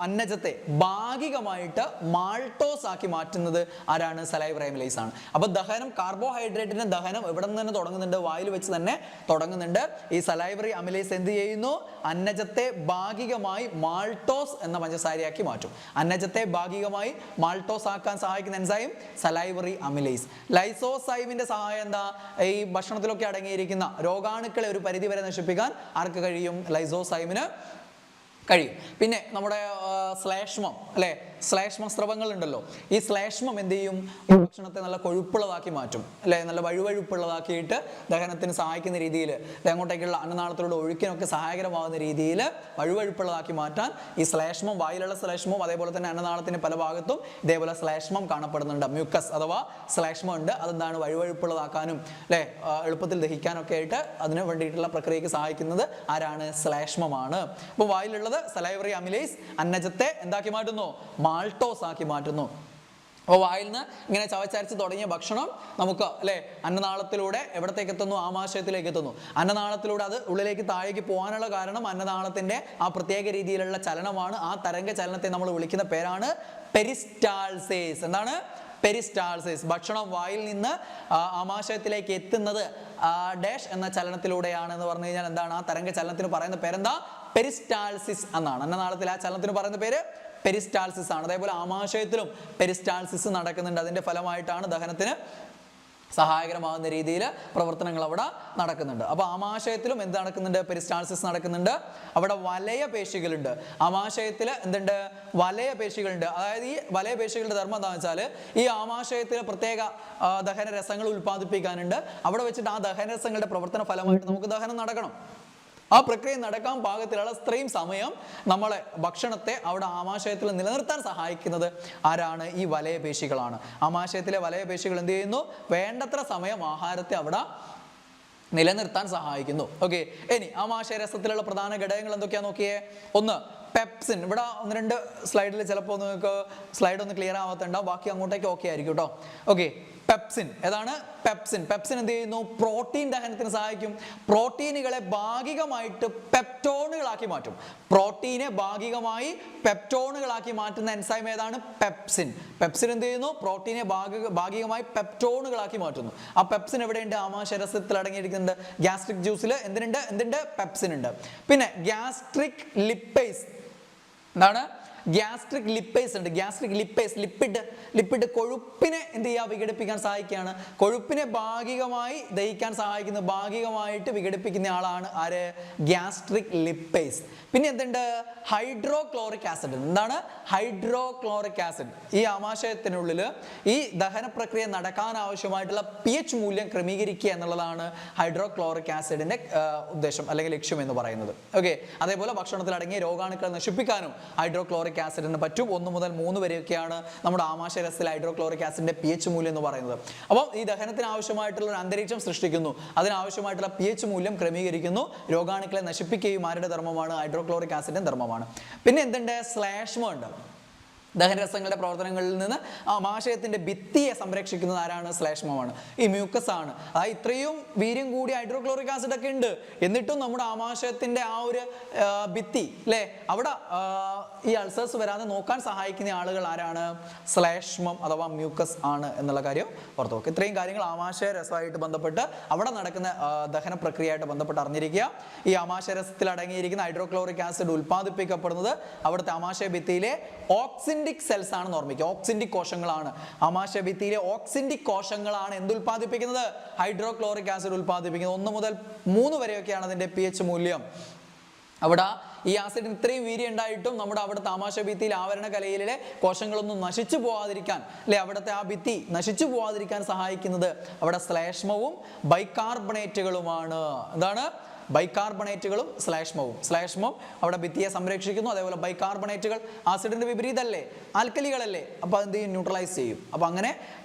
അന്നജത്തെ ഭാഗികമായിട്ട് മാൾട്ടോസ് ആക്കി മാറ്റുന്നത് ആരാണ്? സലൈവറി അമിലേസ് ആണ്. അപ്പോൾ ദഹനം, കാർബോഹൈഡ്രേറ്റിന്റെ ദഹനം എവിടെ നിന്ന് തന്നെ തുടങ്ങുന്നുണ്ട്? വായിൽ വെച്ച് തന്നെ തുടങ്ങുന്നുണ്ട്. ഈ സലൈവറി അമിലേസ് എന്ത് ചെയ്യുന്നു? അന്നജത്തെ ഭാഗികമായി മാൾട്ടോസ് എന്ന പഞ്ചസാരയാക്കി മാറ്റും. അന്നജത്തെ ഭാഗികമായി മാൾട്ടോസ് ആക്കാൻ സഹായിക്കുന്ന എൻസൈം സലൈവറി അമിലേസ്. ലൈസോസൈമിന്റെ സഹായം എന്താ? ഈ ഭക്ഷണത്തിലൊക്കെ അടങ്ങിയിരിക്കുന്ന രോഗാണുക്കളെ ഒരു പരിധി വരെ നശിപ്പിക്കാൻ ആർക്ക് കഴിയും? ലൈസോസൈമിന് കഴിയും. പിന്നെ നമ്മുടെ ശ്ലേഷ്മം അല്ലെ, ശ്ലേഷ്മ സ്രവങ്ങൾ ഉണ്ടല്ലോ, ഈ ശ്ലേഷ്മം എന്ത് ചെയ്യും? ഈ ഭക്ഷണത്തെ നല്ല കൊഴുപ്പുള്ളതാക്കി മാറ്റും അല്ലെ, നല്ല വഴുവഴുപ്പുള്ളതാക്കിയിട്ട് ദഹനത്തിന് സഹായിക്കുന്ന രീതിയിൽ, അങ്ങോട്ടേക്കുള്ള അന്നനാളത്തിലൂടെ ഒഴുക്കിനൊക്കെ സഹായകരമാകുന്ന രീതിയിൽ വഴുവഴുപ്പുള്ളതാക്കി മാറ്റാൻ ഈ ശ്ലേഷ്മം, വായിലുള്ള ശ്ലേഷ്മവും അതേപോലെ തന്നെ അന്നനാളത്തിന്റെ പല ഭാഗത്തും ഇതേപോലെ ശ്ലേഷ്മം കാണപ്പെടുന്നുണ്ട്. മ്യൂക്കസ് അഥവാ ശ്ലേഷ്മം ഉണ്ട്. അതെന്താണ്? വഴുവഴുപ്പുള്ളതാക്കാനും അല്ലെ എളുപ്പത്തിൽ ദഹിക്കാനൊക്കെ ആയിട്ട് അതിന് വേണ്ടിയിട്ടുള്ള പ്രക്രിയക്ക് സഹായിക്കുന്നത് ആരാണ്? ശ്ലേഷ്മമാണ്. അപ്പോൾ വായിലുള്ളത് സലൈവറി അമിലേസ് അന്നജത്തെ എന്താക്കി മാറ്റുന്നു? മാൾട്ടോസ് ആക്കി മാറ്റുന്നു. അപ്പോൾ വായിൽ നിന്ന് ഇങ്ങനെ ചവച്ചരച്ച് തുടങ്ങിയ ഭക്ഷണം നമുക്ക് അല്ലെ അന്നനാളത്തിലൂടെ എവിടത്തേക്ക് എത്തുന്നു? ആമാശയത്തിലേക്ക് എത്തുന്നു. അന്നനാളത്തിലൂടെ അത് ഉള്ളിലേക്ക് താഴേക്ക് പോകാനുള്ള കാരണം അന്നനാളത്തിന്റെ ആ പ്രത്യേക രീതിയിലുള്ള ചലനമാണ്. ആ തരംഗ ചലനത്തെ നമ്മൾ വിളിക്കുന്ന പേരാണ് പെരിസ്റ്റാൾസിസ്. എന്താണ്? പെരിസ്റ്റാൾസിസ്. ഭക്ഷണം വായിൽ നിന്ന് ആമാശയത്തിലേക്ക് എത്തുന്നത് ഡാഷ് എന്ന ചലനത്തിലൂടെയാണെന്ന് പറഞ്ഞു കഴിഞ്ഞാൽ എന്താണ്? ആ തരംഗ ചലനത്തിന് പറയുന്ന പേരെന്താ? പെരിസ്റ്റാൾസിസ് എന്നാണ്. അന്നനാളത്തിൽ ആ ചലനത്തിന് പറയുന്ന പേര് പെരിസ്റ്റാൾസിസ് ആണ്. അതേപോലെ ആമാശയത്തിലും പെരിസ്റ്റാൾസിസ് നടക്കുന്നുണ്ട്. അതിന്റെ ഫലമായിട്ടാണ് ദഹനത്തിന് സഹായകരമാകുന്ന രീതിയിൽ പ്രവർത്തനങ്ങൾ അവിടെ നടക്കുന്നുണ്ട്. അപ്പോൾ ആമാശയത്തിലും എന്ത് നടക്കുന്നുണ്ട്? പെരിസ്റ്റാൾസിസ് നടക്കുന്നുണ്ട്. അവിടെ വലയപേശികളുണ്ട്. ആമാശയത്തിൽ എന്തുണ്ട്? വലയപേശികളുണ്ട്. അതായത് ഈ വലയപേശികളുടെ ധർമ്മം എന്താണെന്ന് വെച്ചാൽ ഈ ആമാശയത്തിൽ പ്രത്യേക ദഹനരസങ്ങൾ ഉൽപ്പാദിപ്പിക്കാനുണ്ട്. അവിടെ വെച്ചിട്ട് ആ ദഹനരസങ്ങളുടെ പ്രവർത്തന ഫലമായിട്ട് നമുക്ക് ദഹനം നടക്കണം. ആ പ്രക്രിയ നടക്കാൻ പാകത്തിലുള്ള ഇത്രയും സമയം നമ്മളെ ഭക്ഷണത്തെ അവിടെ ആമാശയത്തിൽ നിലനിർത്താൻ സഹായിക്കുന്നത് ആരാണ്? ഈ വലയപേശികളാണ്. ആമാശയത്തിലെ വലയപേശികൾ എന്ത് ചെയ്യുന്നു? വേണ്ടത്ര സമയം ആഹാരത്തെ അവിടെ നിലനിർത്താൻ സഹായിക്കുന്നു. ഓക്കെ, ഇനി ആമാശയരസത്തിലുള്ള പ്രധാന ഘടകങ്ങൾ എന്തൊക്കെയാ നോക്കിയേ. ഒന്ന് പെപ്സിൻ. ഇവിടെ ഒന്ന് രണ്ട് സ്ലൈഡിൽ ചിലപ്പോൾ നിങ്ങൾക്ക് സ്ലൈഡ് ഒന്ന് ക്ലിയർ ആവാത്തുണ്ടാവും, ബാക്കി അങ്ങോട്ടേക്ക് ഓക്കെ ആയിരിക്കും കേട്ടോ. Okay, pepsin. ഏതാണ് പെപ്സിൻ? പെപ്സിൻ എന്ത് ചെയ്യുന്നു? പ്രോട്ടീൻ ദഹനത്തിന് സഹായിക്കും. പ്രോട്ടീനുകളെ ഭാഗികമായിട്ട് പെപ്റ്റോണുകളാക്കി മാറ്റും. പ്രോട്ടീനെ ഭാഗികമായി പെപ്റ്റോണുകളാക്കി മാറ്റുന്ന എൻസൈം ഏതാണ്? പെപ്സിൻ. പെപ്സിൻ എന്ത് ചെയ്യുന്നു? പ്രോട്ടീനെ ഭാഗികമായി പെപ്റ്റോണുകളാക്കി മാറ്റുന്നു. ആ പെപ്സിൻ എവിടെയുണ്ട്? ആമാശയരസത്തിൽ അടങ്ങിയിരിക്കുന്നുണ്ട്. ഗ്യാസ്ട്രിക് ജ്യൂസിൽ എന്തുണ്ട്? പെപ്സിൻ ഉണ്ട്. പിന്നെ ഗ്യാസ്ട്രിക് ലിപ്പേസ്. എന്താണ്? ഗ്യാസ്ട്രിക് ലിപ്പേസ് ഉണ്ട്. ഗ്യാസ്ട്രിക് ലിപ്പേസ് ലിപ്പിഡ് കൊഴുപ്പിനെ എന്ത് ചെയ്യുക? വിഘടിപ്പിക്കാൻ സഹായിക്കുകയാണ്. കൊഴുപ്പിനെ ഭാഗികമായി ദഹിക്കാൻ സഹായിക്കുന്ന, ഭാഗികമായിട്ട് വിഘടിപ്പിക്കുന്ന ആളാണ് ആര്? Gastric lipase. പിന്നെ എന്തുണ്ട്? Hydrochloric acid. എന്താണ്? Hydrochloric acid. ഈ ആമാശയത്തിനുള്ളിൽ ഈ ദഹന പ്രക്രിയ നടക്കാൻ ആവശ്യമായിട്ടുള്ള pH മൂല്യം ക്രമീകരിക്കുക എന്നുള്ളതാണ് ഹൈഡ്രോക്ലോറിക് ആസിഡിന്റെ ഉദ്ദേശം അല്ലെങ്കിൽ ലക്ഷ്യം എന്ന് പറയുന്നത്. ഓക്കെ, അതേപോലെ ഭക്ഷണത്തിൽ അടങ്ങിയ രോഗാണുക്കളെ നശിപ്പിക്കാനും ഹൈഡ്രോക്ലോറിക് ആസിഡിന് പറ്റും. 1 മുതൽ 3 വരെയൊക്കെയാണ് നമ്മുടെ ആമാശയരസത്തിൽ ഹൈഡ്രോക്ലോറിക് ആസിഡിന്റെ pH മൂല്യം എന്ന് പറയുന്നത്. അപ്പം ഈ ദഹനത്തിന് ആവശ്യമായിട്ടുള്ള ഒരു അന്തരീക്ഷം സൃഷ്ടിക്കുന്നു, അതിനാവശ്യമായിട്ടുള്ള pH മൂല്യം ക്രമീകരിക്കുന്നു. രോഗാണുക്കളെ നശിപ്പിക്കുകയും ആരുടെ ധർമ്മമാണ്? ഹൈഡ്രോക്ലോറിക് ആസിഡിന്റെ ധർമ്മമാണ്. പിന്നെ എന്തുണ്ട്? ശ്ലേഷ്മം ഉണ്ട്. ദഹനരസങ്ങളുടെ പ്രവർത്തനങ്ങളിൽ നിന്ന് ആമാശയത്തിന്റെ ഭിത്തിയെ സംരക്ഷിക്കുന്നത് ആരാണ്? ശ്ലേഷ്മമാണ്. ഈ മ്യൂക്കസ് ആണ്. അതായത് ഇത്രയും വീര്യം കൂടി ഹൈഡ്രോക്ലോറിക് ആസിഡ് ഒക്കെ ഉണ്ട്, എന്നിട്ടും നമ്മുടെ ആമാശയത്തിന്റെ ആ ഒരു ഭിത്തി അല്ലെ അവിടെ ഈ അൾസേഴ്സ് വരാതെ നോക്കാൻ സഹായിക്കുന്ന ആളുകൾ ആരാണ്? ശ്ലേഷ്മം അഥവാ മ്യൂക്കസ് ആണ് എന്നുള്ള കാര്യം ഓർത്ത് നോക്കുക. ഇത്രയും കാര്യങ്ങൾ ആമാശയരസമായിട്ട് ബന്ധപ്പെട്ട് അവിടെ നടക്കുന്ന ദഹന പ്രക്രിയയായിട്ട് ബന്ധപ്പെട്ട് അറിഞ്ഞിരിക്കുക. ഈ ആമാശയരസത്തിൽ അടങ്ങിയിരിക്കുന്ന ഹൈഡ്രോക്ലോറിക് ആസിഡ് ഉൽപ്പാദിപ്പിക്കപ്പെടുന്നത് അവിടുത്തെ ആമാശയ ഭിത്തിയിലെ ഓക്സിൻഡിക് സെൽസ് ആണെന്ന് ഓർമ്മിക്കുക. ഓക്സിൻഡിക് കോശങ്ങളാണ്. ആമാശയഭിത്തിയിലെ ഓക്സിൻഡിക് കോശങ്ങളാണ് എന്ത് ഉൽപ്പാദിപ്പിക്കുന്നത്? ഹൈഡ്രോക്ലോറിക് ആസിഡ് ഉൽപ്പാദിപ്പിക്കുന്നത്. 1 മുതൽ 3 വരെയൊക്കെയാണ് അതിന്റെ pH മൂല്യം. അവിടെ ഈ ആസിഡിന് ഇത്രയും വീര്യം ഉണ്ടായിട്ടും നമ്മുടെ അവിടുത്തെ ആമാശയഭിത്തിയിൽ ആവരണ കലയിലെ കോശങ്ങളൊന്നും നശിച്ചു പോകാതിരിക്കാൻ അല്ലെ, അവിടുത്തെ ആ ഭിത്തി നശിച്ചു പോകാതിരിക്കാൻ സഹായിക്കുന്നത് അവിടെ ശ്ലേഷ്മവും ബൈകാർബണേറ്റുകളുമാണ്. എന്താണ്? ബൈകാർബണേറ്റുകളും ശ്ലേഷ്മവും. ശ്ലേഷ്മം അവിടെ ഭിത്തിയെ സംരക്ഷിക്കുന്നു. അതേപോലെ ബൈകാർബണേറ്റുകൾ ആസിഡിന്റെ വിപരീതമല്ലേ, ആൽക്കലികളല്ലേ, അപ്പൊ എന്ത് ചെയ്യും? ന്യൂട്രലൈസ് ചെയ്യും. അപ്പൊ അങ്ങനെ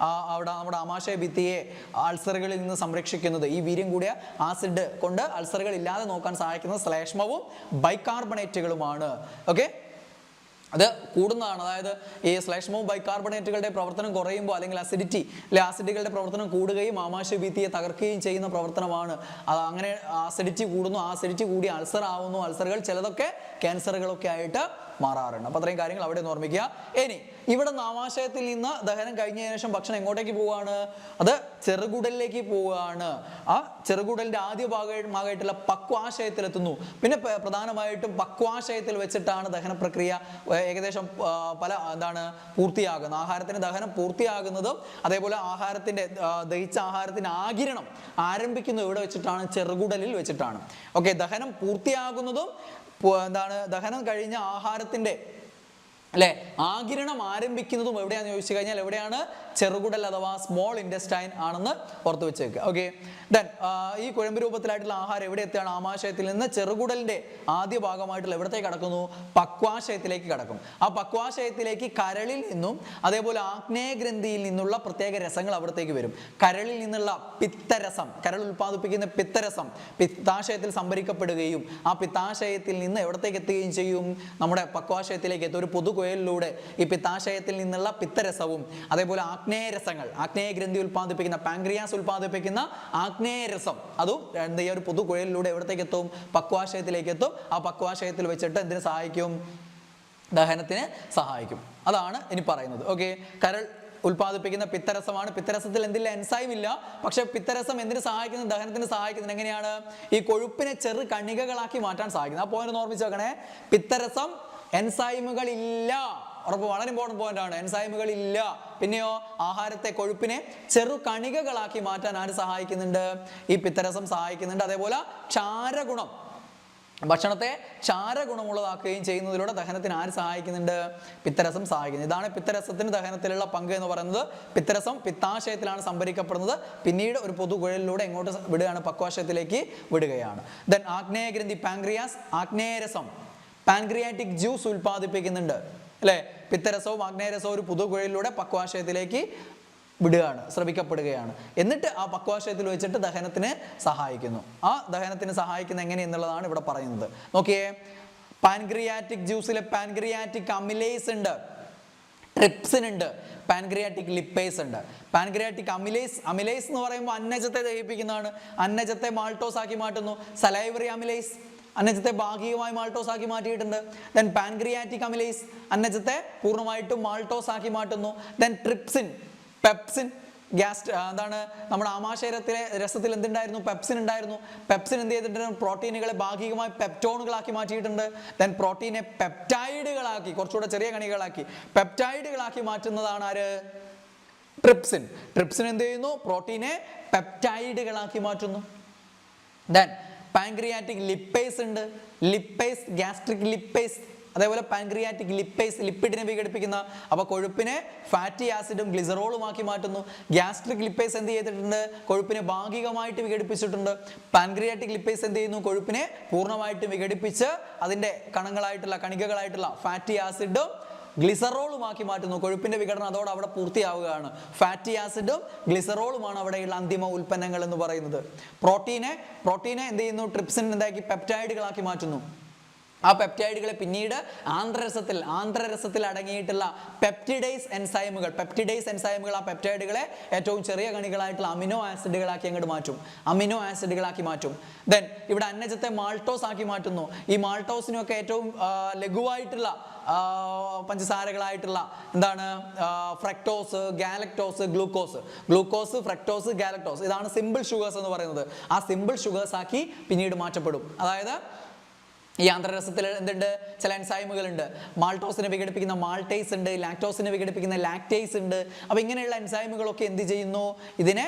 അവിടെ നമ്മുടെ ആമാശയ ഭിത്തിയെ അൾസറുകളിൽ നിന്ന് സംരക്ഷിക്കുന്നത്, ഈ വീര്യം കൂടിയ ആസിഡ് കൊണ്ട് അൾസറുകൾ ഇല്ലാതെ നോക്കാൻ സഹായിക്കുന്നത് ശ്ലേഷ്മവും ബൈകാർബണേറ്റുകളുമാണ്. ഓക്കെ, അത് കൂടുന്നതാണ്. അതായത് ഈ ശ്ലേഷ്മവും ബൈകാർബണേറ്റുകളുടെ പ്രവർത്തനം കുറയുമ്പോൾ അല്ലെങ്കിൽ അസിഡിറ്റി അല്ലെ ആസിഡുകളുടെ പ്രവർത്തനം കൂടുകയും ആമാശയഭിത്തിയെ തകർക്കുകയും ചെയ്യുന്ന പ്രവർത്തനമാണ്. അങ്ങനെ ആസിഡിറ്റി കൂടുന്നു, ആസിഡിറ്റി കൂടി അൾസർ ആവുന്നു. അൾസറുകൾ ചിലതൊക്കെ ക്യാൻസറുകളൊക്കെ ആയിട്ട് മാറാറുണ്ട്. അപ്പോൾ അത്രയും കാര്യങ്ങൾ അവിടെ നിന്ന് ഓർമ്മിക്കുക. ഇനി ഇവിടെ ആമാശയത്തിൽ നിന്ന് ദഹനം കഴിഞ്ഞതിന് ശേഷം ഭക്ഷണം എങ്ങോട്ടേക്ക് പോവുകയാണ്? അത് ചെറുകുടലിലേക്ക് പോവുകയാണ്. ആ ചെറുകുടലിന്റെ ആദ്യ ഭാഗമായിട്ടുള്ള പക്വാശയത്തിലെത്തുന്നു. പിന്നെ പ്രധാനമായിട്ടും പക്വാശയത്തിൽ വെച്ചിട്ടാണ് ദഹന പ്രക്രിയ ഏകദേശം പൂർത്തിയാകുന്നത്. ആഹാരത്തിന്റെ ദഹനം പൂർത്തിയാകുന്നതും അതേപോലെ ദഹിച്ച ആഹാരത്തിന്റെ ആഗിരണം ആരംഭിക്കുന്നത് എവിടെ വെച്ചിട്ടാണ്? ചെറുകുടലിൽ വെച്ചിട്ടാണ്. ഓക്കെ, ദഹനം പൂർത്തിയാകുന്നതും ദഹനം കഴിഞ്ഞ ആഹാരത്തിന്റെ ആഗിരണം ആരംഭിക്കുന്നതും എവിടെയാണെന്ന് ചോദിച്ചു കഴിഞ്ഞാൽ എവിടെയാണ്? ചെറുകുടൽ അഥവാ സ്മോൾ ഇൻറ്റസ്റ്റൈൻ ആണെന്ന് ഓർത്ത് വെച്ചേക്കുക. ഓക്കെ, ദെൻ ഈ കുഴമ്പ് രൂപത്തിലായിട്ടുള്ള ആഹാരം എവിടെ എത്തുകയാണ്? ആമാശയത്തിൽ നിന്ന് ചെറുകുടലിന്റെ ആദ്യ ഭാഗമായിട്ടുള്ള എവിടത്തേക്ക് കടക്കുന്നു? പക്വാശയത്തിലേക്ക് കടക്കും. ആ പക്വാശയത്തിലേക്ക് കരളിൽ നിന്നും അതേപോലെ ആഗ്നേയഗ്രന്ഥിയിൽ നിന്നുള്ള പ്രത്യേക രസങ്ങൾ അവിടത്തേക്ക് വരും. കരളിൽ നിന്നുള്ള പിത്തരസം, കരൾ ഉൽപ്പാദിപ്പിക്കുന്ന പിത്തരസം പിത്താശയത്തിൽ സംഭരിക്കപ്പെടുകയും ആ പിത്താശയത്തിൽ നിന്ന് എവിടത്തേക്ക് എത്തുകയും ചെയ്യും? നമ്മുടെ പക്വാശയത്തിലേക്ക് എത്തും. ഒരു പൊതുകുഴലിലൂടെ ഈ പിത്താശയത്തിൽ നിന്നുള്ള പിത്തരസവും അതേപോലെ ആഗ്നേയരസങ്ങൾ, ആഗ്നേയഗ്രന്ഥി ഉൽപ്പാദിപ്പിക്കുന്ന പാൻക്രിയാസ് ഉൽപ്പാദിപ്പിക്കുന്ന ആഗ്നേയരസം അതും ഒരു പൊതുകുഴലിലൂടെ എവിടത്തേക്ക് എത്തും? പക്വാശയത്തിലേക്ക് എത്തും. ആ പക്വാശയത്തിൽ വെച്ചിട്ട് എന്തിനു സഹായിക്കും? ദഹനത്തിന് സഹായിക്കും. അതാണ് ഇനി പറയുന്നത്. ഓക്കെ, കരൾ ഉൽപ്പാദിപ്പിക്കുന്ന പിത്തരസമാണ്. പിത്തരസത്തിൽ എന്തില്ല? എൻസൈം ഇല്ല. പക്ഷെ പിത്തരസം എന്തിനു സഹായിക്കുന്നത്? ദഹനത്തിന് സഹായിക്കുന്നത്. എങ്ങനെയാണ്? ഈ കൊഴുപ്പിനെ ചെറു കണികകളാക്കി മാറ്റാൻ സഹായിക്കുന്നത്. ആ പോയിന്റ് ഓർമ്മിച്ച് വെക്കണേ. പിത്തരസം എൻസൈമുകൾ ഇല്ല. ഉറപ്പ്, വളരെ ഇമ്പോർട്ടന്റ് പോയിന്റ് ആണ്. എൻസൈമുകൾ ഇല്ല. പിന്നെയോ ആഹാരത്തെ, കൊഴുപ്പിനെ ചെറു കണികകളാക്കി മാറ്റാൻ ആര് സഹായിക്കുന്നുണ്ട്? ഈ പിത്തരസം സഹായിക്കുന്നുണ്ട്. അതേപോലെ ക്ഷാരഗുണം, ഭക്ഷണത്തെ ക്ഷാരഗുണമുള്ളതാക്കുകയും ചെയ്യുന്നതിലൂടെ ദഹനത്തിന് ആര് സഹായിക്കുന്നുണ്ട്? പിത്തരസം സഹായിക്കുന്നത്. ഇതാണ് പിത്തരസത്തിന് ദഹനത്തിലുള്ള പങ്ക് എന്ന് പറയുന്നത്. പിത്തരസം പിത്താശയത്തിലാണ് സംഭരിക്കപ്പെടുന്നത്. പിന്നീട് ഒരു പൊതുകുഴലിലൂടെ എങ്ങോട്ട് വിടുകയാണ്? പക്വാശയത്തിലേക്ക് വിടുകയാണ്. ദെൻ ആഗ്നേയഗ്രന്ഥി, പാൻക്രിയാസ് ആഗ്നേയരസം, പാൻക്രിയാറ്റിക് ജ്യൂസ് ഉൽപ്പാദിപ്പിക്കുന്നുണ്ട് അല്ലെ? പിത്തരസവും ആഗ്നേയരസവും ഒരു പൊതുകുഴലിലൂടെ പക്വാശയത്തിലേക്ക് വിടുകയാണ്, സ്രവിക്കപ്പെടുകയാണ്. എന്നിട്ട് ആ പക്വാശയത്തിൽ വെച്ചിട്ട് ദഹനത്തിന് സഹായിക്കുന്നു. ആ ദഹനത്തിന് സഹായിക്കുന്ന എങ്ങനെയെന്നുള്ളതാണ് ഇവിടെ പറയുന്നത്. നോക്കിയേ, പാൻക്രിയാറ്റിക് ജ്യൂസിലെ പാൻക്രിയാറ്റിക് അമിലേസ് ഉണ്ട്, ട്രിപ്സിൻ ഉണ്ട്, പാൻക്രിയാറ്റിക് ലിപ്പേസ് ഉണ്ട്. പാൻക്രിയാറ്റിക് അമിലേസ് എന്ന് പറയുമ്പോൾ അന്നജത്തെ ദഹിപ്പിക്കുന്നതാണ്. അന്നജത്തെ മാൾട്ടോസ് ആക്കി മാറ്റുന്നു. സലൈവറി അമിലേസ് അന്നജത്തെ ഭാഗികമായി മാൾട്ടോസ് ആക്കി മാറ്റിയിട്ടുണ്ട്. ദെൻ പാൻക്രിയാറ്റിക് അമിലേസ് അന്നജത്തെ പൂർണ്ണമായിട്ടും മാൾട്ടോസ് ആക്കി മാറ്റുന്നു. ദെൻ ട്രിപ്സിൻ, പെപ്സിൻ, നമ്മുടെ ആമാശയത്തിലെ രസത്തിൽ എന്തുണ്ടായിരുന്നു? പെപ്സിൻ ഉണ്ടായിരുന്നു. പെപ്സിൻ എന്ത് ചെയ്തിട്ടുണ്ട്? പ്രോട്ടീനുകളെ ഭാഗികമായി പെപ്റ്റോണുകളാക്കി മാറ്റിയിട്ടുണ്ട്. ദെൻ പ്രോട്ടീനെ പെപ്റ്റൈഡുകളാക്കി, കുറച്ചുകൂടെ ചെറിയ കണികളാക്കി പെപ്റ്റൈഡുകളാക്കി മാറ്റുന്നതാണ് ആര്? ട്രിപ്സിൻ. ട്രിപ്സിൻ എന്ത് ചെയ്യുന്നു? പ്രോട്ടീനെ പെപ്റ്റൈഡുകളാക്കി മാറ്റുന്നു. ദെൻ പാൻക്രിയാറ്റിക് ലിപ്പേസ് ഉണ്ട്, ലിപ്പേസ്, ഗ്യാസ്ട്രിക് ലിപ്പേസ്, അതേപോലെ പാൻക്രിയാറ്റിക് ലിപ്പേസ് ലിപ്പിഡിനെ വിഘടിപ്പിക്കുന്ന, അപ്പോൾ കൊഴുപ്പിനെ ഫാറ്റി ആസിഡും ഗ്ലിസറോളും ആക്കി മാറ്റുന്നു. ഗ്യാസ്ട്രിക് ലിപ്പേസ് എന്ത് ചെയ്തിട്ടുണ്ട്? കൊഴുപ്പിനെ ഭാഗികമായിട്ട് വിഘടിപ്പിച്ചിട്ടുണ്ട്. പാൻക്രിയാറ്റിക് ലിപ്പേസ് എന്ത് ചെയ്യുന്നു? കൊഴുപ്പിനെ പൂർണ്ണമായിട്ട് വിഘടിപ്പിച്ച് അതിൻ്റെ കണികകളായിട്ടുള്ള ഫാറ്റി ആസിഡും ഗ്ലിസറോളുമാക്കി മാറ്റുന്നു. കൊഴുപ്പിന്റെ വിഘടനം അതോടെ അവിടെ പൂർത്തിയാവുകയാണ്. ഫാറ്റി ആസിഡും ഗ്ലിസറോളുമാണ് അവിടെയുള്ള അന്തിമ ഉൽപ്പന്നങ്ങൾ എന്ന് പറയുന്നത്. പ്രോട്ടീനെ എന്ത് ചെയ്യുന്നു? ട്രിപ്സിൻ എന്താക്കി? പെപ്റ്റൈഡുകളാക്കി മാറ്റുന്നു. ആ പെപ്റ്റൈഡുകളെ പിന്നീട് ആന്ത്രരസത്തിൽ അടങ്ങിയിട്ടുള്ള പെപ്റ്റിഡേസ് എൻസൈമുകൾ ആ പെപ്റ്റൈഡുകളെ ഏറ്റവും ചെറിയ കണികളായിട്ടുള്ള അമിനോ ആസിഡുകളാക്കി അങ്ങോട്ട് മാറ്റും. ദെൻ ഇവിടെ അന്നജത്തെ മാൾട്ടോസ് ആക്കി മാറ്റുന്നു. ഈ മാൾട്ടോസിനൊക്കെ ഏറ്റവും ലഘുവായിട്ടുള്ള പഞ്ചസാരകളായിട്ടുള്ള fructose, galactose, glucose, fructose, galactose, ഇതാണ് സിമ്പിൾ ഷുഗേഴ്സ് എന്ന് പറയുന്നത്. ആ സിമ്പിൾ ഷുഗേഴ്സ് ആക്കി പിന്നീട് മാറ്റപ്പെടും. അതായത് ഈ ആന്ത്രരസത്തിൽ എന്തുണ്ട്? ചില എൻസൈമുകൾ ഉണ്ട്. മാൾട്ടോസിനെ വിഘടിപ്പിക്കുന്ന മാൾട്ടേസ് ഉണ്ട്, ലാക്ടോസിനെ വിഘടിപ്പിക്കുന്ന ലാക്ടേസ് ഉണ്ട്. അപ്പോൾ ഇങ്ങനെയുള്ള എൻസൈമുകളൊക്കെ എന്ത് ചെയ്യുന്നു? ഇതിനെ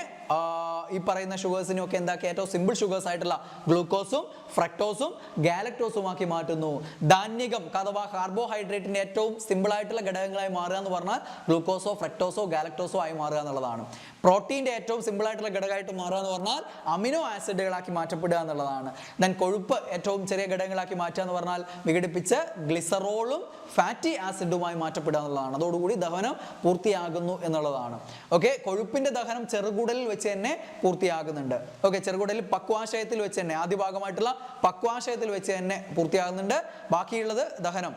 ഈ പറയുന്ന ഷുഗേഴ്സിനും ഒക്കെ എന്താക്കി ഏറ്റവും സിമ്പിൾ ഷുഗേഴ്സ് ആയിട്ടുള്ള ഗ്ലൂക്കോസും ഫ്രക്ടോസും ഗാലക്ടോസും ആക്കി മാറ്റുന്നു. ധാന്യകം അഥവാ കാർബോഹൈഡ്രേറ്റിന്റെ ഏറ്റവും സിമ്പിൾ ആയിട്ടുള്ള ഘടകങ്ങളായി മാറുക എന്ന് പറഞ്ഞാൽ ഗ്ലൂക്കോസോ ഫ്രക്ടോസോ ഗാലക്ടോസോ ആയി മാറുക എന്നുള്ളതാണ്. പ്രോട്ടീൻ്റെ ഏറ്റവും സിമ്പിൾ ആയിട്ടുള്ള ഘടകമായിട്ട് മാറുക എന്ന് പറഞ്ഞാൽ അമിനോ ആസിഡുകളാക്കി മാറ്റപ്പെടുക എന്നുള്ളതാണ്. ദെൻ കൊഴുപ്പ് ഏറ്റവും ചെറിയ ഘടകങ്ങളാക്കി മാറ്റുക എന്ന് പറഞ്ഞാൽ വിഘടിപ്പിച്ച് ഗ്ലിസറോളും ഫാറ്റി ആസിഡുമായി മാറ്റപ്പെടുക എന്നുള്ളതാണ്. അതോടുകൂടി ദഹനം പൂർത്തിയാകുന്നു എന്നുള്ളതാണ്. ഓക്കെ, കൊഴുപ്പിന്റെ ദഹനം ചെറുകുടലിൽ വെച്ച് തന്നെ പൂർത്തിയാകുന്നുണ്ട്. ഓക്കെ, ചെറുകുടലിൽ പക്വാശയത്തിൽ വെച്ച് തന്നെ, ആദ്യ ഭാഗമായിട്ടുള്ള പക്വാശയത്തിൽ വെച്ച് തന്നെ പൂർത്തിയാകുന്നുണ്ട്. ബാക്കിയുള്ളത് ദഹനം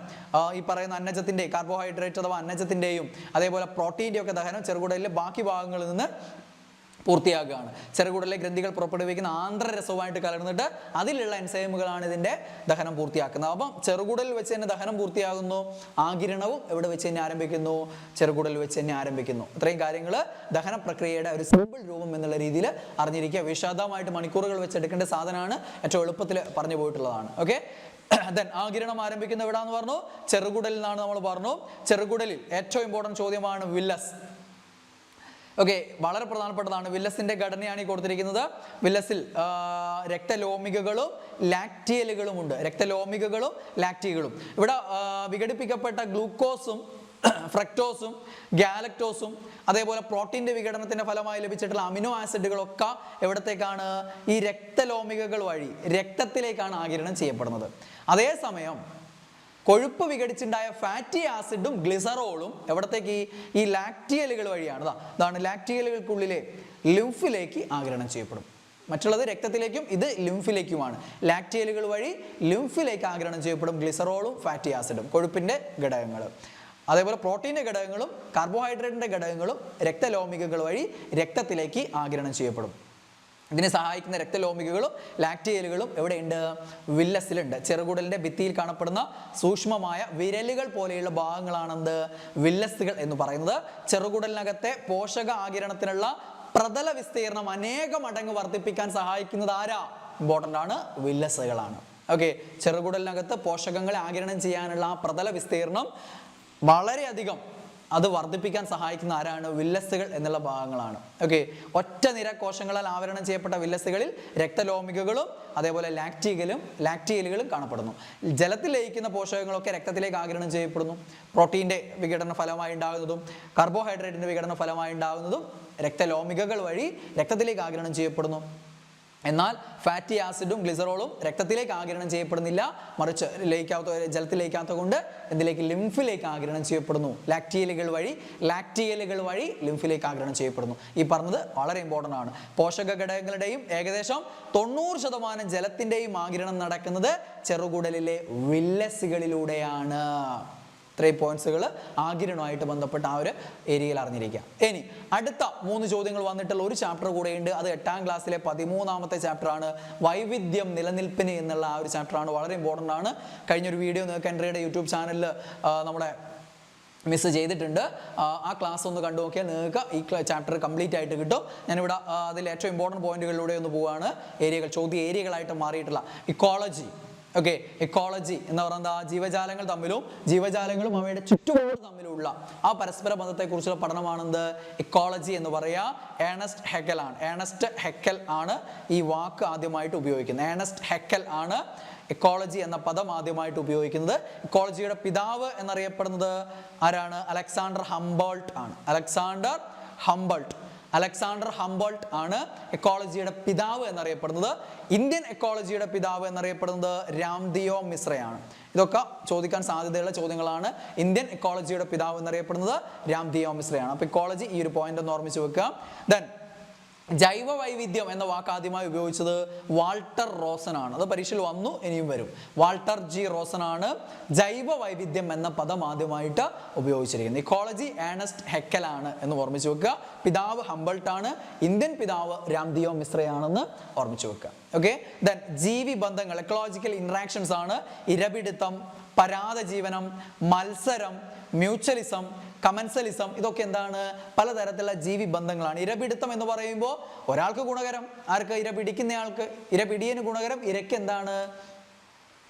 ഈ പറയുന്ന അന്നജത്തിന്റെ, കാർബോഹൈഡ്രേറ്റ് അഥവാ അന്നജത്തിന്റെയും അതേപോലെ പ്രോട്ടീൻ്റെ ഒക്കെ ദഹനം ചെറുകുടലിലെ ബാക്കി ഭാഗങ്ങളിൽ നിന്ന് പൂർത്തിയാക്കുകയാണ്. ചെറുകുടലിലെ ഗ്രന്ഥികൾ പുറപ്പെടുവിക്കുന്ന ആന്ത്രരസവുമായിട്ട് കലർന്നിട്ട് അതിലുള്ള എൻസൈമുകളാണ് ഇതിന്റെ ദഹനം പൂർത്തിയാക്കുന്നത്. അപ്പം ചെറുകുടലിൽ വെച്ച് തന്നെ ദഹനം പൂർത്തിയാകുന്നു, ആഗിരണവും എവിടെ വെച്ച് തന്നെ ആരംഭിക്കുന്നു, ചെറുകുടലിൽ വെച്ച് തന്നെ ആരംഭിക്കുന്നു. ഇത്രയും കാര്യങ്ങൾ ദഹന പ്രക്രിയയുടെ ഒരു സിമ്പിൾ രൂപം എന്നുള്ള രീതിയിൽ അറിഞ്ഞിരിക്കുക. വിശദമായിട്ട് മണിക്കൂറുകൾ വെച്ച് എടുക്കേണ്ട സാധനമാണ്, ഏറ്റവും എളുപ്പത്തിൽ പറഞ്ഞു പോയിട്ടുള്ളതാണ്. ഓക്കെ, ദെൻ ആഗിരണം ആരംഭിക്കുന്ന എവിടാന്ന് പറഞ്ഞു, ചെറുകുടലിൽ നിന്നാണ് നമ്മൾ പറഞ്ഞു. ചെറുകുടലിൽ ഏറ്റവും ഇമ്പോർട്ടൻറ്റ് ചോദ്യമാണ് വില്ലസ്. ഓക്കെ, വളരെ പ്രധാനപ്പെട്ടതാണ്. വില്ലസിന്റെ ഘടനയാണ് ഈ കൊടുത്തിരിക്കുന്നത്. വില്ലസിൽ രക്തലോമികകളും ലാക്റ്റിയലുകളും ഉണ്ട്. രക്തലോമികകളും ലാക്റ്റിയലുകളും. ഇവിടെ വിഘടിപ്പിക്കപ്പെട്ട ഗ്ലൂക്കോസും ഫ്രക്ടോസും ഗാലക്ടോസും അതേപോലെ പ്രോട്ടീൻ്റെ വിഘടനത്തിന്റെ ഫലമായി ലഭിച്ചിട്ടുള്ള അമിനോ ആസിഡുകളൊക്കെ എവിടത്തേക്കാണ്, ഈ രക്തലോമികകൾ വഴി രക്തത്തിലേക്കാണ് ആഗിരണം ചെയ്യപ്പെടുന്നത്. അതേസമയം കൊഴുപ്പ് വിഘടിച്ചുണ്ടായ ഫാറ്റി ആസിഡും ഗ്ലിസറോളും എവിടത്തേക്ക്, ഈ ലാക്റ്റിയലുകൾ വഴിയാണ്. ഇതാണ് ലാക്റ്റിയലുകൾക്കുള്ളിലെ ലിംഫിലേക്ക് ആഗിരണം ചെയ്യപ്പെടും. മറ്റുള്ളത് രക്തത്തിലേക്കും ഇത് ലിംഫിലേക്കുമാണ്. ലാക്റ്റിയലുകൾ വഴി ലിംഫിലേക്ക് ആഗിരണം ചെയ്യപ്പെടും ഗ്ലിസറോളും ഫാറ്റി ആസിഡും, കൊഴുപ്പിന്റെ ഘടകങ്ങൾ. അതേപോലെ പ്രോട്ടീൻ്റെ ഘടകങ്ങളും കാർബോഹൈഡ്രേറ്റിന്റെ ഘടകങ്ങളും രക്തലോമികകൾ വഴി രക്തത്തിലേക്ക് ആഗിരണം ചെയ്യപ്പെടും. ഇതിനെ സഹായിക്കുന്ന രക്തലോമികകളും ലാക്റ്റിയലുകളും എവിടെയുണ്ട്, വില്ലസിലുണ്ട്. ചെറുകുടലിന്റെ ഭിത്തിയിൽ കാണപ്പെടുന്ന സൂക്ഷ്മമായ വിരലുകൾ പോലെയുള്ള ഭാഗങ്ങളാണെന്ത്, വില്ലസുകൾ എന്ന് പറയുന്നത്. ചെറുകുടലിനകത്തെ പോഷക ആഗിരണത്തിനുള്ള പ്രതല വിസ്തീർണം അനേക മടങ്ങ് വർദ്ധിപ്പിക്കാൻ സഹായിക്കുന്നത് ആരാ, ഇമ്പോർട്ടൻ്റ് ആണ്, വില്ലസുകളാണ്. ഓക്കെ, ചെറുകുടലിനകത്ത് പോഷകങ്ങളെ ആഗിരണം ചെയ്യാനുള്ള ആ പ്രതല വിസ്തീർണം വളരെയധികം അത് വർദ്ധിപ്പിക്കാൻ സഹായിക്കുന്ന ആരാണ്, വില്ലസുകൾ എന്നുള്ള ഭാഗങ്ങളാണ്. ഓക്കെ, ഒറ്റ നിര കോശങ്ങളാൽ ആവരണം ചെയ്യപ്പെട്ട വില്ലസുകളിൽ രക്തലോമികകളും അതേപോലെ ലാക്റ്റിയലുകളും കാണപ്പെടുന്നു. ജലത്തിൽ ലയിക്കുന്ന പോഷകങ്ങളൊക്കെ രക്തത്തിലേക്ക് ആഗിരണം ചെയ്യപ്പെടുന്നു. പ്രോട്ടീൻ്റെ വിഘടന ഫലമായി ഉണ്ടാകുന്നതും കാർബോഹൈഡ്രേറ്റിന്റെ വിഘടന ഫലമായി ഉണ്ടാകുന്നതും രക്തലോമികകൾ വഴി രക്തത്തിലേക്ക് ആഗിരണം ചെയ്യപ്പെടുന്നു. എന്നാൽ ഫാറ്റി ആസിഡും ഗ്ലിസറോളും രക്തത്തിലേക്ക് ആഗിരണം ചെയ്യപ്പെടുന്നില്ല, മറിച്ച് ജലത്തിൽ ലയിക്കാത്ത കൊണ്ട് എന്തിലേക്ക്, ലിംഫിലേക്ക് ആഗിരണം ചെയ്യപ്പെടുന്നു. ലാക്റ്റിയലുകൾ വഴി ലിംഫിലേക്ക് ആഗിരണം ചെയ്യപ്പെടുന്നു. ഈ പറഞ്ഞത് വളരെ ഇമ്പോർട്ടൻ്റ് ആണ്. പോഷക ഘടകങ്ങളുടെയും ഏകദേശം 90% ജലത്തിൻ്റെയും ആഗിരണം നടക്കുന്നത് ചെറുകുടലിലെ വില്ലസുകളിലൂടെയാണ്. ഇത്രയും പോയിന്റ്സുകൾ ആഗിരണവുമായിട്ട് ബന്ധപ്പെട്ട ആ ഒരു ഏരിയയിൽ അറിഞ്ഞിരിക്കുക. ഇനി അടുത്ത 3 ചോദ്യങ്ങൾ വന്നിട്ടുള്ള ഒരു ചാപ്റ്റർ കൂടെയുണ്ട്. അത് 8ാം ക്ലാസ്സിലെ 13ാമത്തെ ചാപ്റ്ററാണ്, വൈവിധ്യം നിലനിൽപ്പിന് എന്നുള്ള ആ ഒരു ചാപ്റ്ററാണ്. വളരെ ഇമ്പോർട്ടൻ്റ് ആണ്. കഴിഞ്ഞൊരു വീഡിയോ നിങ്ങൾക്ക് എൻട്രിയുടെ യൂട്യൂബ് ചാനലിൽ നമ്മുടെ മിസ് ചെയ്തിട്ടുണ്ട്. ആ ക്ലാസ് ഒന്ന് കണ്ടു നോക്കിയാൽ നിങ്ങൾക്ക് ഈ ചാപ്റ്റർ കംപ്ലീറ്റ് ആയിട്ട് കിട്ടും. ഞാനിവിടെ അതിൽ ഏറ്റവും ഇമ്പോർട്ടൻറ്റ് പോയിന്റുകളിലൂടെ ഒന്ന് പോവുകയാണ്. ചോദ്യ ഏരിയകളായിട്ട് മാറിയിട്ടുള്ള ഇക്കോളജി. ഓക്കെ, എക്കോളജി എന്ന് പറയുന്നത് ജീവജാലങ്ങൾ ജീവജാലങ്ങളും അവയുടെ ചുറ്റുപാടും തമ്മിലുള്ള ആ പരസ്പര ബന്ധത്തെക്കുറിച്ചുള്ള പഠനമാണെന്ത്, എക്കോളജി എന്ന് പറയുക. ഏണസ്റ്റ് ഹെക്കൽ ആണ് ഈ വാക്ക് ആദ്യമായിട്ട് ഉപയോഗിക്കുന്നത്. ഏണസ്റ്റ് ഹെക്കൽ ആണ് എക്കോളജി എന്ന പദം ആദ്യമായിട്ട് ഉപയോഗിക്കുന്നത്. എക്കോളജിയുടെ പിതാവ് എന്നറിയപ്പെടുന്നത് ആരാണ്, അലക്സാണ്ടർ ഹംബോൾട്ട് ആണ്. അലക്സാണ്ടർ ഹംബോൾട്ട് ആണ് എക്കോളജിയുടെ പിതാവ് എന്നറിയപ്പെടുന്നത്. ഇന്ത്യൻ എക്കോളജിയുടെ പിതാവ് എന്നറിയപ്പെടുന്നത് രാംദിയോ മിശ്രയാണ്. ഇതൊക്കെ ചോദിക്കാൻ സാധ്യതയുള്ള ചോദ്യങ്ങളാണ്. ഇന്ത്യൻ എക്കോളജിയുടെ പിതാവ് എന്നറിയപ്പെടുന്നത് രാംദിയോ മിശ്രയാണ്. അപ്പോൾ എക്കോളജി ഈ ഒരു പോയിന്റ് ഒന്ന് ഓർമ്മിച്ച് വെക്കുക. ദെൻ ജൈവ വൈവിധ്യം എന്ന വാക്ക് ആദ്യമായി ഉപയോഗിച്ചത് വാൾട്ടർ റോസൻ ആണ്. അത് പരീക്ഷയിൽ വന്നു, ഇനിയും വരും. വാൾട്ടർ ജി റോസൻ ആണ് ജൈവ വൈവിധ്യം എന്ന പദം ആദ്യമായിട്ട് ഉപയോഗിച്ചിരിക്കുന്നത്. ഇക്കോളജി ഏണസ്റ്റ് ഹെക്കൽ ആണ് എന്ന് ഓർമ്മിച്ച് വെക്കുക. പിതാവ് ഹംബോൾട്ട് ആണ്, ഇന്ത്യൻ പിതാവ് രാംദിയോ മിശ്രയാണെന്ന് ഓർമ്മിച്ച് വെക്കുക. ഓക്കെ, ദെൻ ജീവി ബന്ധങ്ങൾ, എക്കോളജിക്കൽ ഇന്ററാക്ഷൻസ് ആണ് ഇരപിടുത്തം, പരാദജീവനം, മത്സരം, മ്യൂച്വലിസം, കമൻസലിസം. ഇതൊക്കെ എന്താണ്, പലതരത്തിലുള്ള ജീവി ബന്ധങ്ങളാണ്. ഇരപിടുത്തം എന്ന് പറയുമ്പോൾ ഒരാൾക്ക് ഗുണകരം, ആർക്ക്, ഇര പിടിക്കുന്നയാൾക്ക്. ഇരപിടിയന് ഗുണകരം, ഇരയ്ക്ക് എന്താണ്,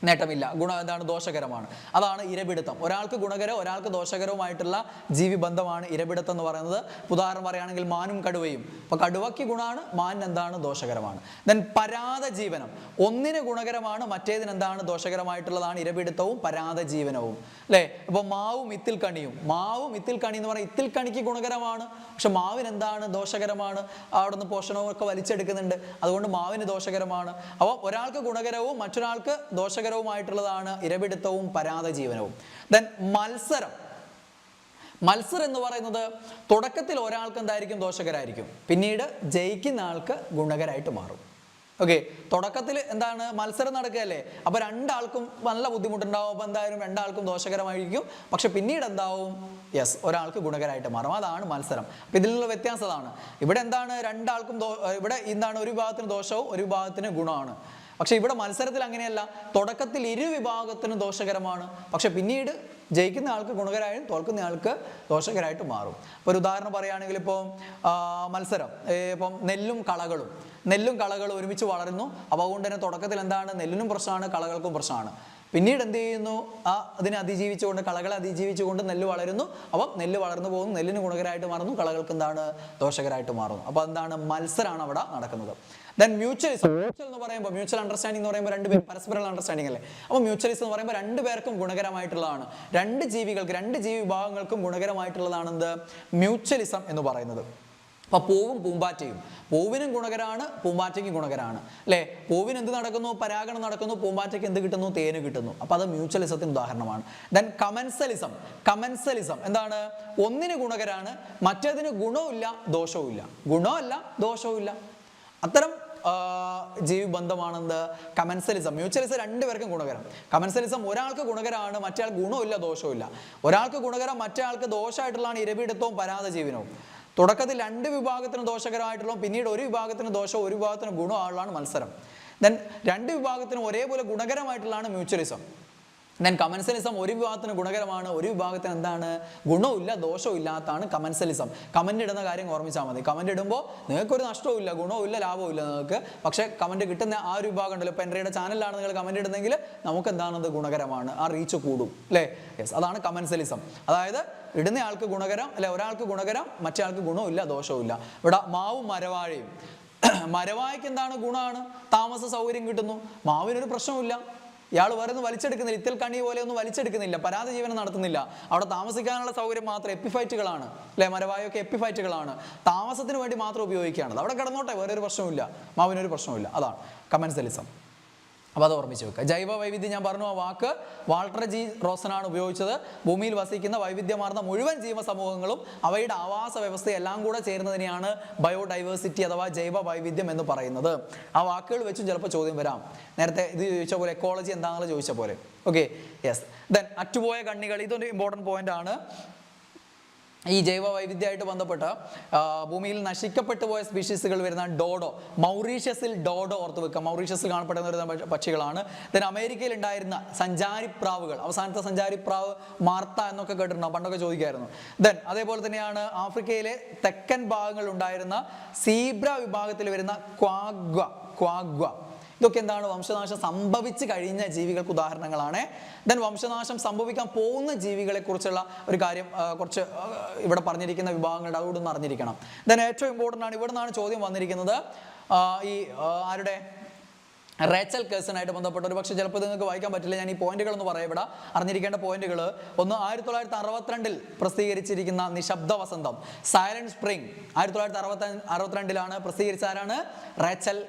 നേട്ടമില്ല, എന്താണ്, ദോഷകരമാണ്. അതാണ് ഇരപിടുത്തം. ഒരാൾക്ക് ഗുണകരവും ഒരാൾക്ക് ദോഷകരവുമായിട്ടുള്ള ജീവി ബന്ധമാണ് ഇരപിടുത്തം എന്ന് പറയുന്നത്. ഉദാഹരണം പറയുകയാണെങ്കിൽ മാനും കടുവയും. അപ്പോൾ കടുവയ്ക്ക് ഗുണമാണ്, മാനിന് എന്താണ്, ദോഷകരമാണ്. ദെൻ പരാദജീവനം, ഒന്നിന് ഗുണകരമാണ് മറ്റേതിന് എന്താണ്, ദോഷകരമായിട്ടുള്ളതാണ് ഇരപിടുത്തവും പരാദജീവനവും. അല്ലേ? ഇപ്പോൾ മാവും ഇത്തിൽക്കണിയും. ഇത്തിൽക്കണി എന്ന് പറഞ്ഞാൽ ഇത്തിൽക്കണിക്ക് ഗുണകരമാണ്, പക്ഷെ മാവിന് എന്താണ്, ദോഷകരമാണ്. അവിടെ നിന്ന് പോഷണമൊക്കെ വലിച്ചെടുക്കുന്നുണ്ട്, അതുകൊണ്ട് മാവിന് ദോഷകരമാണ്. അപ്പോൾ ഒരാൾക്ക് ഗുണകരവും മറ്റൊരാൾക്ക് ദോഷകരവുമായിട്ടുള്ളതാണ് ഇരപിടുത്തവും പരാദജീവനവും. ദെൻ മത്സരം എന്ന് പറയുന്നത് തുടക്കത്തിൽ ഒരാൾക്ക് എന്തായിരിക്കും, ദോഷകരായിരിക്കും, പിന്നീട് ജയിക്കുന്ന ആൾക്ക് ഗുണകരായിട്ട് മാറും. ഓക്കെ, തുടക്കത്തിൽ എന്താണ് മത്സരം നടക്കുകയല്ലേ, അപ്പോൾ രണ്ടാൾക്കും നല്ല ബുദ്ധിമുട്ടുണ്ടാവും. അപ്പോൾ എന്തായാലും രണ്ടാൾക്കും ദോഷകരമായിരിക്കും. പക്ഷെ പിന്നീട് എന്താവും, യെസ്, ഒരാൾക്ക് ഗുണകരമായിട്ട് മാറും. അതാണ് മത്സരം. അപ്പോൾ ഇതിലുള്ള വ്യത്യാസം അതാണ്. ഇവിടെ എന്താണ്, രണ്ടാൾക്കും ഇവിടെ എന്താണ്, ഒരു വിഭാഗത്തിന് ദോഷവും ഒരു വിഭാഗത്തിന് ഗുണമാണ്. പക്ഷെ ഇവിടെ മത്സരത്തിൽ അങ്ങനെയല്ല, തുടക്കത്തിൽ ഇരു വിഭാഗത്തിനും ദോഷകരമാണ്. പക്ഷെ പിന്നീട് ജയിക്കുന്ന ആൾക്ക് ഗുണകരമായും തോൽക്കുന്ന ആൾക്ക് ദോഷകരമായിട്ട് മാറും. ഇപ്പോൾ ഒരു ഉദാഹരണം പറയുകയാണെങ്കിൽ, ഇപ്പോൾ മത്സരം, ഇപ്പം നെല്ലും കളകളും ഒരുമിച്ച് വളരുന്നു. അപ്പോൾ അതുകൊണ്ട് തന്നെ തുടക്കത്തിൽ എന്താണ്, നെല്ലിനും പ്രശ്നമാണ്, കളകൾക്കും പ്രശ്നമാണ്. പിന്നീട് എന്ത് ചെയ്യുന്നു, അതിനെ അതിജീവിച്ചുകൊണ്ട്, കളകളെ അതിജീവിച്ചുകൊണ്ട് നെല്ല് വളരുന്നു. അപ്പം നെല്ല് വളർന്നു പോകുന്നു, നെല്ലിന് ഗുണകരമായിട്ട് മാറുന്നു, കളകൾക്ക് എന്താണ്, ദോഷകരമായിട്ട് മാറുന്നു. അപ്പോൾ എന്താണ്, മത്സരമാണ് അവിടെ നടക്കുന്നത്. ദെൻ മ്യൂച്വലിസം എന്ന് പറയുമ്പോൾ, മ്യൂച്വൽ അണ്ടർസ്റ്റാൻഡിംഗ് എന്ന് പറയുമ്പോൾ രണ്ടുപേരും പരസ്പരമുള്ള അണ്ടർസ്റ്റാൻഡിംഗ് അല്ലേ. അപ്പോൾ മ്യൂച്വലിസം എന്ന് പറയുമ്പോൾ രണ്ടുപേർക്കും ഗുണകരമായിട്ടുള്ളതാണ്, രണ്ട് ജീവികൾക്ക്, രണ്ട് ജീവി വിഭാഗങ്ങൾക്കും ഗുണകരമായിട്ടുള്ളതാണ് എന്ത്, മ്യൂച്വലിസം എന്ന് പറയുന്നത്. അപ്പോൾ പൂവും പൂമ്പാറ്റയും, പൂവിനും ഗുണകരമാണ്, പൂമ്പാറ്റയ്ക്കും ഗുണകരമാണ് അല്ലേ. പൂവിന് എന്ത് നടക്കുന്നു, പരാഗണം നടക്കുന്നു, പൂമ്പാറ്റയ്ക്ക് എന്ത് കിട്ടുന്നു, തേന് കിട്ടുന്നു. അപ്പോൾ അത് മ്യൂച്വലിസത്തിന് ഉദാഹരണമാണ്. ദെൻ കമൻസലിസം എന്താണ്, ഒന്നിന് ഗുണകരമാണ്, മറ്റേതിന് ഗുണവുമില്ല ദോഷവുമില്ല, ഗുണമല്ല ദോഷവുമില്ല. അത്തരം ജീവിബന്ധമാണെന്ത്, കമൻസലിസം. മ്യൂച്വലിസം രണ്ടുപേർക്കും ഗുണകരം. കമൻസലിസം ഒരാൾക്ക് ഗുണകരമാണ്, മറ്റേ ആൾ ഗുണമില്ല ദോഷവുമില്ല. ഒരാൾക്ക് ഗുണകരം, മറ്റേ ആൾക്ക് ദോഷമായിട്ടുള്ളതാണ് ഇരപിടുത്തവും പരാതജീവനവും. തുടക്കത്തിൽ രണ്ട് വിഭാഗത്തിന് ദോഷകരമായിട്ടുള്ള, പിന്നീട് ഒരു വിഭാഗത്തിന് ദോഷവും ഒരു വിഭാഗത്തിന് ഗുണമുള്ളതാണ് മത്സരം. ദെൻ രണ്ട് വിഭാഗത്തിനും ഒരേപോലെ ഗുണകരമായിട്ടുള്ളതാണ് മ്യൂച്വലിസം. ദെൻ കമൻസലിസം ഒരു വിഭാഗത്തിന് ഗുണകരമാണ്, ഒരു വിഭാഗത്തിന് എന്താണ്, ഗുണമില്ല ദോഷവും ഇല്ലാത്തതാണ് കമൻസലിസം. കമന്റ് ഇടുന്ന കാര്യം ഓർമ്മിച്ചാൽ മതി. കമന്റ് ഇടുമ്പോൾ നിങ്ങൾക്കൊരു നഷ്ടവും ഇല്ല, ഗുണവും ഇല്ല, ലാഭവും ഇല്ല നിങ്ങൾക്ക്. പക്ഷേ കമന്റ് കിട്ടുന്ന ആ ഒരു വിഭാഗം ഉണ്ടല്ലോ, ഇപ്പോൾ എൻ്റെ ചാനലിലാണ് നിങ്ങൾ കമന്റ് ഇടുന്നെങ്കിൽ നമുക്ക് എന്താണത്, ഗുണകരമാണ്, ആ റീച്ച് കൂടും അല്ലേ. യെസ്, അതാണ് കമൻസലിസം. അതായത് ഇടുന്ന ആൾക്ക് ഗുണകരം അല്ലെ, ഒരാൾക്ക് ഗുണകരം, മറ്റേ ആൾക്ക് ഗുണവും ഇല്ല ദോഷവും ഇല്ല. ഇവിടെ മാവും മരവാഴയും, മരവാഴയ്ക്ക് എന്താണ്, ഗുണമാണ്, താമസ സൗകര്യം കിട്ടുന്നു. മാവിനൊരു പ്രശ്നമില്ല, ഇയാൾ വേറെ ഒന്നും വലിച്ചെടുക്കുന്നില്ല, ഇത്തിൽ കണി പോലെ ഒന്നും വലിച്ചെടുക്കുന്നില്ല, പരാതി ജീവനം നടത്തുന്നില്ല. അവിടെ താമസിക്കാനുള്ള സൗകര്യം മാത്രം, എപ്പിഫൈറ്റുകളാണ് അല്ലെ, മരവായൊക്കെ എപ്പിഫൈറ്റുകളാണ്, താമസത്തിന് വേണ്ടി മാത്രം ഉപയോഗിക്കുകയാണ്. അവിടെ കിടന്നോട്ടെ, വേറെ ഒരു പ്രശ്നമില്ല, മാവിനൊരു പ്രശ്നമില്ല. അതാണ് കമൻസലിസം. അപ്പോൾ അത് ഓർമ്മിച്ച് വെക്കുക. ജൈവ വൈവിധ്യം ഞാൻ പറഞ്ഞു, ആ വാക്ക് വാൾട്ടർ ജി റോസനാണ് ഉപയോഗിച്ചത്. ഭൂമിയിൽ വസിക്കുന്ന വൈവിധ്യമാർന്ന മുഴുവൻ ജീവസമൂഹങ്ങളും അവയുടെ ആവാസ വ്യവസ്ഥ എല്ലാം കൂടെ ചേരുന്നതിനെയാണ് ബയോഡൈവേഴ്സിറ്റി അഥവാ ജൈവ വൈവിധ്യം എന്ന് പറയുന്നത്. ആ വാക്കുകൾ വെച്ചും ചിലപ്പോൾ ചോദ്യം വരാം. നേരത്തെ ഇത് ചോദിച്ച പോലെ എക്കോളജി എന്താണെന്ന് ചോദിച്ച പോലെ. Okay, yes. ദെൻ അറ്റുപോയ കണ്ണികൾ, ഇതൊരു ഇമ്പോർട്ടൻറ്റ് പോയിന്റ് ആണ്. ഈ ജൈവ വൈവിധ്യമായിട്ട് ബന്ധപ്പെട്ട് ഭൂമിയിൽ നശിക്കപ്പെട്ടു പോയ സ്പീഷീസുകൾ വരുന്ന ഡോഡോ, മൗറീഷ്യസിൽ ഡോഡോ ഓർത്ത് വെക്കുക, മൗറീഷ്യസിൽ കാണപ്പെടുന്ന ഒരു പക്ഷികളാണ്. ദെൻ അമേരിക്കയിൽ ഉണ്ടായിരുന്ന സഞ്ചാരിപ്രാവുകൾ, അവസാനത്തെ സഞ്ചാരിപ്രാവ് മാർത്ത എന്നൊക്കെ കേട്ടിട്ടുണ്ടാവും, പണ്ടൊക്കെ ചോദിക്കായിരുന്നു. ദെൻ അതേപോലെ തന്നെയാണ് ആഫ്രിക്കയിലെ തെക്കൻ ഭാഗങ്ങളിൽ ഉണ്ടായിരുന്ന സീബ്ര വിഭാഗത്തിൽ വരുന്ന ക്വാഗ്വ. ഇതൊക്കെ എന്താണ്, വംശനാശം സംഭവിച്ചു കഴിഞ്ഞ ജീവികൾക്ക് ഉദാഹരണങ്ങളാണ്. ദെൻ വംശനാശം സംഭവിക്കാൻ പോകുന്ന ജീവികളെ കുറിച്ചുള്ള ഒരു കാര്യം കുറച്ച് ഇവിടെ പറഞ്ഞിരിക്കുന്ന വിഭാഗങ്ങളുടെ അതുകൊണ്ടൊന്ന് അറിഞ്ഞിരിക്കണം. ദെൻ ഏറ്റവും ഇമ്പോർട്ടൻ്റ് ആണ്, ഇവിടെ നിന്നാണ് ചോദ്യം വന്നിരിക്കുന്നത്. ഈ ആരുടെ, റേച്ചൽ കേഴ്സണായിട്ട് ബന്ധപ്പെട്ട് ഒരു പക്ഷേ ചിലപ്പോൾ നിങ്ങൾക്ക് വായിക്കാൻ പറ്റില്ല, ഞാൻ ഈ പോയിന്റുകളൊന്ന് പറയാം. ഇവിടെ അറിഞ്ഞിരിക്കേണ്ട പോയിന്റുകൾ: ഒന്ന്, 1962 പ്രസിദ്ധീകരിച്ചിരിക്കുന്ന നിശബ്ദ വസന്തം, സൈലന്റ് സ്പ്രിംഗ് 1962 പ്രസിദ്ധീകരിച്ച ആരാണ്? റേച്ചൽ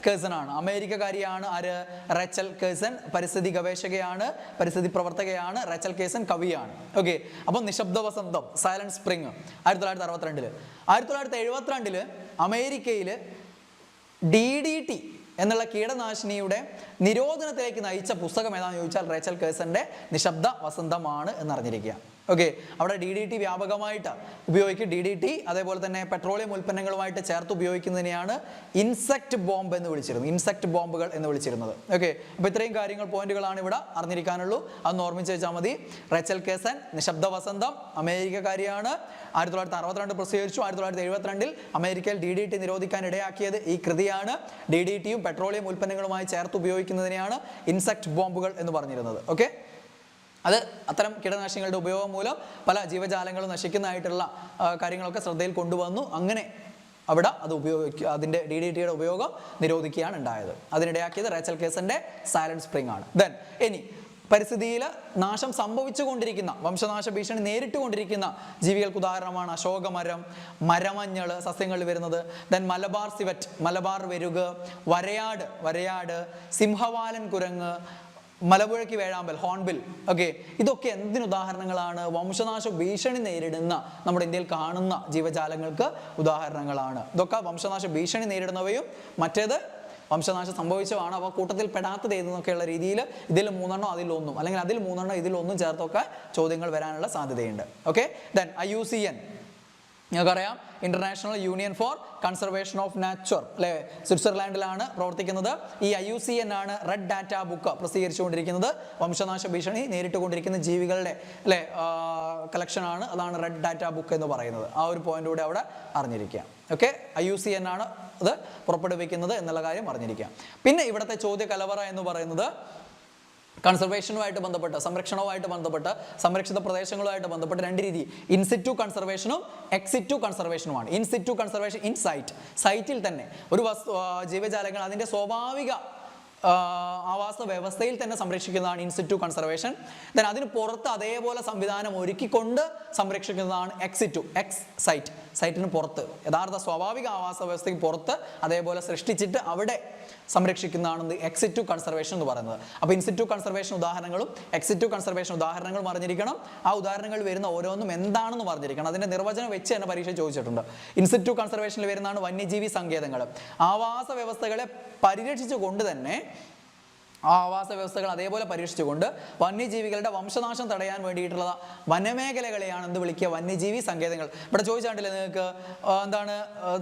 കേഴ്സൺ ആണ്. അമേരിക്കക്കാരിയാണ് ആര്? Rachel Carson. പരിസ്ഥിതി ഗവേഷകയാണ്, പരിസ്ഥിതി പ്രവർത്തകയാണ്. റേച്ചൽ കേഴ്സൺ കവിയാണ്. ഓക്കെ, അപ്പം നിശബ്ദ വസന്തം, സൈലന്റ് സ്പ്രിംഗ് 1962. 1972 അമേരിക്കയിൽ DDT എന്നുള്ള കീടനാശിനിയുടെ നിരോധനത്തിലേക്ക് നയിച്ച പുസ്തകം ഏതാണെന്ന് ചോദിച്ചാൽ റേച്ചൽ കേഴ്സന്റെ നിശബ്ദ വസന്തമാണ് എന്നറിഞ്ഞിരിക്കുക. ഓക്കെ, അവിടെ DDT വ്യാപകമായിട്ട് ഉപയോഗിക്കും. DDT അതേപോലെ തന്നെ പെട്രോളിയം ഉൽപ്പന്നങ്ങളുമായിട്ട് ചേർത്ത് ഉപയോഗിക്കുന്നതിനെയാണ് ഇൻസെക്ട് ബോംബ് എന്ന് വിളിച്ചിരുന്നത്, ഇൻസെക്ട് ബോംബുകൾ എന്ന് വിളിച്ചിരുന്നത്. ഓക്കെ, അപ്പോൾ ഇത്രയും കാര്യങ്ങൾ, പോയിന്റുകളാണ് ഇവിടെ അറിഞ്ഞിരിക്കാനുള്ളൂ. അതൊന്ന് ഓർമ്മിച്ച് വെച്ചാൽ മതി. റേച്ചൽ കേഴ്സൺ, നിശബ്ദ വസന്തം, അമേരിക്കക്കാരിയാണ്, 1962 പ്രസിദ്ധീകരിച്ചു. 1972 അമേരിക്കയിൽ DDT നിരോധിക്കാൻ ഇടയാക്കിയത് ഈ കൃതിയാണ്. DDTയും പെട്രോളിയം ഉൽപ്പന്നങ്ങളുമായി ചേർത്ത് ഉപയോഗിക്കുന്നതിനെയാണ് ഇൻസെക്ട് ബോംബുകൾ എന്ന് പറഞ്ഞിരുന്നത്. ഓക്കെ, അത് അത്തരം കീടനാശിനികളുടെ ഉപയോഗം മൂലം പല ജീവജാലങ്ങളും നശിക്കുന്നതായിട്ടുള്ള കാര്യങ്ങളൊക്കെ ശ്രദ്ധയിൽ കൊണ്ടുവന്നു. അങ്ങനെ അവിടെ അത് അതിൻ്റെ DDTയുടെ ഉപയോഗം നിരോധിക്കുകയാണ് ഉണ്ടായത്. അതിനിടയാക്കിയത് റേച്ചൽ കേഴ്സന്റെ സൈലന്റ് സ്പ്രിംഗ് ആണ്. ദെൻ ഇനി പരിസ്ഥിതിയിൽ നാശം സംഭവിച്ചുകൊണ്ടിരിക്കുന്ന, വംശനാശ ഭീഷണി നേരിട്ടുകൊണ്ടിരിക്കുന്ന ജീവികൾക്ക് ഉദാഹരണമാണ് അശോകമരം, മരമഞ്ഞൾ സസ്യങ്ങളിൽ വരുന്നത്. ദെൻ മലബാർ സിവറ്റ്, മലബാർ വെരുക്, വരയാട്, സിംഹവാലൻ കുരങ്ങ്, മലമ്പുഴയ്ക്ക് വേഴാമ്പൽ, ഹോൺബിൽ. ഓക്കെ, ഇതൊക്കെ എന്തിന് ഉദാഹരണങ്ങളാണ്? വംശനാശ ഭീഷണി നേരിടുന്ന നമ്മുടെ ഇന്ത്യയിൽ കാണുന്ന ജീവജാലങ്ങൾക്ക് ഉദാഹരണങ്ങളാണ്. ഇതൊക്കെ വംശനാശ ഭീഷണി നേരിടുന്നവയും മറ്റേത് വംശനാശം സംഭവിച്ചതാണ്. അവ കൂട്ടത്തിൽ പെടാത്തത് ഏതെന്നൊക്കെയുള്ള രീതിയിൽ ഇതിൽ 3 അതിലൊന്നും, അല്ലെങ്കിൽ അതിൽ 3 ഇതിലൊന്നും ചേർത്തൊക്കെ ചോദ്യങ്ങൾ വരാനുള്ള സാധ്യതയുണ്ട്. ഓക്കെ, ദെൻ IUCN നിങ്ങൾക്കറിയാം, International Union for Conservation of Nature, അല്ലെ, സ്വിറ്റ്സർലാൻഡിലാണ് പ്രവർത്തിക്കുന്നത്. ഈ IUCN ആണ് റെഡ് ഡാറ്റ ബുക്ക് പ്രസിദ്ധീകരിച്ചുകൊണ്ടിരിക്കുന്നത്. വംശനാശ ഭീഷണി നേരിട്ടുകൊണ്ടിരിക്കുന്ന ജീവികളുടെ, അല്ലെ, കളക്ഷൻ ആണ്. അതാണ് റെഡ് ഡാറ്റ ബുക്ക് എന്ന് പറയുന്നത്. ആ ഒരു പോയിന്റ് കൂടെ അവിടെ അറിഞ്ഞിരിക്കുക. ഓക്കെ, IUCN ആണ് അത് പുറപ്പെടുവിക്കുന്നത് എന്നുള്ള കാര്യം അറിഞ്ഞിരിക്കുക. പിന്നെ ഇവിടുത്തെ ചോദ്യ കലവറ എന്ന് പറയുന്നത് കൺസർവേഷനുമായിട്ട് ബന്ധപ്പെട്ട്, സംരക്ഷണവുമായിട്ട് ബന്ധപ്പെട്ട്, സംരക്ഷിത പ്രദേശങ്ങളുമായിട്ട് ബന്ധപ്പെട്ട് 2 രീതി, ഇൻസിറ്റു കൺസർവേഷനും എക്സിറ്റു കൺസർവേഷനുമാണ്. ഇൻസിറ്റു കൺസർവേഷൻ, ഇൻ സൈറ്റ്, സൈറ്റിൽ തന്നെ ഒരു ജീവജാലങ്ങൾ അതിൻ്റെ സ്വാഭാവിക ആവാസ വ്യവസ്ഥയിൽ തന്നെ സംരക്ഷിക്കുന്നതാണ് ഇൻസിറ്റു കൺസർവേഷൻ. ദെൻ അതിന് പുറത്ത് അതേപോലെ സംവിധാനം ഒരുക്കിക്കൊണ്ട് സംരക്ഷിക്കുന്നതാണ് എക്സിറ്റു, എക്സ് സൈറ്റ്, സൈറ്റിന് പുറത്ത്, യഥാർത്ഥ സ്വാഭാവിക ആവാസ വ്യവസ്ഥയ്ക്ക് പുറത്ത് അതേപോലെ സൃഷ്ടിച്ചിട്ട് അവിടെ സംരക്ഷിക്കുന്നതാണ് എക്സിറ്റു കൺസർവേഷൻ എന്ന് പറയുന്നത്. അപ്പോൾ ഇൻസിറ്റു കൺസർവേഷൻ ഉദാഹരണങ്ങളും എക്സിറ്റു കൺസർവേഷൻ ഉദാഹരണങ്ങളും അറിഞ്ഞിരിക്കണം. ആ ഉദാഹരണങ്ങൾ വരുന്ന ഓരോന്നും എന്താണെന്ന് അറിഞ്ഞിരിക്കണം. അതിന്റെ നിർവചനം വെച്ച് തന്നെ പരീക്ഷ ചോദിച്ചിട്ടുണ്ട്. ഇൻസിറ്റു കൺസർവേഷനിൽ വരുന്നതാണ് വന്യജീവി സങ്കേതങ്ങൾ. ആവാസ വ്യവസ്ഥകളെ പരിരക്ഷിച്ചുകൊണ്ട് തന്നെ, ആ ആവാസ വ്യവസ്ഥകൾ അതേപോലെ പരീക്ഷിച്ചുകൊണ്ട് വന്യജീവികളുടെ വംശനാശം തടയാൻ വേണ്ടിയിട്ടുള്ള വനമേഖലകളെയാണ് എന്ത് വിളിക്കുക? വന്യജീവി സങ്കേതങ്ങൾ. ഇവിടെ ചോദിച്ചാണ്ടില്ലേ നിങ്ങൾക്ക്, എന്താണ്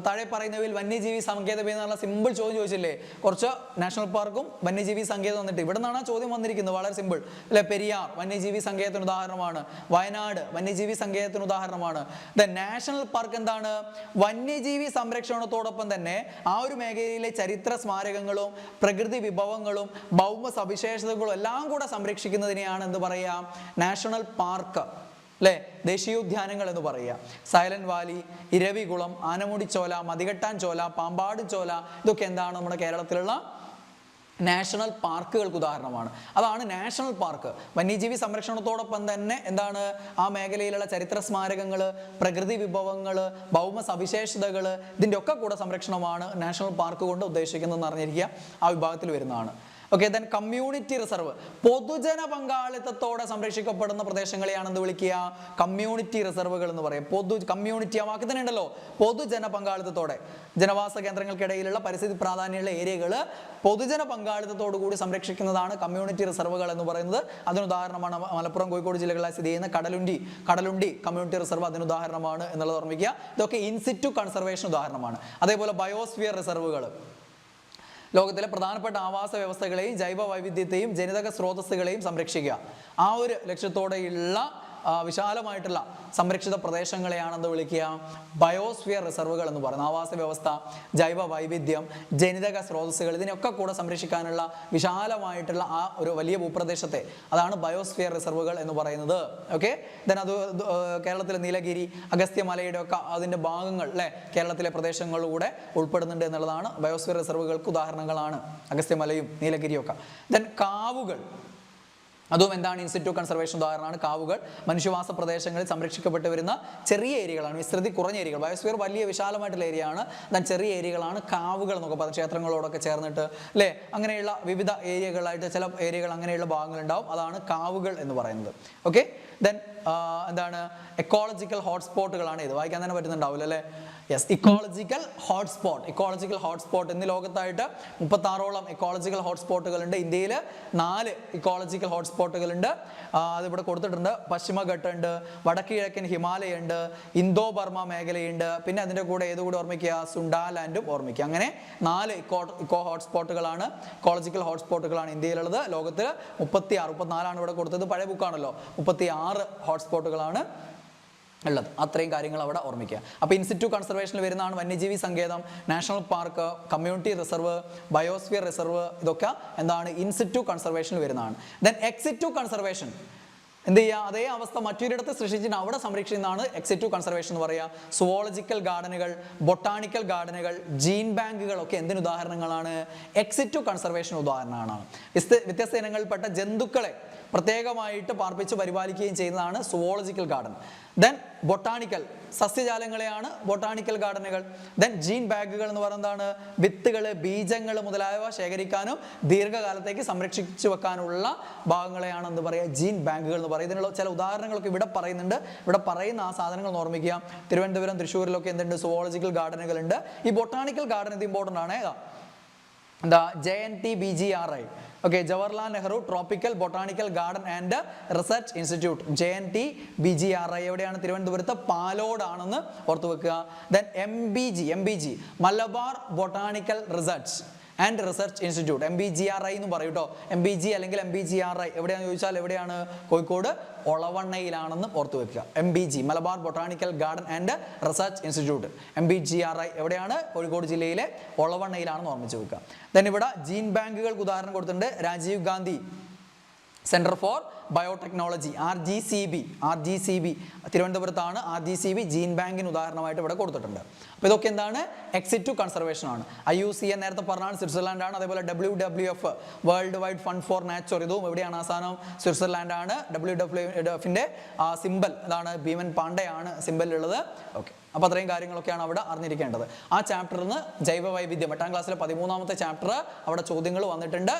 താഴെ പറയുന്നവയിൽ വന്യജീവി സങ്കേതം എന്നുള്ള സിമ്പിൾ ചോദ്യം ചോദിച്ചില്ലേ? കുറച്ച് നാഷണൽ പാർക്കും വന്യജീവി സങ്കേതം വന്നിട്ട് ഇവിടെ നിന്നാണ് ചോദ്യം വന്നിരിക്കുന്നത്. വളരെ സിമ്പിൾ അല്ലെ. പെരിയാർ വന്യജീവി സങ്കേതത്തിന് ഉദാഹരണമാണ്. വയനാട് വന്യജീവി സങ്കേതത്തിന് ഉദാഹരണമാണ്. നാഷണൽ പാർക്ക് എന്താണ്? വന്യജീവി സംരക്ഷണത്തോടൊപ്പം തന്നെ ആ ഒരു മേഖലയിലെ ചരിത്ര സ്മാരകങ്ങളും പ്രകൃതി വിഭവങ്ങളും ഭൗമ സവിശേഷതകളും എല്ലാം കൂടെ സംരക്ഷിക്കുന്നതിനെയാണ് എന്ത് പറയുക? നാഷണൽ പാർക്ക്, അല്ലെ, ദേശീയോദ്യാനങ്ങൾ എന്ന് പറയുക. സൈലന്റ് വാലി, ഇരവികുളം, ആനമുടിച്ചോല, മതികെട്ടാൻ ചോല, പാമ്പാട് ചോല, ഇതൊക്കെ എന്താണ്? നമ്മുടെ കേരളത്തിലുള്ള നാഷണൽ പാർക്കുകൾക്ക് ഉദാഹരണമാണ്. അതാണ് നാഷണൽ പാർക്ക്. വന്യജീവി സംരക്ഷണത്തോടൊപ്പം തന്നെ എന്താണ്? ആ മേഖലയിലുള്ള ചരിത്ര സ്മാരകങ്ങൾ, പ്രകൃതി വിഭവങ്ങൾ, ഭൗമ സവിശേഷതകൾ, ഇതിൻ്റെ ഒക്കെ കൂടെ സംരക്ഷണമാണ് നാഷണൽ പാർക്ക് കൊണ്ട് ഉദ്ദേശിക്കുന്നതെന്ന് അറിഞ്ഞിരിക്കുക. ആ വിഭാഗത്തിൽ വരുന്നതാണ്. ഓക്കെ, ദെൻ കമ്മ്യൂണിറ്റി റിസർവ്, പൊതുജന പങ്കാളിത്തത്തോടെ സംരക്ഷിക്കപ്പെടുന്ന പ്രദേശങ്ങളെയാണ് എന്ത് വിളിക്കുക? കമ്മ്യൂണിറ്റി റിസർവുകൾ എന്ന് പറയും. കമ്മ്യൂണിറ്റി ആ വാക്ക് തന്നെ ഉണ്ടല്ലോ, പൊതുജന പങ്കാളിത്തത്തോടെ, ജനവാസ കേന്ദ്രങ്ങൾക്കിടയിലുള്ള പരിസ്ഥിതി പ്രാധാന്യമുള്ള ഏരിയകൾ പൊതുജന പങ്കാളിത്തത്തോടു കൂടി സംരക്ഷിക്കുന്നതാണ് കമ്മ്യൂണിറ്റി റിസർവുകൾ എന്ന് പറയുന്നത്. അതിനുദാഹരണമാണ് മലപ്പുറം, കോഴിക്കോട് ജില്ലകളിലായി സ്ഥിതി ചെയ്യുന്ന കടലുണ്ടി കമ്മ്യൂണിറ്റി റിസർവ് അതിനുദാഹരണമാണ് എന്നുള്ളത് ഓർമ്മിക്കുക. ഇതൊക്കെ ഇൻസിറ്റു കൺസർവേഷൻ ഉദാഹരണമാണ്. അതേപോലെ ബയോസ്ഫിയർ റിസർവുകൾ, ലോകത്തിലെ പ്രധാനപ്പെട്ട ആവാസ വ്യവസ്ഥകളെയും ജൈവ വൈവിധ്യത്തെയും ജനിതക സ്രോതസ്സുകളെയും സംരക്ഷിക്കുക. ആ ഒരു ലക്ഷ്യത്തോടെയുള്ള വിശാലമായിട്ടുള്ള സംരക്ഷിത പ്രദേശങ്ങളെയാണെന്ന് വിളിക്കുക? ബയോസ്ഫിയർ റിസർവുകൾ എന്ന് പറയുന്നത്. ആവാസ വ്യവസ്ഥ, ജൈവ വൈവിധ്യം, ജനിതക സ്രോതസ്സുകൾ, ഇതിനൊക്കെ കൂടെ സംരക്ഷിക്കാനുള്ള വിശാലമായിട്ടുള്ള ആ ഒരു വലിയ ഭൂപ്രദേശത്തെ അതാണ് ബയോസ്ഫിയർ റിസർവുകൾ എന്ന് പറയുന്നത്. ഓക്കെ, ദെൻ അത് കേരളത്തിലെ നീലഗിരി, അഗസ്ത്യമലയുടെ ഒക്കെ അതിൻ്റെ ഭാഗങ്ങൾ, അല്ലെ, കേരളത്തിലെ പ്രദേശങ്ങളിലൂടെ ഉൾപ്പെടുന്നുണ്ട് എന്നുള്ളതാണ് ബയോസ്ഫിയർ റിസർവുകൾക്ക് ഉദാഹരണങ്ങളാണ് അഗസ്ത്യമലയും നീലഗിരിയും ഒക്കെ. ദെൻ കാവുകൾ, അതും എന്താണ്? ഇൻസിറ്റു കൺസർവേഷൻ ഉദാഹരണമാണ്. കാവുകൾ മനുഷ്യവാസ പ്രദേശങ്ങളിൽ സംരക്ഷിക്കപ്പെട്ട് വരുന്ന ചെറിയ ഏരിയകളാണ്, വിസ്തൃതി കുറഞ്ഞ ഏരിയകൾ. ബയോസ്ഫിയർ വലിയ വിശാലമായിട്ടുള്ള ഏരിയ ആണ്, എന്നാൽ ചെറിയ ഏരിയകളാണ് കാവുകൾ എന്നൊക്കെ പറയുന്നത്. ക്ഷേത്രങ്ങളോടൊക്കെ ചേർന്നിട്ട്, അല്ലേ, അങ്ങനെയുള്ള വിവിധ ഏരിയകളായിട്ട് ചില ഏരിയകൾ അങ്ങനെയുള്ള ഭാഗങ്ങളുണ്ടാവും. അതാണ് കാവുകൾ എന്ന് പറയുന്നത്. ഓക്കെ, ദെൻ എന്താണ്? എക്കോളജിക്കൽ ഹോട്ട്സ്പോട്ടുകളാണ് ഇത്. വായിക്കാൻ തന്നെ പറ്റുന്നുണ്ടാവില്ല അല്ലേ? യെസ്, ഇക്കോളജിക്കൽ ഹോട്ട്സ്പോട്ട് ഇന്ന് ലോകത്തായിട്ട് 36ഓളം ഇക്കോളജിക്കൽ ഹോട്ട്സ്പോട്ടുകളുണ്ട്. ഇന്ത്യയിൽ 4 ഇക്കോളജിക്കൽ ഹോട്ട്സ്പോട്ടുകളുണ്ട്. അതിവിടെ കൊടുത്തിട്ടുണ്ട്. പശ്ചിമഘട്ടമുണ്ട്, വടക്ക് കിഴക്കൻ ഹിമാലയ ഉണ്ട്, ഇന്തോ ബർമ മേഖലയുണ്ട്, പിന്നെ അതിൻ്റെ കൂടെ ഏതുകൂടി ഓർമ്മിക്കുക? സുണ്ടാലാൻഡും ഓർമ്മിക്കുക. അങ്ങനെ 4 ഇക്കോ ഹോട്ട്സ്പോട്ടുകളാണ്, ഇക്കോളജിക്കൽ ഹോട്ട്സ്പോട്ടുകളാണ് ഇന്ത്യയിലുള്ളത്. ലോകത്തിൽ 34 ഇവിടെ കൊടുത്തത്. പഴയ ബുക്കാണല്ലോ. 36 ഹോട്ട്സ്പോട്ടുകളാണ് ഉള്ളത്. അത്രയും കാര്യങ്ങൾ അവിടെ ഓർമ്മിക്കുക. അപ്പോൾ ഇൻസിറ്റു കൺസർവേഷനിൽ വരുന്നതാണ് വന്യജീവി സങ്കേതം, national park, community reserve, biosphere reserve. ഇതൊക്കെ എന്താണ്? ഇൻസിറ്റു കൺസർവേഷനിൽ വരുന്നതാണ്. ദെൻ എക്സിറ്റു കൺസർവേഷൻ എന്ത് ചെയ്യുക? അതേ അവസ്ഥ മറ്റൊരിടത്ത് സൃഷ്ടിച്ചിട്ട് അവിടെ സംരക്ഷിക്കുന്നതാണ് എക്സിറ്റു കൺസർവേഷൻ എന്ന് പറയുക. സുവോളജിക്കൽ ഗാർഡനുകൾ, ബൊട്ടാണിക്കൽ ഗാർഡനുകൾ, ജീൻ ബാങ്കുകൾ ഒക്കെ എന്തിന് ഉദാഹരണങ്ങളാണ്? എക്സിറ്റു കൺസർവേഷൻ ഉദാഹരണമാണ്. വ്യത്യസ്ത ഇനങ്ങളിൽപ്പെട്ട ജന്തുക്കളെ പ്രത്യേകമായിട്ട് പാർപ്പിച്ച് പരിപാലിക്കുകയും ചെയ്യുന്നതാണ് സുവോളജിക്കൽ ഗാർഡൻ. ദെൻ ബൊട്ടാണിക്കൽ സസ്യജാലങ്ങളെയാണ് ബൊട്ടാണിക്കൽ ഗാർഡനുകൾ. ദെൻ ജീൻ ബാഗുകൾ എന്ന് പറയുന്നതാണ് വിത്തുകൾ, ബീജങ്ങൾ മുതലായവ ശേഖരിക്കാനും ദീർഘകാലത്തേക്ക് സംരക്ഷിച്ചു വെക്കാനുള്ള ഭാഗങ്ങളെയാണ് എന്ത് പറയുക, ജീൻ ബാങ്കുകൾ എന്ന് പറയുന്നത്. ഇതിനുള്ള ചില ഉദാഹരണങ്ങളൊക്കെ ഇവിടെ പറയുന്നുണ്ട്. ഇവിടെ പറയുന്ന ആ സാധനങ്ങൾ ഓർമ്മിക്കുക. തിരുവനന്തപുരം, തൃശ്ശൂരിലൊക്കെ എന്തുണ്ട്, സുവോളജിക്കൽ ഗാർഡനുകൾ ഉണ്ട്. ഈ ബൊട്ടാണിക്കൽ ഗാർഡൻ ഇത് ഇമ്പോർട്ടൻ്റ് ആണ്. എന്താ JNTBGRI, okay, Jawaharlal Nehru tropical botanical garden and research institute, JNTBGRI എവിടെയാണ്, തിരുവനന്തപുരത്ത് പാലോടാണെന്ന് ഓർത്തു വെക്കുക. Then MBG Malabar botanical and research institute, MBGRI എന്ന് പറയും കേട്ടോ. MBG അല്ലെങ്കിൽ MBGRI എവിടെയാണെന്ന് ചോദിച്ചാൽ എവിടെയാണ്, കോഴിക്കോട് ഒളവണ്ണയിലാണെന്ന് ഓർത്തു വെക്കുക. MBG Malabar botanical garden and research institute, MBGRI എവിടെയാണ്, കോഴിക്കോട് ജില്ലയിലെ ഒളവണ്ണയിലാണെന്ന് ഓർമ്മിച്ച് വെക്കുക. ദെൻ ഇവിടെ ജീൻ ബാങ്കുകൾക്ക് ഉദാഹരണം കൊടുത്തിട്ടുണ്ട്. Rajiv Gandhi Centre for Biotechnology, RGCB തിരുവനന്തപുരത്താണ്. RGCB ജീൻ ബാങ്കിന് ഉദാഹരണമായിട്ട് ഇവിടെ കൊടുത്തിട്ടുണ്ട്. അപ്പോൾ ഇതൊക്കെ എന്താണ്, എക്സിറ്റ് ടു കൺസർവേഷൻ ആണ്. IUCN നേരത്തെ പറഞ്ഞാണ്, സ്വിറ്റ്സർലാൻഡ് ആണ്. അതേപോലെ WWF world wide fund for nature, ഇതും എവിടെയാണ് ആസാനം, സ്വിറ്റ്സർലാൻഡ് ആണ്. WWFന്റെ സിമ്പൽ അതാണ്, ഭീമൻ പാണ്ഡെ ആണ് സിമ്പലിലുള്ളത്. ഓക്കെ, അപ്പോൾ അത്രയും കാര്യങ്ങളൊക്കെയാണ് അവിടെ അറിഞ്ഞിരിക്കേണ്ടത്. ആ ചാപ്റ്ററിൽ നിന്ന് ജൈവ വൈവിധ്യം 8ാം ക്ലാസ്സിലെ 13ാമത്തെ ചാപ്റ്റർ അവിടെ ചോദ്യങ്ങൾ വന്നിട്ടുണ്ട്.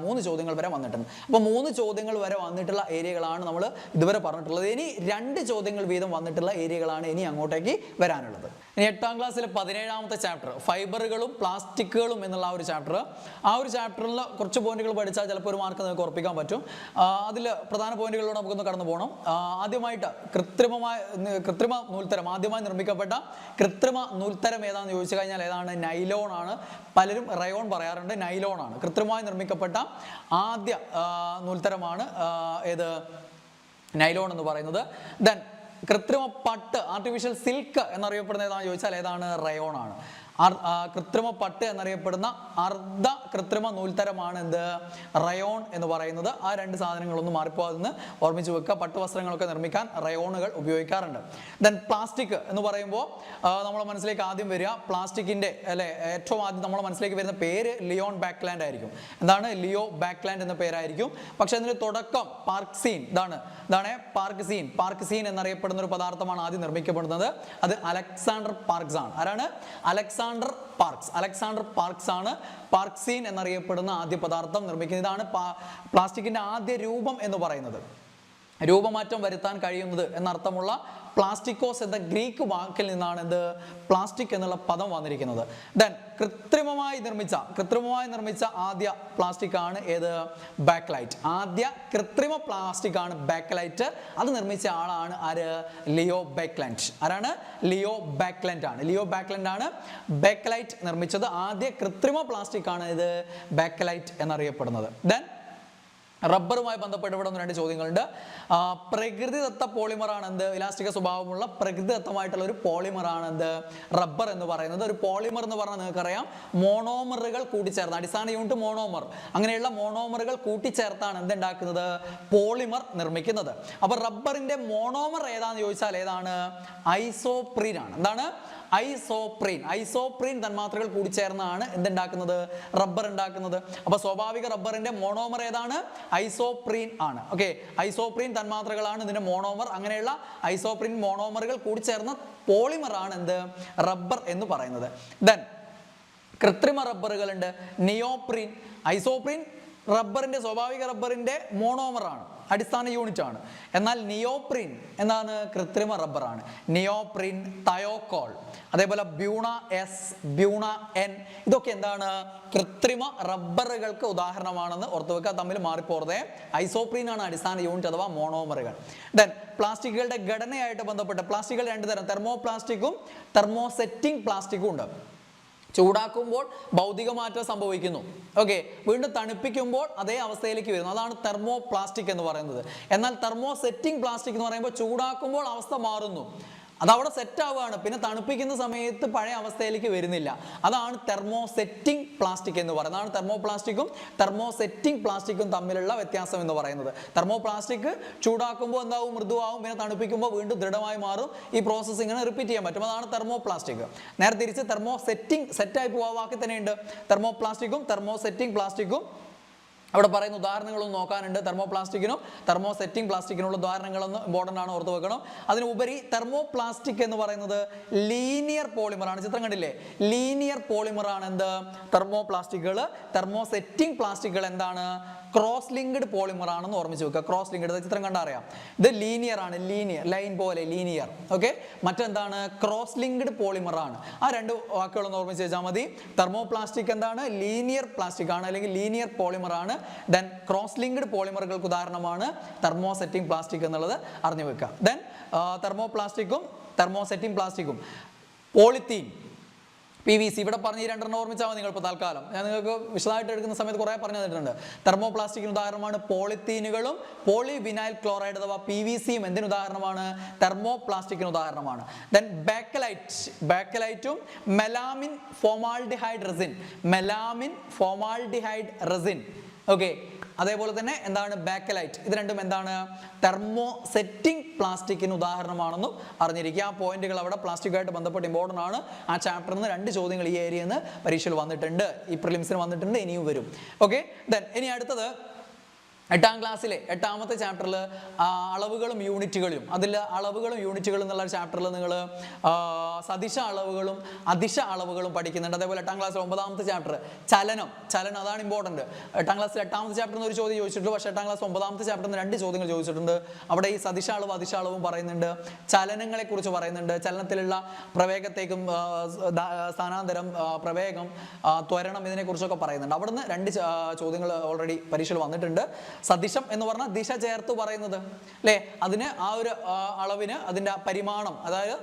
3 ചോദ്യങ്ങൾ വരെ വന്നിട്ടുണ്ട്. അപ്പോൾ 3 ചോദ്യങ്ങൾ വരെ വന്നിട്ടുള്ള ഏരിയകളാണ് നമ്മൾ ഇതുവരെ പറഞ്ഞിട്ടുള്ളത്. ഇനി 2 ചോദ്യങ്ങൾ വീതം വന്നിട്ടുള്ള ഏരിയകളാണ് ഇനി അങ്ങോട്ടേക്ക് വരാനുള്ളത്. ഇനി 8ാം ക്ലാസ്സിലെ 17ാമത്തെ ചാപ്റ്റർ ഫൈബറുകളും പ്ലാസ്റ്റിക്കുകളും എന്നുള്ള ആ ഒരു ചാപ്റ്റർ. ആ ഒരു ചാപ്റ്ററിൽ കുറച്ച് പോയിന്റുകൾ പഠിച്ചാൽ ചിലപ്പോൾ ഒരു മാർക്ക് നിങ്ങൾക്ക് ഉറപ്പിക്കാൻ പറ്റും. അതിൽ പ്രധാന പോയിന്റുകളിലൂടെ നമുക്കൊന്ന് കടന്നു പോകണം. ആദ്യമായിട്ട് കൃത്രിമ നൂൽത്തരം ആദ്യമായി നിർമ്മിക്കപ്പെട്ട കൃത്രിമ നൂൽത്തരം ഏതാണെന്ന് ചോദിച്ചു കഴിഞ്ഞാൽ ഏതാണ്, നൈലോൺ ആണ്. പലരും റയോൺ പറയാറുണ്ട്, നൈലോൺ ആണ് കൃത്രിമമായി നിർമ്മിക്കപ്പെട്ട ആദ്യ നൂൽത്തരമാണ് ഏത്, നൈലോൺ എന്ന് പറയുന്നത്. ദെൻ കൃത്രിമ പട്ട് ആർട്ടിഫിഷ്യൽ സിൽക്ക് എന്നറിയപ്പെടുന്ന ഏതാണെന്ന് ചോദിച്ചാൽ ഏതാണ്, റയോൺ ആണ്. കൃത്രിമ പട്ട് എന്നറിയപ്പെടുന്ന അർദ്ധ കൃത്രിമ നൂൽത്തരമാണ് എന്ത്, റയോൺ എന്ന് പറയുന്നത്. ആ 2 സാധനങ്ങളൊന്നും മാറിപ്പോകാതെന്ന് ഓർമ്മിച്ച് വെക്കുക. പട്ട് വസ്ത്രങ്ങളൊക്കെ നിർമ്മിക്കാൻ റയോണുകൾ ഉപയോഗിക്കാറുണ്ട്. ദെൻ പ്ലാസ്റ്റിക് എന്ന് പറയുമ്പോൾ നമ്മുടെ മനസ്സിലേക്ക് ആദ്യം വരിക പ്ലാസ്റ്റിക്കിന്റെ അല്ലെ, ഏറ്റവും ആദ്യം നമ്മുടെ മനസ്സിലേക്ക് വരുന്ന പേര് ലിയോൺ ബാക്ക്ലാൻഡ് ആയിരിക്കും. എന്താണ്, ലിയോ ബാക്ക്ലാൻഡ് എന്ന പേരായിരിക്കും. പക്ഷെ അതിന്റെ തുടക്കം പാർക്സീൻ, ഇതാണ് പാർക്സീൻ എന്നറിയപ്പെടുന്ന ഒരു പദാർത്ഥമാണ് ആദ്യം നിർമ്മിക്കപ്പെടുന്നത്. അത് അലക്സാണ്ടർ പാർക്സ് ആണ്. ആരാണ്, അലക്സാണ്ടർ പാർക്സ് ആണ് പാർക്സീൻ എന്നറിയപ്പെടുന്ന ആദ്യ പദാർത്ഥം നിർമ്മിക്കുന്നത്. ഇതാണ് പ്ലാസ്റ്റിക്കിന്റെ ആദ്യ രൂപം എന്ന് പറയുന്നത്. രൂപമാറ്റം വരുത്താൻ കഴിയുന്നത് എന്നർത്ഥമുള്ള പ്ലാസ്റ്റിക്കോസ് എന്ന ഗ്രീക്ക് വാക്കിൽ നിന്നാണ് എന്ത്, പ്ലാസ്റ്റിക് എന്നുള്ള പദം വന്നിരിക്കുന്നത്. ദെൻ കൃത്രിമമായി നിർമ്മിച്ച ആദ്യ പ്ലാസ്റ്റിക് ആണ് ഏത്, ബാക്ക്ലൈറ്റ്. ആദ്യ കൃത്രിമ പ്ലാസ്റ്റിക് ആണ് ബാക്ക്ലൈറ്റ്. അത് നിർമ്മിച്ച ആളാണ് ആര്, ലിയോ ബാക്ക്ലാൻഡ്. ആരാണ്, ലിയോ ബാക്ക്ലാൻഡ് ആണ്. ലിയോ ബാക്ക്ലാൻഡ് ആണ് ബാക്ക്ലൈറ്റ് നിർമ്മിച്ചത്. ആദ്യ കൃത്രിമ പ്ലാസ്റ്റിക് ആണ് ഇത് ബാക്ക്ലൈറ്റ് എന്നറിയപ്പെടുന്നത്. ദെൻ റബ്ബറുമായി ബന്ധപ്പെട്ട് ഇവിടെ 2 ചോദ്യങ്ങളുണ്ട്. പ്രകൃതിദത്ത പോളിമറാണ് എന്ത്, ഇലാസ്റ്റിക സ്വഭാവമുള്ള പ്രകൃതിദത്തമായിട്ടുള്ള ഒരു പോളിമറാണ് എന്ത്, റബ്ബർ എന്ന് പറയുന്നത്. ഒരു പോളിമർ എന്ന് പറഞ്ഞാൽ നിങ്ങൾക്കറിയാം, മോണോമറുകൾ കൂട്ടിച്ചേർന്ന്, അടിസ്ഥാന യൂണിറ്റ് മോണോമർ, അങ്ങനെയുള്ള മോണോമറുകൾ കൂട്ടിച്ചേർത്താണ് എന്തുണ്ടാക്കുന്നത്, പോളിമർ നിർമ്മിക്കുന്നത്. അപ്പൊ റബ്ബറിന്റെ മോണോമർ ഏതാന്ന് ചോദിച്ചാൽ ഏതാണ്, ഐസോപ്രീൻ ആണ്. എന്താണ്, ഐസോപ്രീൻ തന്മാത്രകൾ കൂടി ചേർന്നാണ് എന്തുണ്ടാക്കുന്നത്, റബ്ബർ ഉണ്ടാക്കുന്നത്. അപ്പൊ സ്വാഭാവിക റബ്ബറിന്റെ മോണോമർ ഏതാണ്, ഐസോപ്രീൻ ആണ്. ഓക്കെ, ഐസോപ്രീൻ തന്മാത്രകളാണ് ഇതിന്റെ മോണോമർ. അങ്ങനെയുള്ള ഐസോപ്രീൻ മോണോമറുകൾ കൂടി ചേർന്ന പോളിമർ ആണ് എന്ത്, റബ്ബർ എന്ന് പറയുന്നത്. ദെൻ കൃത്രിമ റബ്ബറുകളുണ്ട്, നിയോപ്രീൻ. ഐസോപ്രീൻ സ്വാഭാവിക റബ്ബറിന്റെ മോണോമറാണ്, അടിസ്ഥാന യൂണിറ്റ് ആണ്. എന്നാൽ നിയോപ്രീൻ എന്താണ്, കൃത്രിമ റബ്ബറാണ്. നിയോപ്രീൻ, തയോക്കോൾ, അതേപോലെ ബ്യൂണ എസ്, ബ്യൂണ എൻ, ഇതൊക്കെ എന്താണ്, കൃത്രിമ റബ്ബറുകൾക്ക് ഉദാഹരണമാണെന്ന് ഓർത്തു വെക്കുക. തമ്മിൽ മാറിപ്പോറതെ. ഐസോപ്രീൻ ആണ് അടിസ്ഥാന യൂണിറ്റ് അഥവാ മോണോമറുകൾ. ദെൻ പ്ലാസ്റ്റിക്കുകളുടെ ഘടനയായിട്ട് ബന്ധപ്പെട്ട് പ്ലാസ്റ്റിക്കുകൾ 2 തരം, തെർമോപ്ലാസ്റ്റിക്കും തെർമോസെറ്റിംഗ് പ്ലാസ്റ്റിക്കും ഉണ്ട്. ചൂടാക്കുമ്പോൾ ഭൗതിക മാറ്റം സംഭവിക്കുന്നു. ഓക്കെ, വീണ്ടും തണുപ്പിക്കുമ്പോൾ അതേ അവസ്ഥയിലേക്ക് വരുന്നു. അതാണ് തെർമോ പ്ലാസ്റ്റിക് എന്ന് പറയുന്നത്. എന്നാൽ തെർമോസെറ്റിംഗ് പ്ലാസ്റ്റിക് എന്ന് പറയുമ്പോൾ ചൂടാക്കുമ്പോൾ അവസ്ഥ മാറുന്നു, അതവിടെ സെറ്റ് ആവുകയാണ്, പിന്നെ തണുപ്പിക്കുന്ന സമയത്ത് പഴയ അവസ്ഥയിലേക്ക് വരുന്നില്ല. അതാണ് തെർമോസെറ്റിംഗ് പ്ലാസ്റ്റിക് എന്ന് പറയുന്നത്. അതാണ് തെർമോപ്ലാസ്റ്റിക്കും തെർമോസെറ്റിംഗ് പ്ലാസ്റ്റിക്കും തമ്മിലുള്ള വ്യത്യാസം എന്ന് പറയുന്നത്. തെർമോപ്ലാസ്റ്റിക് ചൂടാക്കുമ്പോൾ എന്താവും, മൃദുവാകും, പിന്നെ തണുപ്പിക്കുമ്പോൾ വീണ്ടും ദൃഢമായി മാറും. ഈ പ്രോസസ്സ് ഇങ്ങനെ റിപ്പീറ്റ് ചെയ്യാൻ പറ്റും. അതാണ് തെർമോപ്ലാസ്റ്റിക്. നേരെ തിരിച്ച് സെറ്റായി പോവാ വാക്കി തന്നെയുണ്ട്. തെർമോപ്ലാസ്റ്റിക്കും തെർമോസെറ്റിംഗ് പ്ലാസ്റ്റിക്കും അവിടെ പറയുന്ന ഉദാഹരണങ്ങളൊന്നും നോക്കാനുണ്ട്. തെർമോപ്ലാസ്റ്റിക്കിനും തെർമോ സെറ്റിംഗ് പ്ലാസ്റ്റിക്കിനുള്ള ഉദാഹരണങ്ങളൊന്നും ഇമ്പോർട്ടൻ്റ് ആണ്, ഓർത്ത് വെക്കണം. അതിനുപരി തെർമോപ്ലാസ്റ്റിക് എന്ന് പറയുന്നത് ലീനിയർ പോളിമർ ആണ്. ചിത്രം കണ്ടില്ലേ, ലീനിയർ പോളിമർ ആണ് എന്ത്, തെർമോപ്ലാസ്റ്റിക്കുകൾ. തെർമോ സെറ്റിംഗ് പ്ലാസ്റ്റിക്കുകൾ എന്താണ്, ക്രോസ് ലിങ്ക്ഡ് പോളിമർ ആണെന്ന് ഓർമ്മിച്ച് വെക്കുക. ക്രോസ് ലിങ്ക്ഡ് ചിത്രം കണ്ടാൽ അറിയാം, ഇത് ലീനിയർ ആണ്, ലീനിയർ ലൈൻ പോലെ ലീനിയർ. ഓക്കെ, മറ്റെന്താണ്, ക്രോസ് ലിങ്ക്ഡ് പോളിമർ ആണ്. ആ രണ്ട് വാക്കുകളൊന്ന് ഓർമ്മിച്ച് വെച്ചാൽ മതി. തെർമോപ്ലാസ്റ്റിക് എന്താണ്, ലീനിയർ പ്ലാസ്റ്റിക് ആണ് അല്ലെങ്കിൽ ലീനിയർ പോളിമർ ആണ്. ദെൻ ക്രോസ് ലിങ്ക്ഡ് പോളിമറുകൾക്ക് ഉദാഹരണമാണ് തെർമോ സെറ്റിംഗ് പ്ലാസ്റ്റിക് എന്നുള്ളത് അറിഞ്ഞു വെക്കുക. ദെൻ തെർമോപ്ലാസ്റ്റിക്കും തെർമോ സെറ്റിംഗ് പ്ലാസ്റ്റിക്കും പോളിത്തീൻ, PVC, ഇവിടെ പറഞ്ഞ ഈ രണ്ടെണ്ണം ഓർമ്മിച്ചാൽ മതി നിങ്ങൾ ഇപ്പോൾ തൽക്കാലം. ഞാൻ നിങ്ങൾക്ക് വിശദമായിട്ട് എടുക്കുന്ന സമയത്ത് കുറേ പറഞ്ഞു തന്നിട്ടുണ്ട്. തെർമോപ്ലാസ്റ്റിക്കിന് ഉദാഹരണമാണ് പോളിത്തീനുകളും പോളിവിനൈൽ ക്ലോറൈഡ് അഥവാ PVCയും എന്തിന് ഉദാഹരണമാണ്, തെർമോപ്ലാസ്റ്റിക്കിന് ഉദാഹരണമാണ്. ദെൻ ബാക്കലൈറ്റും melamine formaldehyde resin, melamine formaldehyde resin. Okay, അതേപോലെ തന്നെ എന്താണ് ബാക്കലൈറ്റ്, ഇത് രണ്ടും എന്താണ്, തെർമോ സെറ്റിംഗ് പ്ലാസ്റ്റിക്കിന് ഉദാഹരണമാണെന്നും അറിഞ്ഞിരിക്കുക. ആ പോയിന്റുകൾ അവിടെ പ്ലാസ്റ്റിക്കുമായിട്ട് ബന്ധപ്പെട്ട് ഇമ്പോർട്ടൻ്റ് ആണ്. ആ ചാപ്റ്ററിൽ നിന്ന് 2 ചോദ്യങ്ങൾ ഈ ഏരിയയിൽ നിന്ന് പരീക്ഷയിൽ വന്നിട്ടുണ്ട്, ഈ പ്രിലിംസിന് വന്നിട്ടുണ്ട്, ഇനിയും വരും. ഓക്കെ, ദെൻ ഇനി അടുത്തത് 8ാം ക്ലാസ്സിലെ 8ാമത്തെ ചാപ്റ്ററിൽ അളവുകളും യൂണിറ്റുകളും, അതിൽ അളവുകളും യൂണിറ്റുകളും എന്നുള്ള ചാപ്റ്ററിൽ നിങ്ങൾ സദിശ അളവുകളും അദിശ അളവുകളും പഠിക്കുന്നുണ്ട്. അതേപോലെ 8ാം ക്ലാസ്സിൽ 9ാമത്തെ ചാപ്റ്റർ ചലനം, അതാണ് ഇമ്പോർട്ടൻറ്റ്. 8ാം ക്ലാസ്സിൽ 8ാമത്തെ ചാപ്റ്ററിൽ നിന്ന് ഒരു ചോദ്യം ചോദിച്ചിട്ടുണ്ട്, പക്ഷേ 8ാം ക്ലാസ് 9ാമത്തെ ചാപ്റ്ററിൽ നിന്ന് 2 ചോദ്യങ്ങൾ ചോദിച്ചിട്ടുണ്ട്. അവിടെ ഈ സദിശ അളവ് അദിശ അളവും പറയുന്നുണ്ട്, ചലനങ്ങളെക്കുറിച്ച് പറയുന്നുണ്ട്, ചലനത്തിലുള്ള പ്രവേഗത്തേക്കും സ്ഥാനാന്തരം, പ്രവേഗം, ത്വരണം, ഇതിനെക്കുറിച്ചൊക്കെ പറയുന്നുണ്ട്. അവിടെ നിന്ന് 2 ചോദ്യങ്ങൾ ഓൾറെഡി പരീക്ഷയിൽ വന്നിട്ടുണ്ട്. സദിശം എന്ന് പറഞ്ഞാൽ ദിശ ചേർത്ത് പറയുന്നത് അല്ലേ, അതിന് ആ ഒരു അളവിന് അതിൻ്റെ പരിമാണം, അതായത്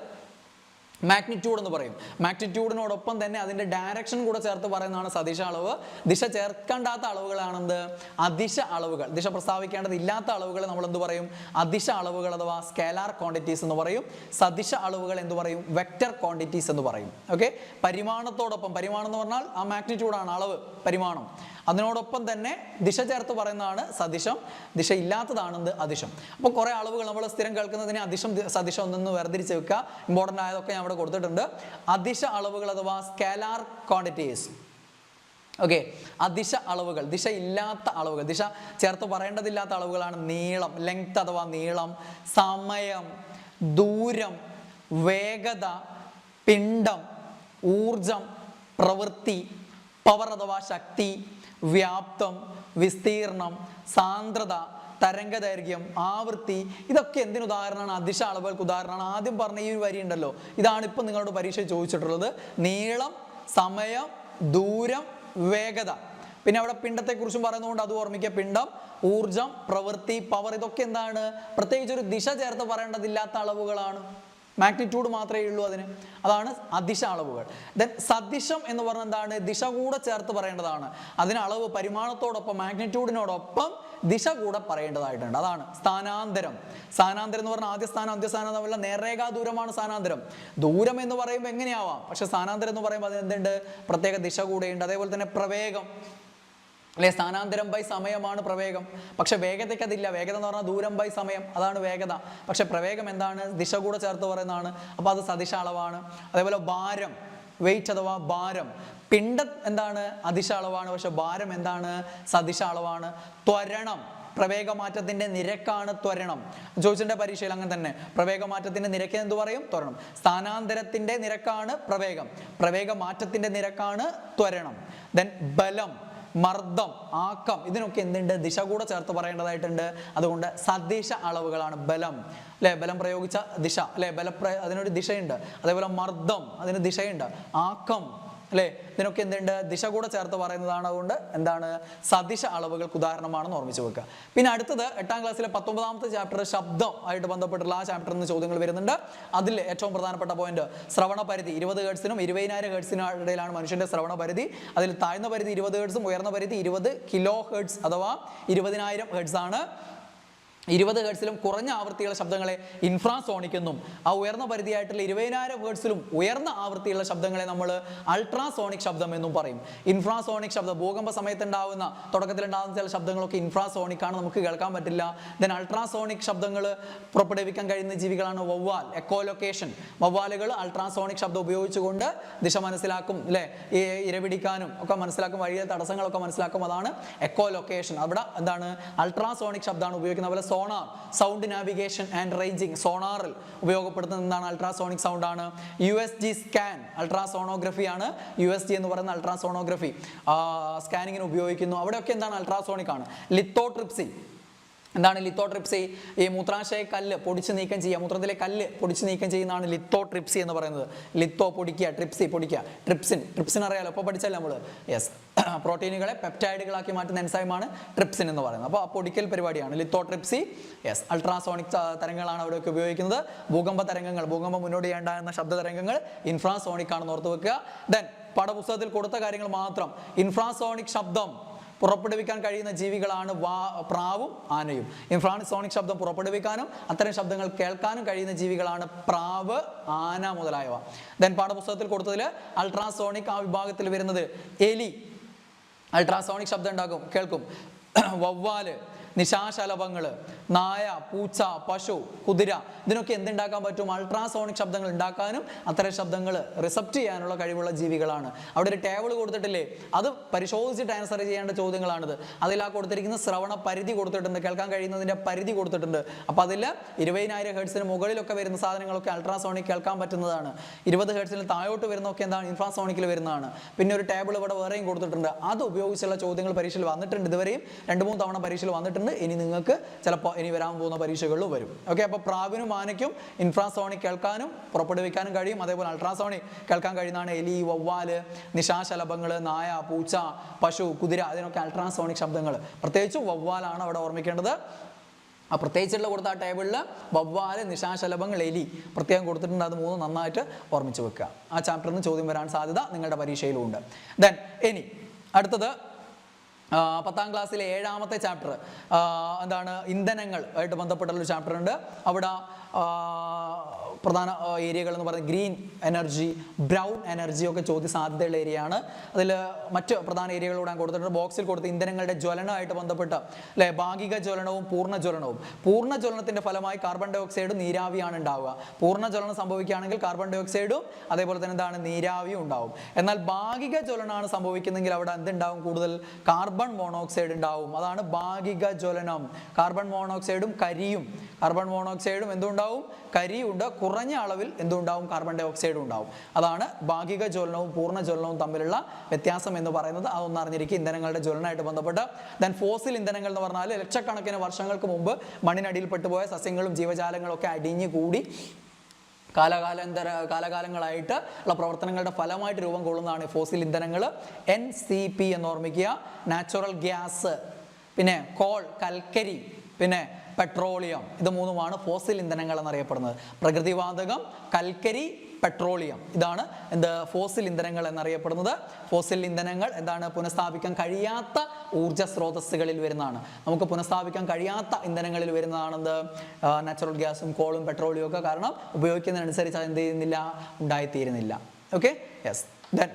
മാഗ്നിറ്റ്യൂഡ് എന്ന് പറയും. മാഗ്നിറ്റ്യൂഡിനോടൊപ്പം തന്നെ അതിൻ്റെ ഡയറക്ഷൻ കൂടെ ചേർത്ത് പറയുന്നതാണ് സദിശ അളവ്. ദിശ ചേർക്കേണ്ടാത്ത അളവുകളാണെന്ത്, അദിശ അളവുകൾ. ദിശ പ്രസ്താവിക്കേണ്ടതില്ലാത്ത അളവുകൾ നമ്മൾ എന്ത് പറയും, അദിശ അളവുകൾ അഥവാ സ്കേലാർ ക്വാണ്ടിറ്റീസ് എന്ന് പറയും. സദിശ അളവുകൾ എന്ത് പറയും, വെക്റ്റർ ക്വാണ്ടിറ്റീസ് എന്ന് പറയും. ഓക്കെ, പരിമാണത്തോടൊപ്പം, പരിമാണം എന്ന് പറഞ്ഞാൽ ആ മാഗ്നിറ്റ്യൂഡാണ്, അളവ്, പരിമാണം. അതിനോടൊപ്പം തന്നെ ദിശ ചേർത്ത് പറയുന്നതാണ് സദിശം, ദിശ ഇല്ലാത്തതാണെന്ത് അദിശം. അപ്പോൾ കുറേ അളവുകൾ നമ്മൾ സ്ഥിരം കേൾക്കുന്നതിനെ അദിശം സദിശം ഒന്നൊന്ന് വേർതിരിച്ച് വെക്കുക. ഇമ്പോർട്ടൻ്റ് ആയതൊക്കെ ഞാൻ അവിടെ കൊടുത്തിട്ടുണ്ട്. അദിശ അളവുകൾ അഥവാ സ്കേലാർ ക്വാണ്ടിറ്റീസ്. ഓക്കെ, അദിശ അളവുകൾ, ദിശ ഇല്ലാത്ത അളവുകൾ, ദിശ ചേർത്ത് പറയേണ്ടതില്ലാത്ത അളവുകളാണ് നീളം, ലെങ്ത് അഥവാ നീളം, സമയം, ദൂരം, വേഗത, പിണ്ഡം, ഊർജം, പ്രവൃത്തി, പവർ അഥവാ ശക്തി, വ്യാപ്തം, വിസ്തീർണം, സാന്ദ്രത, തരംഗദൈർഘ്യം, ആവൃത്തി, ഇതൊക്കെ എന്തിന് ഉദാഹരണമാണ്, അദിശ അളവുകൾക്ക് ഉദാഹരണമാണ്. ആദ്യം പറഞ്ഞ ഈ ഒരു വരി ഉണ്ടല്ലോ, ഇതാണ് ഇപ്പം നിങ്ങളോട് പരീക്ഷ ചോദിച്ചിട്ടുള്ളത്. നീളം, സമയം, ദൂരം, വേഗത. പിന്നെ അവിടെ പിണ്ഡത്തെക്കുറിച്ചും പറയുന്നതുകൊണ്ട് അത് ഓർമ്മിക്കുക. പിണ്ഡം, ഊർജം, പ്രവൃത്തി, പവർ, ഇതൊക്കെ എന്താണ്, പ്രത്യേകിച്ച് ഒരു ദിശ ചേർത്ത് പറയേണ്ടതില്ലാത്ത അളവുകളാണ്. മാഗ്നിറ്റ്യൂഡ് മാത്രമേ ഉള്ളൂ അതിന്, അതാണ് അദിശ അളവുകൾ. ദെൻ സദിശം എന്ന് പറഞ്ഞാൽ എന്താണ്, ദിശ കൂടെ ചേർത്ത് പറയേണ്ടതാണ്. അതിന് അളവ് പരിമാണത്തോടൊപ്പം, മാഗ്നിറ്റ്യൂഡിനോടൊപ്പം ദിശ കൂടെ പറയേണ്ടതായിട്ടുണ്ട്. അതാണ് സ്ഥാനാന്തരം. സ്ഥാനാന്തരം എന്ന് പറഞ്ഞാൽ ആദ്യ സ്ഥാനം അന്ത്യസ്ഥാനം തമ്മിലുള്ള നേർരേഖാ ദൂരമാണ് സ്ഥാനാന്തരം. ദൂരം എന്ന് പറയുമ്പോൾ എങ്ങനെയാവാം, പക്ഷെ സ്ഥാനാന്തരം എന്ന് പറയുമ്പോൾ അതിന് എന്തുണ്ട്, പ്രത്യേക ദിശ കൂടെയുണ്ട്. അതേപോലെ തന്നെ പ്രവേഗം അല്ലെ, സ്ഥാനാന്തരം ബൈ സമയമാണ് പ്രവേഗം. പക്ഷെ വേഗതയ്ക്ക് അതില്ല. വേഗത എന്ന് പറഞ്ഞാൽ ദൂരം ബൈ സമയം, അതാണ് വേഗത. പക്ഷെ പ്രവേഗം എന്താണ്, ദിശ കൂടെ ചേർത്ത് പറയുന്നതാണ്. അപ്പോൾ അത് സദിശ അളവാണ്. അതേപോലെ ഭാരം, വെയിറ്റ് അഥവാ ഭാരം. പിണ്ഡം എന്താണ്, അദിശ അളവാണ്. പക്ഷെ ഭാരം എന്താണ്, സദിശ അളവാണ്. ത്വരണം, പ്രവേഗമാറ്റത്തിന്റെ നിരക്കാണ് ത്വരണം. ചോദിച്ചിട്ടുണ്ട് പരീക്ഷയിൽ അങ്ങനെ തന്നെ. പ്രവേഗമാറ്റത്തിന്റെ നിരക്ക് എന്ത് പറയും, ത്വരണം. സ്ഥാനാന്തരത്തിന്റെ നിരക്കാണ് പ്രവേഗം, പ്രവേഗമാറ്റത്തിന്റെ നിരക്കാണ് ത്വരണം. ദെൻ ബലം, മർദ്ദം, ആക്കം, ഇതിനൊക്കെ എന്തുണ്ട്, ദിശ കൂടെ ചേർത്ത് പറയേണ്ടതായിട്ടുണ്ട്. അതുകൊണ്ട് സദിശ അളവുകളാണ്. ബലം അല്ലെ, ബലം പ്രയോഗിച്ച ദിശ അല്ലെ, അതിനൊരു ദിശയുണ്ട്. അതേപോലെ മർദ്ദം, അതിന് ദിശയുണ്ട്. ആക്കം അല്ലെ, ഇതിനൊക്കെ എന്തുണ്ട്, ദിശ കൂടെ ചേർത്ത് പറയുന്നതാണ്. അതുകൊണ്ട് എന്താണ്, സദിശ അളവുകൾക്ക് ഉദാഹരണമാണെന്ന് ഓർമ്മിച്ച് വെക്കുക. പിന്നെ അടുത്തത് 8ാം ക്ലാസ്സിലെ 19ാമത്തെ ചാപ്റ്റർ ശബ്ദം ആയിട്ട് ബന്ധപ്പെട്ടുള്ള ആ ചാപ്റ്ററിൽ നിന്ന് ചോദ്യങ്ങൾ വരുന്നുണ്ട്. അതിൽ ഏറ്റവും പ്രധാനപ്പെട്ട പോയിന്റ് ശ്രവണ പരിധി. 20 ഹെർട്സിനും 20,000 ഹെർട്സിനും ഇടയിലാണ് മനുഷ്യന്റെ ശ്രവണ പരിധി. അതിൽ താഴ്ന്ന പരിധി 20 ഹെർട്സും ഉയർന്ന പരിധി 20 കിലോ ഹെർട്സ് അഥവാ 20,000 ഹെർട്സ് ആണ്. 20 ഹെർട്സിലും കുറഞ്ഞ ആവൃത്തിയുള്ള ശബ്ദങ്ങളെ ഇൻഫ്രാസോണിക് എന്നും ആ ഉയർന്ന പരിധിയായിട്ടുള്ള 20,000 ഹെർട്സിലും ഉയർന്ന ആവൃത്തിയുള്ള ശബ്ദങ്ങളെ നമ്മൾ അൾട്രാസോണിക് ശബ്ദം എന്നും പറയും. ഇൻഫ്രാസോണിക് ശബ്ദം ഭൂകമ്പ സമയത്ത് ഉണ്ടാവുന്ന തുടക്കത്തിൽ ഉണ്ടാകുന്ന ചില ശബ്ദങ്ങളൊക്കെ ഇൻഫ്രാസോണിക് ആണ്, നമുക്ക് കേൾക്കാൻ പറ്റില്ല. ദെൻ അൾട്രാസോണിക് ശബ്ദങ്ങൾ പുറപ്പെടുവിക്കാൻ കഴിയുന്ന ജീവികളാണ് വവ്വാൽ, എക്കോലൊക്കേഷൻ. വവ്വാലുകൾ അൾട്രാസോണിക് ശബ്ദം ഉപയോഗിച്ചുകൊണ്ട് ദിശ മനസ്സിലാക്കും, അല്ലെ, ഈ ഇരപിടിക്കാനും ഒക്കെ മനസ്സിലാക്കും, വഴിയിലെ തടസ്സങ്ങളൊക്കെ മനസ്സിലാക്കും. അതാണ് എക്കോലൊക്കേഷൻ. അവിടെ എന്താണ് അൾട്രാസോണിക് ശബ്ദമാണ് ഉപയോഗിക്കുന്നത്. അതുപോലെ sonar, sound navigation and ranging, സോണാറിൽ ഉപയോഗപ്പെടുത്തുന്ന എന്താണ് അൾട്രാസോണിക് സൗണ്ട് ആണ്. USG സ്കാൻ അൾട്രാസോണോഗ്രഫി ആണ്. USG എന്ന് പറയുന്ന അൾട്രാസോണോഗ്രഫി സ്കാനിങ്ങിന് ഉപയോഗിക്കുന്നു. അവിടെയൊക്കെ എന്താണ് അൾട്രാസോണിക് ആണ്. ലിത്തോട്രിപ്സി, എന്താണ് ലിത്തോട്രിപ്സി? ഈ മൂത്രാശയ കല്ല് പൊടിച്ച് നീക്കം ചെയ്യുക, മൂത്രത്തിലെ കല്ല് പൊടിച്ച് നീക്കം ചെയ്യുന്നതാണ് ലിത്തോട്രിപ്സി എന്ന് പറയുന്നത്. ലിത്തോ പൊടിക്കുക, ട്രിപ്സി പൊടിക്കുക. ട്രിപ്സിൻ അറിയാലോ, ഇപ്പോൾ പഠിച്ചല്ലേ നമ്മൾ. യെസ്, പ്രോട്ടീനുകളെ പെപ്റ്റൈഡുകളാക്കി മാറ്റുന്ന എൻസൈമാണ് ട്രിപ്സിൻ എന്ന് പറയുന്നത്. അപ്പോൾ ആ പൊടിക്കൽ പരിപാടിയാണ് ലിത്തോട്രിപ്സി. യെസ്, അൾട്രാസോണിക് തരംഗങ്ങളാണ് അവിടെയൊക്കെ ഉപയോഗിക്കുന്നത്. ഭൂകമ്പ തരംഗങ്ങൾ, ഭൂകമ്പം മുന്നോടിയുണ്ടാകുന്ന ശബ്ദ തരംഗങ്ങൾ ഇൻഫ്രാസോണിക് ആണെന്ന് ഓർത്ത് വെക്കുക. ദെൻ പാഠപുസ്തകത്തിൽ കൊടുത്ത കാര്യങ്ങൾ മാത്രം. ഇൻഫ്രാസോണിക് ശബ്ദം പുറപ്പെടുവിക്കാൻ കഴിയുന്ന ജീവികളാണ് പ്രാവും ആനയും. ഇൻഫ്രാസോണിക് ശബ്ദം പുറപ്പെടുവിക്കാനും അത്തരം ശബ്ദങ്ങൾ കേൾക്കാനും കഴിയുന്ന ജീവികളാണ് പ്രാവ്, ആന മുതലായവ. ദെൻ പാഠപുസ്തകത്തിൽ കൊടുത്തതിൽ അൾട്രാസോണിക് ആ വിഭാഗത്തിൽ വരുന്നത് എലി അൾട്രാസോണിക് ശബ്ദം ഉണ്ടാക്കും, കേൾക്കും. വവ്വാല്, നിശാശലഭങ്ങൾ, നായ, പൂച്ച, പശു, കുതിര, ഇതിനൊക്കെ എന്തുണ്ടാക്കാൻ പറ്റും? അൾട്രാസോണിക് ശബ്ദങ്ങൾ ഉണ്ടാക്കാനും അത്തരം ശബ്ദങ്ങൾ റിസപ്റ്റ് ചെയ്യാനുള്ള കഴിവുള്ള ജീവികളാണ്. അവിടെ ഒരു ടേബിൾ കൊടുത്തിട്ടില്ലേ, അത് പരിശോധിച്ചിട്ട് ആൻസർ ചെയ്യേണ്ട ചോദ്യങ്ങളാണിത്. അതിൽ ആ കൊടുത്തിരിക്കുന്ന ശ്രവണ പരിധി കൊടുത്തിട്ടുണ്ട്, കേൾക്കാൻ കഴിയുന്നതിൻ്റെ പരിധി കൊടുത്തിട്ടുണ്ട്. അപ്പോൾ അതിൽ 20,000 ഹെർട്സിന് മുകളിലൊക്കെ വരുന്ന സാധനങ്ങളൊക്കെ അൾട്രാസോണിക് കേൾക്കാൻ പറ്റുന്നതാണ്. 20 ഹെർട്സിന് താഴോട്ട് വരുന്നതൊക്കെ എന്താണ് ഇൻഫ്രാസോണിക്കിൽ വരുന്നതാണ്. പിന്നെ ഒരു ടേബിൾ ഇവിടെ വേറെയും കൊടുത്തിട്ടുണ്ട്. അത് ഉപയോഗിച്ചുള്ള ചോദ്യങ്ങൾ പരീക്ഷയിൽ വന്നിട്ടുണ്ട്. ഇതുവരെയും 2-3 തവണ പരീക്ഷയിൽ വന്നിട്ടുണ്ട്. ഇനി നിങ്ങൾക്ക് ചിലപ്പോൾ ഇനി വരാൻ പോകുന്ന പരീക്ഷകളിലും വരും. ഓക്കെ, അപ്പോൾ പ്രാവിനും ആനയ്ക്കും ഇൻഫ്രാസോണിക് കേൾക്കാനും പുറപ്പെടുവിക്കാനും കഴിയും. അതേപോലെ അൾട്രാസോണിക് കേൾക്കാൻ കഴിയുന്നതാണ് എലി, വവ്വാല്, നിശാശലഭങ്ങൾ, നായ, പൂച്ച, പശു, കുതിര, അതിനൊക്കെ അൾട്രാസോണിക് ശബ്ദങ്ങൾ. പ്രത്യേകിച്ചും വവ്വാലാണ് അവിടെ ഓർമ്മിക്കേണ്ടത്. ആ പ്രത്യേകിച്ചുള്ള കൊടുത്ത ആ ടേബിളിൽ വവ്വാല്, നിശാശലഭങ്ങൾ, എലി പ്രത്യേകം കൊടുത്തിട്ടുണ്ട്. അത് 3 നന്നായിട്ട് ഓർമ്മിച്ച് വെക്കുക. ആ ചാപ്റ്ററിൽ നിന്ന് ചോദ്യം വരാൻ സാധ്യത നിങ്ങളുടെ പരീക്ഷയിലും ഉണ്ട്. ദെൻ ഇനി അടുത്തത് 10ാം ക്ലാസ്സിലെ 7ാമത്തെ ചാപ്റ്റർ എന്താണ്? ഇന്ധനങ്ങൾ ആയിട്ട് ബന്ധപ്പെട്ടുള്ളൊരു ചാപ്റ്റർ ഉണ്ട്. അവിടെ പ്രധാന ഏരിയകൾ എന്ന് പറയുന്നത് ഗ്രീൻ എനർജി, ബ്രൗൺ എനർജി ഒക്കെ ചോദ്യ സാധ്യതയുള്ള ഏരിയയാണ്. അതിൽ മറ്റ് പ്രധാന ഏരിയകളോട് ഞാൻ കൊടുത്തിട്ടുണ്ട്. ബോക്സിൽ കൊടുത്ത ഇന്ധനങ്ങളുടെ ജ്വലനമായിട്ട് ബന്ധപ്പെട്ട്, അല്ലെ, ഭാഗിക ജ്വലനവും പൂർണ്ണ ജ്വലനവും. പൂർണ്ണ ജ്വലനത്തിന്റെ ഫലമായി കാർബൺ ഡൈ ഓക്സൈഡും നീരാവിയാണ് ഉണ്ടാവുക. പൂർണ്ണ ജ്വലനം സംഭവിക്കുകയാണെങ്കിൽ കാർബൺ ഡൈ ഓക്സൈഡും അതേപോലെ തന്നെ എന്താണ് നീരാവിയും ഉണ്ടാവും. എന്നാൽ ഭാഗിക ജ്വലനമാണ് സംഭവിക്കുന്നതെങ്കിൽ അവിടെ എന്തുണ്ടാവും? കൂടുതൽ കാർബൺ മോണോക്സൈഡ് ഉണ്ടാവും. അതാണ് ഭാഗിക ജ്വലനം. കാർബൺ മോണോക്സൈഡും കരിയും, കാർബൺ മോണോക്സൈഡും എന്തുണ്ടാവും? കരിയുണ്ട്. കുറഞ്ഞ അളവിൽ എന്തുണ്ടാവും? കാർബൺ ഡൈ ഓക്സൈഡും ഉണ്ടാവും. അതാണ് ഭാഗിക ജ്വലനവും പൂർണ്ണ ജ്വലനവും തമ്മിലുള്ള വ്യത്യാസം എന്ന് പറയുന്നത്. അതൊന്ന് അറിഞ്ഞിരിക്കും ഇന്ധനങ്ങളുടെ ജ്വലനമായിട്ട് ബന്ധപ്പെട്ട്. ദെൻ ഫോസിൽ ഇന്ധനങ്ങൾ എന്ന് പറഞ്ഞാൽ ലക്ഷക്കണക്കിന് വർഷങ്ങൾക്ക് മുമ്പ് മണ്ണിനടിയിൽ പെട്ടുപോയ സസ്യങ്ങളും ജീവജാലങ്ങളും ഒക്കെ അടിഞ്ഞു കൂടി കാലകാലങ്ങളായിട്ട് ഉള്ള പ്രവർത്തനങ്ങളുടെ ഫലമായിട്ട് രൂപം കൊള്ളുന്നതാണ് ഫോസിൽ ഇന്ധനങ്ങൾ. NCP എന്ന് ഓർമ്മിക്കുക. നാച്ചുറൽ ഗ്യാസ്, പിന്നെ കോൾ, കൽക്കരി, പിന്നെ പെട്രോളിയം. ഇത് 3മാണ് ഫോസിൽ ഇന്ധനങ്ങൾ എന്നറിയപ്പെടുന്നത്. പ്രകൃതിവാതകം, കൽക്കരി, പെട്രോളിയം, ഇതാണ് എന്ത്? ഫോസിൽ ഇന്ധനങ്ങൾ എന്നറിയപ്പെടുന്നത്. ഫോസിൽ ഇന്ധനങ്ങൾ എന്താണ്? പുനഃസ്ഥാപിക്കാൻ കഴിയാത്ത ഊർജ്ജ സ്രോതസ്സുകളിൽ വരുന്നതാണ്. നമുക്ക് പുനഃസ്ഥാപിക്കാൻ കഴിയാത്ത ഇന്ധനങ്ങളിൽ വരുന്നതാണെന്ത്? നാച്ചുറൽ ഗ്യാസും കോളും പെട്രോളിയം ഒക്കെ. കാരണം ഉപയോഗിക്കുന്നതിനനുസരിച്ച് അത് എന്ത് ചെയ്യുന്നില്ല? ഉണ്ടായിത്തീരുന്നില്ല. Okay, yes. ദെൻ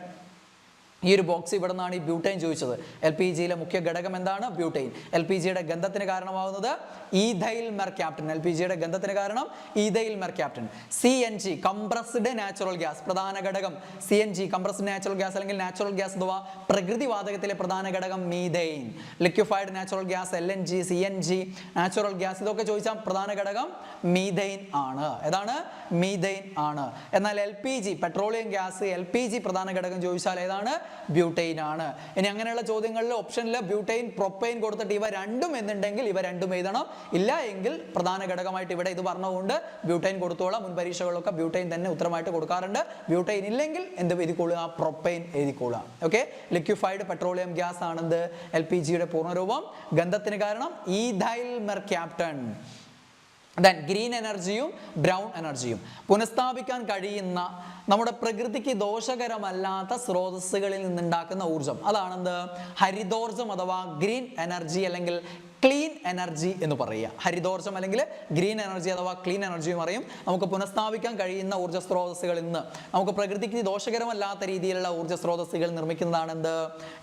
ഈ ഒരു ബോക്സ് ഇവിടെ നിന്നാണ് ഈ ബ്യൂട്ടൈൻ ചോദിച്ചത്. LPGയിലെ മുഖ്യ ഘടകം എന്താണ്? ബ്യൂട്ടൈൻ. LPGയുടെ ഗന്ധത്തിന് കാരണമാകുന്നത് ഈഥൈൽ മെർക്യാപ്റ്റൻ. LPGയുടെ ഗന്ധത്തിന് കാരണം ethyl mercaptan. CNG compressed natural gas, പ്രധാന ഘടകം CNG കംപ്രസ്ഡ് നാച്ചുറൽ ഗ്യാസ് അല്ലെങ്കിൽ നാച്ചുറൽ ഗ്യാസ് അഥവാ പ്രകൃതിവാതകത്തിലെ പ്രധാന ഘടകം methane. Liquefied natural gas LNG, CNG, natural gas, ഇതൊക്കെ ചോദിച്ചാൽ പ്രധാന ഘടകം മീഥൈൻ ആണ്. ഏതാണ്? മീഥൈൻ ആണ്. എന്നാൽ LPG പെട്രോളിയം ഗ്യാസ്, LPG പ്രധാന ഘടകം ചോദിച്ചാൽ ഏതാണ്? ബ്യൂട്ടൈൻ ആണ്. ഇനി അങ്ങനെയുള്ള ചോദ്യങ്ങളിൽ ഓപ്ഷനിൽ ബ്യൂട്ടൈൻ, പ്രൊപ്പൈൻ കൊടുത്തിട്ട് ഇവ രണ്ടും എന്നുണ്ടെങ്കിൽ ഇവ രണ്ടും എഴുതണം. ഇല്ല എങ്കിൽ പ്രധാന ഘടകമായിട്ട് ഇവിടെ ഇത് പറഞ്ഞുകൊണ്ട് ബ്യൂട്ടൈൻ കൊടുത്തോളാം. മുൻ പരീക്ഷകളൊക്കെ ബ്യൂട്ടൈൻ തന്നെ ഉത്തരമായിട്ട് കൊടുക്കാറുണ്ട്. ബ്യൂട്ടൈൻ ഇല്ലെങ്കിൽ എന്ത് എഴുതിക്കൊള്ളുക? പ്രൊപ്പൈൻ എഴുതിക്കൊള്ളുക. ഓക്കെ, ലിക്വിഫൈഡ് പെട്രോളിയം ഗ്യാസ് ആണെന്ത്? LPGയുടെ പൂർണ്ണരൂപം. ഗന്ധത്തിന് കാരണം ഈഥൈൽ മെർക്യാപ്റ്റൻ. ദെൻ ഗ്രീൻ എനർജിയും ബ്രൗൺ എനർജിയും. പുനഃസ്ഥാപിക്കാൻ കഴിയുന്ന നമ്മുടെ പ്രകൃതിക്ക് ദോഷകരമല്ലാത്ത സ്രോതസ്സുകളിൽ നിന്നുണ്ടാക്കുന്ന ഊർജ്ജം, അതാണെന്ത്? ഹരിതോർജ്ജം അഥവാ ഗ്രീൻ എനർജി അല്ലെങ്കിൽ ക്ലീൻ എനർജി എന്ന് പറയുക. ഹരിതോർജ്ജം അല്ലെങ്കിൽ ഗ്രീൻ എനർജി അഥവാ ക്ലീൻ എനർജിയും പറയും. നമുക്ക് പുനഃസ്ഥാപിക്കാൻ കഴിയുന്ന ഊർജ്ജ സ്രോതസ്സുകളിൽ നിന്ന് നമുക്ക് പ്രകൃതിക്ക് ദോഷകരമല്ലാത്ത രീതിയിലുള്ള ഊർജ്ജ സ്രോതസ്സുകൾ നിർമ്മിക്കുന്നതാണ് എന്ത്?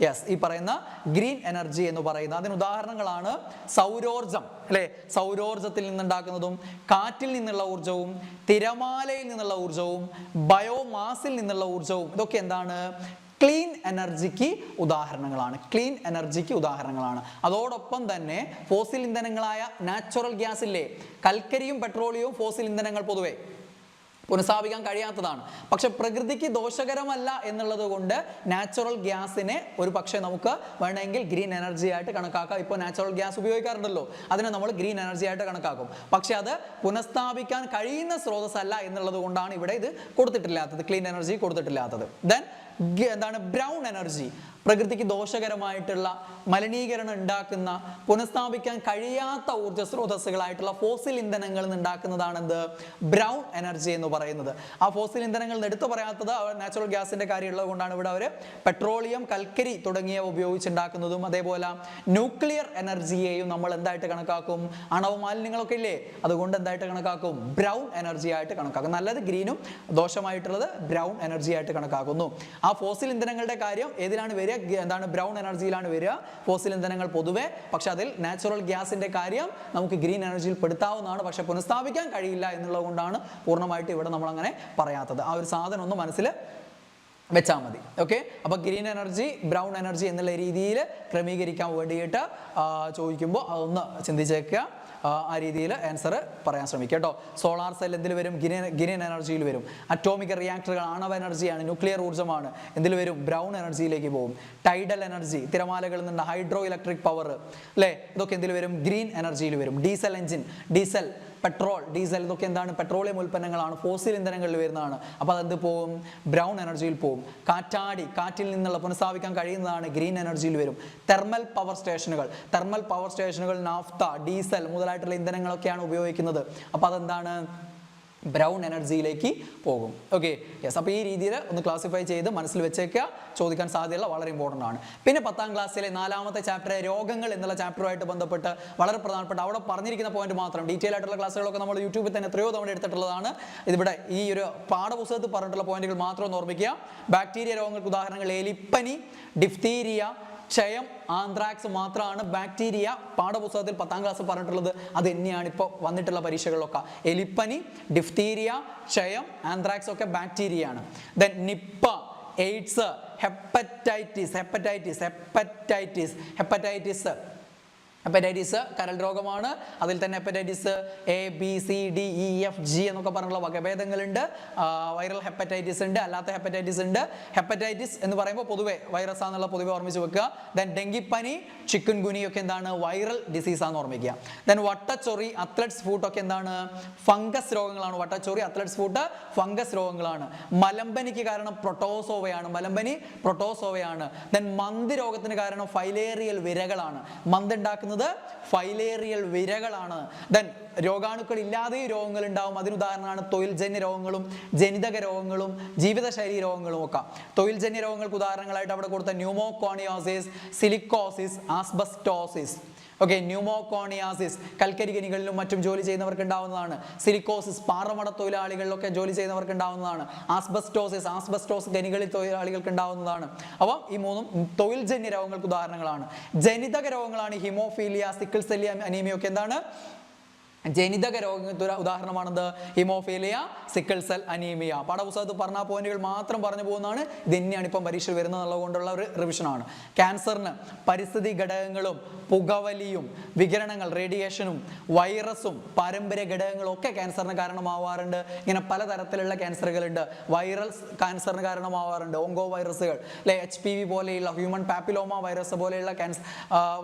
യെസ്, ഈ പറയുന്ന ഗ്രീൻ എനർജി എന്ന് പറയുന്നത്. അതിന് ഉദാഹരണങ്ങളാണ് സൗരോർജ്ജം, അല്ലെ? സൗരോർജ്ജത്തിൽ നിന്നുണ്ടാക്കുന്നതും കാറ്റിൽ നിന്നുള്ള ഊർജ്ജവും തിരമാലയിൽ നിന്നുള്ള ഊർജ്ജവും ബയോമാസിൽ നിന്നുള്ള ഊർജ്ജവും ഇതൊക്കെ എന്താണ്? ക്ലീൻ എനർജിക്ക് ഉദാഹരണങ്ങളാണ്. ക്ലീൻ എനർജിക്ക് ഉദാഹരണങ്ങളാണ്. അതോടൊപ്പം തന്നെ ഫോസിൽ ഇന്ധനങ്ങളായ നാച്ചുറൽ ഗ്യാസ് ഇല്ലേ, കൽക്കരിയും പെട്രോളിയവും ഫോസിൽ ഇന്ധനങ്ങൾ പൊതുവെ പുനഃസ്ഥാപിക്കാൻ കഴിയാത്തതാണ്. പക്ഷെ പ്രകൃതിക്ക് ദോഷകരമല്ല എന്നുള്ളത് കൊണ്ട് നാച്ചുറൽ ഗ്യാസിനെ ഒരു പക്ഷേ നമുക്ക് വേണമെങ്കിൽ ഗ്രീൻ എനർജി ആയിട്ട് കണക്കാക്കാം. ഇപ്പോൾ നാച്ചുറൽ ഗ്യാസ് ഉപയോഗിക്കാറുണ്ടല്ലോ, അതിനെ നമ്മൾ ഗ്രീൻ എനർജി ആയിട്ട് കണക്കാക്കും. പക്ഷെ അത് പുനഃസ്ഥാപിക്കാൻ കഴിയുന്ന സ്രോതസ്സല്ല എന്നുള്ളത് കൊണ്ടാണ് ഇവിടെ ഇത് കൊടുത്തിട്ടില്ലാത്തത്, ക്ലീൻ എനർജി കൊടുത്തിട്ടില്ലാത്തത്. ദെൻ എന്താണ്? Brown energy. പ്രകൃതിക്ക് ദോഷകരമായിട്ടുള്ള മലിനീകരണം ഉണ്ടാക്കുന്ന പുനഃസ്ഥാപിക്കാൻ കഴിയാത്ത ഊർജ്ജ സ്രോതസ്സുകളായിട്ടുള്ള ഫോസിൽ ഇന്ധനങ്ങളിൽ നിന്ന് ഉണ്ടാക്കുന്നതാണ് എന്ത്? ബ്രൗൺ എനർജി എന്ന് പറയുന്നത്. ആ ഫോസിൽ ഇന്ധനങ്ങൾ എടുത്തു പറയാത്തത് നാച്ചുറൽ ഗ്യാസിന്റെ കാര്യമുള്ളത് കൊണ്ടാണ് ഇവിടെ അവർ പെട്രോളിയം, കൽക്കരി തുടങ്ങിയവ ഉപയോഗിച്ചുണ്ടാക്കുന്നതും അതേപോലെ ന്യൂക്ലിയർ എനർജിയെയും നമ്മൾ എന്തായിട്ട് കണക്കാക്കും? ആണവ മാലിന്യങ്ങളൊക്കെ ഇല്ലേ, അതുകൊണ്ട് എന്തായിട്ട് കണക്കാക്കും? ബ്രൗൺ എനർജി ആയിട്ട് കണക്കാക്കും. നല്ലത് ഗ്രീനും, ദോഷമായിട്ടുള്ളത് ബ്രൗൺ എനർജി ആയിട്ട് കണക്കാക്കുന്നു. ആ ഫോസിൽ ഇന്ധനങ്ങളുടെ കാര്യം ഏതിലാണ് വരിക? എന്താണ്? ബ്രൗൺ എനർജിയിലാണ് വരിക ഫോസിൽ ഇന്ധനങ്ങൾ പൊതുവെ. പക്ഷെ അതിൽ നാച്ചുറൽ ഗ്യാസിന്റെ കാര്യം നമുക്ക് ഗ്രീൻ എനർജിയിൽ പെടുത്താവുന്നതാണ്, പക്ഷെ പുനഃസ്ഥാപിക്കാൻ കഴിയില്ല എന്നുള്ളത് കൊണ്ടാണ് പൂർണ്ണമായിട്ട് ഇവിടെ നമ്മൾ അങ്ങനെ പറയാത്തത്. ആ ഒരു സാധനം ഒന്ന് മനസ്സിൽ വെച്ചാൽ മതി. ഓക്കെ, അപ്പൊ ഗ്രീൻ എനർജി, ബ്രൗൺ എനർജി എന്നുള്ള രീതിയിൽ ക്രമീകരിക്കാൻ വേണ്ടിയിട്ട് ചോദിക്കുമ്പോൾ അതൊന്ന് ചിന്തിച്ചേക്കുക. ആ രീതിയിൽ ആൻസർ പറയാൻ ശ്രമിക്കുക കേട്ടോ. സോളാർ സെൽ എന്തിൽ വരും? ഗ്രീൻ എനർജിയിൽ വരും. അറ്റോമിക് റിയാക്ടറുകൾ ആണവ എനർജിയാണ്, ന്യൂക്ലിയർ ഊർജ്ജമാണ്, എന്തിൽ വരും? ബ്രൗൺ എനർജിയിലേക്ക് പോകും. ടൈഡൽ എനർജി, തിരമാലകളിൽ നിന്ന് ഹൈഡ്രോ ഇലക്ട്രിക് പവർ, അല്ലേ, ഇതൊക്കെ എന്തിൽ വരും? ഗ്രീൻ എനർജിയിൽ വരും. Diesel engine, diesel, petrol, diesel ഇതൊക്കെ എന്താണ്? പെട്രോളിയം ഉൽപ്പന്നങ്ങളാണ്, ഫോസിൽ ഇന്ധനങ്ങളിൽ വരുന്നതാണ്. അപ്പോൾ അതെന്ത് പോകും? ബ്രൗൺ എനർജിയിൽ പോകും. കാറ്റാടി, കാറ്റിൽ നിന്നുള്ള പുനഃസ്ഥാപിക്കാൻ കഴിയുന്നതാണ്, ഗ്രീൻ എനർജിയിൽ വരും. തെർമൽ പവർ സ്റ്റേഷനുകൾ, നാഫ്ത, ഡീസൽ മുതലായിട്ടുള്ള ഇന്ധനങ്ങളൊക്കെയാണ് ഉപയോഗിക്കുന്നത്. അപ്പോൾ അതെന്താണ്? ബ്രൗൺ എനർജിയിലേക്ക് പോകും. Okay, yes. അപ്പോൾ ഈ രീതിയിൽ ഒന്ന് ക്ലാസിഫൈ ചെയ്ത് മനസ്സിൽ വെച്ചേക്കുക, ചോദിക്കാൻ സാധ്യതയുള്ള വളരെ ഇമ്പോർട്ടൻ്റ് ആണ്. പിന്നെ 10ാം ക്ലാസ്സിലെ 4ാമത്തെ ചാപ്റ്റർ രോഗങ്ങൾ എന്നുള്ള ചാപ്റ്ററുമായിട്ട് ബന്ധപ്പെട്ട് വളരെ പ്രധാനപ്പെട്ട അവിടെ പറഞ്ഞിരിക്കുന്ന പോയിന്റ് മാത്രം, ഡീറ്റെയിൽ ആയിട്ടുള്ള ക്ലാസ്സുകളൊക്കെ നമ്മൾ യൂട്യൂബിൽ തന്നെ എത്രയോ തവണ എടുത്തിട്ടുള്ളതാണ്. ഇതിവിടെ ഈ ഒരു പാഠപുസ്തകത്തിൽ പറഞ്ഞിട്ടുള്ള പോയിന്റുകൾ മാത്രം ഒന്ന് ഓർമ്മിക്കുക. ബാക്ടീരിയ രോഗങ്ങൾക്ക് ഉദാഹരണങ്ങൾ എലിപ്പനി, ഡിഫ്തീരിയ, ക്ഷയം, ആന്ത്രാക്സ് മാത്രമാണ് ബാക്ടീരിയ പാഠപുസ്തകത്തിൽ 10ാം ക്ലാസ് പറഞ്ഞിട്ടുള്ളത്. അത് തന്നെയാണ് ഇപ്പോൾ വന്നിട്ടുള്ള പരീക്ഷകളിലൊക്കെ. എലിപ്പനി, ഡിഫ്തീരിയ, ക്ഷയം, ആന്ത്രാക്സ് ഒക്കെ ബാക്ടീരിയ ആണ്. ദെൻ നിപ്പ, എയ്ഡ്സ്, ഹെപ്പറ്റൈറ്റിസ് കരൾ രോഗമാണ്. അതിൽ തന്നെ hepatitis A, B, C, D, E, F, G എന്നൊക്കെ പറഞ്ഞുള്ള വകഭേദങ്ങളുണ്ട്. വൈറൽ ഹെപ്പറ്റൈറ്റിസ് ഉണ്ട്, അല്ലാത്ത ഹെപ്പറ്റൈറ്റിസ് ഉണ്ട്. ഹെപ്പറ്റൈറ്റിസ് എന്ന് പറയുമ്പോൾ പൊതുവെ വൈറസ് ആണെന്നുള്ള പൊതുവെ ഓർമ്മിച്ച് വെക്കുക. ദെൻ ഡെങ്കിപ്പനി, ചിക്കൻ ഗുനിയ ഒക്കെ എന്താണ്? വൈറൽ ഡിസീസ് ആണെന്ന് ഓർമ്മിക്കുക. ദെൻ വട്ടച്ചൊറി, അത്ലറ്റ്സ് ഫൂട്ട് ഒക്കെ എന്താണ്? ഫംഗസ് രോഗങ്ങളാണ്. വട്ടച്ചൊറി, അത്ലറ്റ്സ് ഫൂട്ട് ഫംഗസ് രോഗങ്ങളാണ്. മലമ്പനിക്ക് കാരണം പ്രൊട്ടോസോവയാണ്. ദെൻ മന്ത് രോഗത്തിന് കാരണം ഫൈലേറിയൽ വിരകളാണ്. മന്ത് ഉണ്ടാക്കുന്നത് ഫൈലേറിയൽ വിരകളാണ്. ദെൻ രോഗാണുക്കൾ ഇല്ലാതെ രോഗങ്ങൾ ഉണ്ടാവും. അതിനുദാഹരണമാണ് തൊഴിൽജന്യ രോഗങ്ങളും ജനിതക രോഗങ്ങളും ജീവിതശൈലി രോഗങ്ങളും ഒക്കെ. തൊഴിൽജന്യ രോഗങ്ങൾക്ക് ഉദാഹരണങ്ങളായിട്ട് അവിടെ കൊടുത്ത ന്യൂമോകോണിയോസിസ്, സിലിക്കോസിസ്, ആസ്ബസ്റ്റോസിസ്. ഓക്കെ, ന്യൂമോകോണിയാസിസ് കൽക്കരി ഖനികളിലും മറ്റും ജോലി ചെയ്യുന്നവർക്ക് ഉണ്ടാവുന്നതാണ്. സിലിക്കോസിസ് പാറമട തൊഴിലാളികളിലൊക്കെ ജോലി ചെയ്യുന്നവർക്ക് ഉണ്ടാവുന്നതാണ്. ആസ്ബസ്റ്റോസ് ഖനികളിൽ തൊഴിലാളികൾക്ക് ഉണ്ടാവുന്നതാണ്. അപ്പം ഈ മൂന്നും തൊഴിൽജന്യ രോഗങ്ങൾക്ക് ഉദാഹരണങ്ങളാണ്. ജനിതക രോഗങ്ങളാണ് ഹിമോഫീലിയ, സിക്കിൾ സെൽ അനീമിയ ഒക്കെ എന്താണ്? ജനിതക രോഗത്തിന് ഉദാഹരണമാണെന്ത്? Haemophilia, sickle cell anaemia. പാഠപുസ്തകത്തിൽ പറഞ്ഞ പോയിന്റുകൾ മാത്രം പറഞ്ഞു പോകുന്നതാണ്. ഇത് തന്നെയാണ് ഇപ്പം പരീക്ഷ വരുന്നത് എന്നുള്ളതുകൊണ്ടുള്ള ഒരു റിവിഷനാണ്. ക്യാൻസറിന് പരിസ്ഥിതി ഘടകങ്ങളും പുകവലിയും വികിരണങ്ങൾ, റേഡിയേഷനും വൈറസും പാരമ്പര്യ ഘടകങ്ങളും ഒക്കെ ക്യാൻസറിന് കാരണമാവാറുണ്ട്. ഇങ്ങനെ പലതരത്തിലുള്ള ക്യാൻസറുകളുണ്ട്. വൈറൽ ക്യാൻസറിന് കാരണമാവാറുണ്ട്. ഓങ്കോ വൈറസുകൾ, അല്ലെ, HPV പോലെയുള്ള ഹ്യൂമൻ പാപ്പിലോമ വൈറസ് പോലെയുള്ള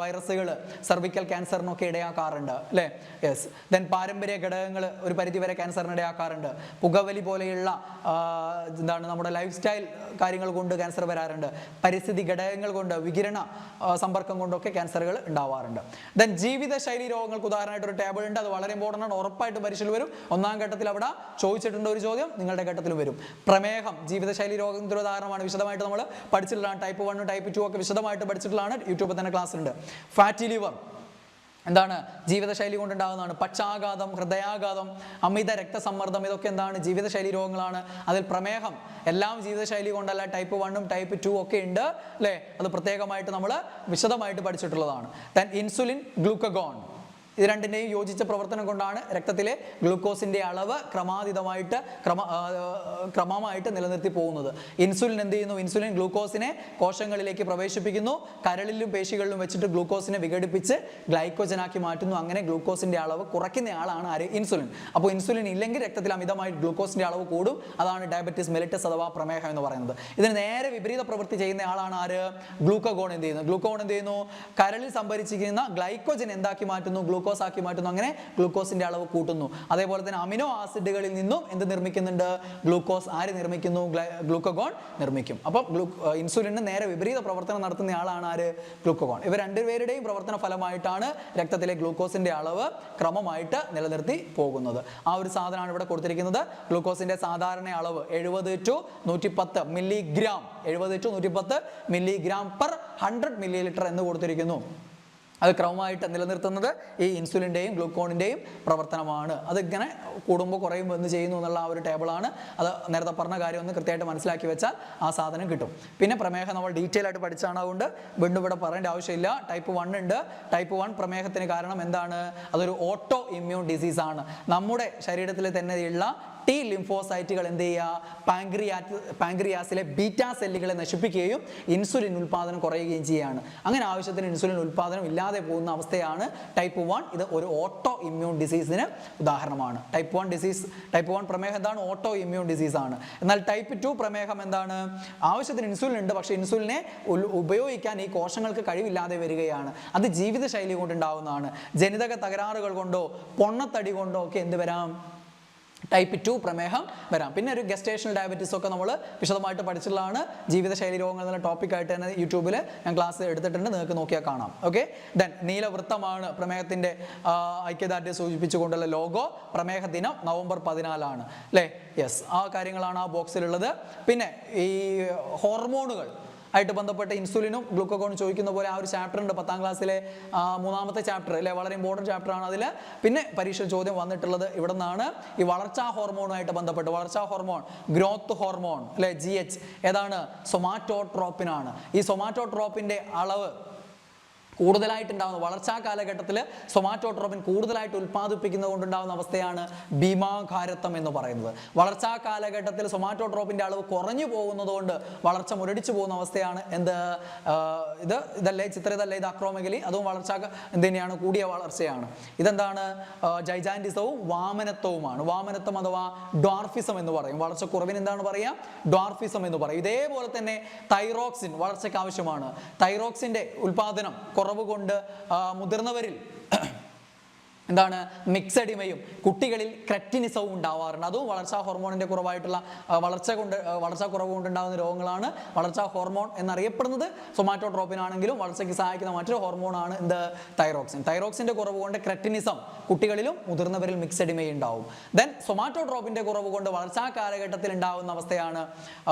വൈറസുകൾ സർവിക്കൽ ക്യാൻസറിനൊക്കെ ഇടയാക്കാറുണ്ട്, അല്ലേ? യെസ്. ദെൻ പാരമ്പര്യ ഘടകങ്ങൾ ഒരു പരിധിവരെ ക്യാൻസറിന് ഇടയാക്കാറുണ്ട്. പുകവലി പോലെയുള്ള എന്താണ് നമ്മുടെ ലൈഫ് സ്റ്റൈൽ കാര്യങ്ങൾ കൊണ്ട് ക്യാൻസർ വരാറുണ്ട്. പരിസ്ഥിതി ഘടകങ്ങൾ കൊണ്ട്, വികിരണ സമ്പർക്കം കൊണ്ടൊക്കെ ക്യാൻസറുകൾ ഉണ്ടാവാറുണ്ട്. ദെൻ ജീവിതശൈലി രോഗങ്ങൾക്ക് ഉദാഹരണമായിട്ട് ഒരു ടേബിൾ ഉണ്ട്. അത് വളരെ ഇമ്പോർട്ടൻ്റ് ആണ്, ഉറപ്പായിട്ട് പരീക്ഷയിൽ വരും. 1ാം ഘട്ടത്തിൽ അവിടെ ചോദിച്ചിട്ടുണ്ട് ഒരു ചോദ്യം, നിങ്ങളുടെ ഘട്ടത്തിലും വരും. പ്രമേഹം ജീവിതശൈലി രോഗത്തിന്റെ ഉദാഹരണമാണ്. വിശദമായിട്ട് നമ്മൾ പഠിച്ചിട്ടുള്ളതാണ്. ടൈപ്പ് 1, ടൈപ്പ് 2 ഒക്കെ വിശദമായിട്ട് പഠിച്ചിട്ടുള്ളതാണ്. യൂട്യൂബിൽ തന്നെ ക്ലാസ് ഉണ്ട്. ഫാറ്റി ലിവർ എന്താണ് ജീവിതശൈലി കൊണ്ടുണ്ടാകുന്നതാണ്. പക്ഷാഘാതം, ഹൃദയാഘാതം, അമിത രക്തസമ്മർദ്ദം, ഇതൊക്കെ എന്താണ് ജീവിതശൈലി രോഗങ്ങളാണ്. അതിൽ പ്രമേഹം എല്ലാം ജീവിതശൈലി കൊണ്ടല്ല, ടൈപ്പ് 1ഉം ടൈപ്പ് 2 ഒക്കെ ഉണ്ട് അല്ലേ. അത് പ്രത്യേകമായിട്ട് നമ്മൾ വിശദമായിട്ട് പഠിച്ചിട്ടുള്ളതാണ്. ദെൻ ഇൻസുലിൻ, ഗ്ലൂക്കഗോൺ, ഇത് രണ്ടിൻ്റെയും യോജിച്ച പ്രവർത്തനം കൊണ്ടാണ് രക്തത്തിലെ ഗ്ലൂക്കോസിൻ്റെ അളവ് ക്രമമായിട്ട് നിലനിർത്തി പോകുന്നത്. ഇൻസുലിൻ എന്ത് ചെയ്യുന്നു? ഇൻസുലിൻ ഗ്ലൂക്കോസിനെ കോശങ്ങളിലേക്ക് പ്രവേശിപ്പിക്കുന്നു, കരളിലും പേശികളിലും വെച്ചിട്ട് ഗ്ലൂക്കോസിനെ വിഘടിപ്പിച്ച് ഗ്ലൈക്കോജനാക്കി മാറ്റുന്നു. അങ്ങനെ ഗ്ലൂക്കോസിൻ്റെ അളവ് കുറയ്ക്കുന്ന ആളാണ് ആര്? ഇൻസുലിൻ. അപ്പോൾ ഇൻസുലിൻ ഇല്ലെങ്കിൽ രക്തത്തിൽ അമിതമായി ഗ്ലൂക്കോസിൻ്റെ അളവ് കൂടും. അതാണ് ഡയബറ്റിസ് മെലിറ്റസ് അഥവാ പ്രമേഹം എന്ന് പറയുന്നത്. ഇതിന് നേരെ വിപരീത പ്രവൃത്തി ചെയ്യുന്ന ആളാണ് ആര്? ഗ്ലൂക്കഗോൺ എന്ത് ചെയ്യുന്നു? ഗ്ലൂക്കഗോൺ എന്ത് ചെയ്യുന്നു? കരളിൽ സംഭരിച്ചിരിക്കുന്ന ഗ്ലൈക്കോജൻ എന്താക്കി മാറ്റുന്നു? ഗ്ലൂക്കോസ് ആക്കി മാറ്റുന്നു. അങ്ങനെ ഗ്ലൂക്കോസിന്റെ അളവ് കൂട്ടുന്നു. അതേപോലെ തന്നെ അമിനോ ആസിഡുകളിൽ നിന്നും എന്ത് നിർമ്മിക്കുന്നുണ്ട്? ഗ്ലൂക്കോസ്. ആര് നിർമ്മിക്കുന്നു? ഗ്ലൂക്കഗോൺ നിർമ്മിക്കും. അപ്പം ഇൻസുലിന് നേരെ വിപരീത പ്രവർത്തനം നടത്തുന്ന ആളാണ് ആര്? ഗ്ലൂക്കഗോൺ. ഇവർ രണ്ടുപേരുടെയും പ്രവർത്തന ഫലമായിട്ടാണ് രക്തത്തിലെ ഗ്ലൂക്കോസിന്റെ അളവ് ക്രമമായിട്ട് നിലനിർത്തി പോകുന്നത്. ആ ഒരു സാധനമാണ് ഇവിടെ കൊടുത്തിരിക്കുന്നത്. ഗ്ലൂക്കോസിന്റെ സാധാരണ അളവ് 70 to 110 milligram, 70 to 110 milligram per 100 milli എന്ന് കൊടുത്തിരിക്കുന്നു. അത് ക്രമമായിട്ട് നിലനിർത്തുന്നത് ഈ ഇൻസുലിൻ്റെയും ഗ്ലൂക്കോണിൻ്റെയും പ്രവർത്തനമാണ്. അതിങ്ങനെ കൂടുമ്പോൾ കുറയുമ്പോൾ എന്ത് ചെയ്യുന്നു എന്നുള്ള ആ ഒരു ടേബിളാണ്. അത് നേരത്തെ പറഞ്ഞ കാര്യം ഒന്ന് കൃത്യമായിട്ട് മനസ്സിലാക്കി വെച്ചാൽ ആ സാധനം കിട്ടും. പിന്നെ പ്രമേഹം നമ്മൾ ഡീറ്റെയിൽ ആയിട്ട് പഠിച്ചാണ്, അതുകൊണ്ട് വീണ്ടും ഇവിടെ പറയേണ്ട ആവശ്യമില്ല. ടൈപ്പ് 1 ഉണ്ട്. ടൈപ്പ് 1 പ്രമേഹത്തിന് കാരണം എന്താണ്? അതൊരു ഓട്ടോ ഇമ്മ്യൂൺ ഡിസീസാണ്. നമ്മുടെ ശരീരത്തിൽ തന്നെയുള്ള ടി ലിംഫോസൈറ്റുകൾ എന്ത് ചെയ്യുക? പാങ്ക്രിയാസിലെ ബീറ്റാ സെല്ലുകളെ നശിപ്പിക്കുകയും ഇൻസുലിൻ ഉൽപ്പാദനം കുറയുകയും ചെയ്യുകയാണ്. അങ്ങനെ ആവശ്യത്തിന് ഇൻസുലിൻ ഉൽപ്പാദനം ഇല്ലാതെ പോകുന്ന അവസ്ഥയാണ് ടൈപ്പ് 1. ഇത് ഒരു ഓട്ടോ ഇമ്മ്യൂൺ ഡിസീസിന് ഉദാഹരണമാണ്. ടൈപ്പ് 1 പ്രമേഹം എന്താണ്? ഓട്ടോ ഇമ്മ്യൂൺ ഡിസീസാണ്. എന്നാൽ ടൈപ്പ് 2 പ്രമേഹം എന്താണ്? ആവശ്യത്തിന് ഇൻസുലിൻ ഉണ്ട്, പക്ഷേ ഇൻസുലിനെ ഉപയോഗിക്കാൻ ഈ കോശങ്ങൾക്ക് കഴിവില്ലാതെ വരികയാണ്. അത് ജീവിതശൈലി കൊണ്ടുണ്ടാവുന്നതാണ്. ജനിതക തകരാറുകൾ കൊണ്ടോ പൊണ്ണത്തടി കൊണ്ടോ ഒക്കെ എന്ത് വരാം? ടൈപ്പ് 2 പ്രമേഹം വരാം. പിന്നെ ഒരു ഗസ്റ്റേഷണൽ ഡയബറ്റീസ് ഒക്കെ നമ്മൾ വിശദമായിട്ട് പഠിച്ചിട്ടുള്ളതാണ്. ജീവിതശൈലി രോഗങ്ങൾ എന്നുള്ള ടോപ്പിക്കായിട്ട് തന്നെ യൂട്യൂബിൽ ഞാൻ ക്ലാസ് എടുത്തിട്ടുണ്ട്, നിങ്ങൾക്ക് നോക്കിയാൽ കാണാം. ഓക്കെ. ദെൻ നീലവൃത്തമാണ് പ്രമേഹത്തിൻ്റെ ഐക്യദാർഢ്യം സൂചിപ്പിച്ചുകൊണ്ടുള്ള ലോഗോ. പ്രമേഹ ദിനം നവംബർ 14 അല്ലേ? യെസ്, ആ കാര്യങ്ങളാണ് ആ ബോക്സിലുള്ളത്. പിന്നെ ഈ ഹോർമോണുകൾ ആയിട്ട് ബന്ധപ്പെട്ട് ഇൻസുലിനും ഗ്ലൂക്കഗോണും ചോദിക്കുന്ന പോലെ ആ ഒരു ചാപ്റ്റർ ഉണ്ട് 10ാം ക്ലാസ്സിലെ 3ാമത്തെ ചാപ്റ്റർ അല്ലേ, വളരെ ഇമ്പോർട്ടൻറ്റ് ചാപ്റ്റർ ആണ്. അതിൽ പിന്നെ പരീക്ഷ ചോദ്യം വന്നിട്ടുള്ളത് ഇവിടെ നിന്നാണ്. ഈ വളർച്ചാ ഹോർമോണുമായിട്ട് ബന്ധപ്പെട്ട് വളർച്ചാ ഹോർമോൺ, ഗ്രോത്ത് ഹോർമോൺ അല്ലെ, GH ഏതാണ്? സൊമാറ്റോട്രോപ്പിൻ ആണ്. ഈ സൊമാറ്റോട്രോപ്പിന്റെ അളവ് കൂടുതലായിട്ടുണ്ടാകുന്ന വളർച്ചാ കാലഘട്ടത്തിൽ സൊമാറ്റോട്രോപ്പിൻ കൂടുതലായിട്ട് ഉൽപ്പാദിപ്പിക്കുന്നത് കൊണ്ടുണ്ടാകുന്ന അവസ്ഥയാണ് ഭീമാകാരത്വം എന്ന് പറയുന്നത്. വളർച്ചാ കാലഘട്ടത്തിൽ സൊമാറ്റോട്രോപ്പിന്റെ അളവ് കുറഞ്ഞു പോകുന്നത് കൊണ്ട് വളർച്ച മുരടിച്ചു പോകുന്ന അവസ്ഥയാണ് എന്ത്? ഇതല്ലേ ചിത്രം, ഇതല്ലേ ഇത് അക്രോമെഗലി. അതും വളർച്ചാ എന്ത് തന്നെയാണ്? കൂടിയ വളർച്ചയാണ്. ഇതെന്താണ്? ജൈജാൻറ്റിസവും വാമനത്വവുമാണ്. വാമനത്വം അഥവാ ഡ്വാർഫിസം എന്ന് പറയും. വളർച്ച കുറവിന് എന്താണ് പറയുക? ഡ്വാർഫിസം എന്ന് പറയും. ഇതേപോലെ തന്നെ തൈറോക്സിൻ വളർച്ചയ്ക്ക് ആവശ്യമാണ്. തൈറോക്സിന്റെ ഉൽപാദനം കുറവ് കൊണ്ട് മുതിർന്നവരിൽ എന്താണ്? മിക്സഡിമയും കുട്ടികളിൽ ക്രെറ്റിനിസവും ഉണ്ടാവാറുണ്ട്. അതും വളർച്ചാ ഹോർമോണിന്റെ കുറവായിട്ടുള്ള വളർച്ചാ കുറവ് കൊണ്ടുണ്ടാകുന്ന രോഗങ്ങളാണ്. വളർച്ചാ ഹോർമോൺ എന്നറിയപ്പെടുന്നത് സൊമാറ്റോട്രോപ്പിൻ ആണെങ്കിലും വളർച്ചയ്ക്ക് സഹായിക്കുന്ന മറ്റൊരു ഹോർമോണാണ് എന്ത്? തൈറോക്സിൻ. തൈറോക്സിന്റെ കുറവ് കൊണ്ട് ക്രെറ്റിനിസം കുട്ടികളിലും മുതിർന്നവരിൽ മിക്സഡിമയും ഉണ്ടാവും. ദെൻ സൊമാറ്റോട്രോപ്പിന്റെ കുറവ് കൊണ്ട് വളർച്ചാ കാലഘട്ടത്തിൽ ഉണ്ടാകുന്ന അവസ്ഥയാണ്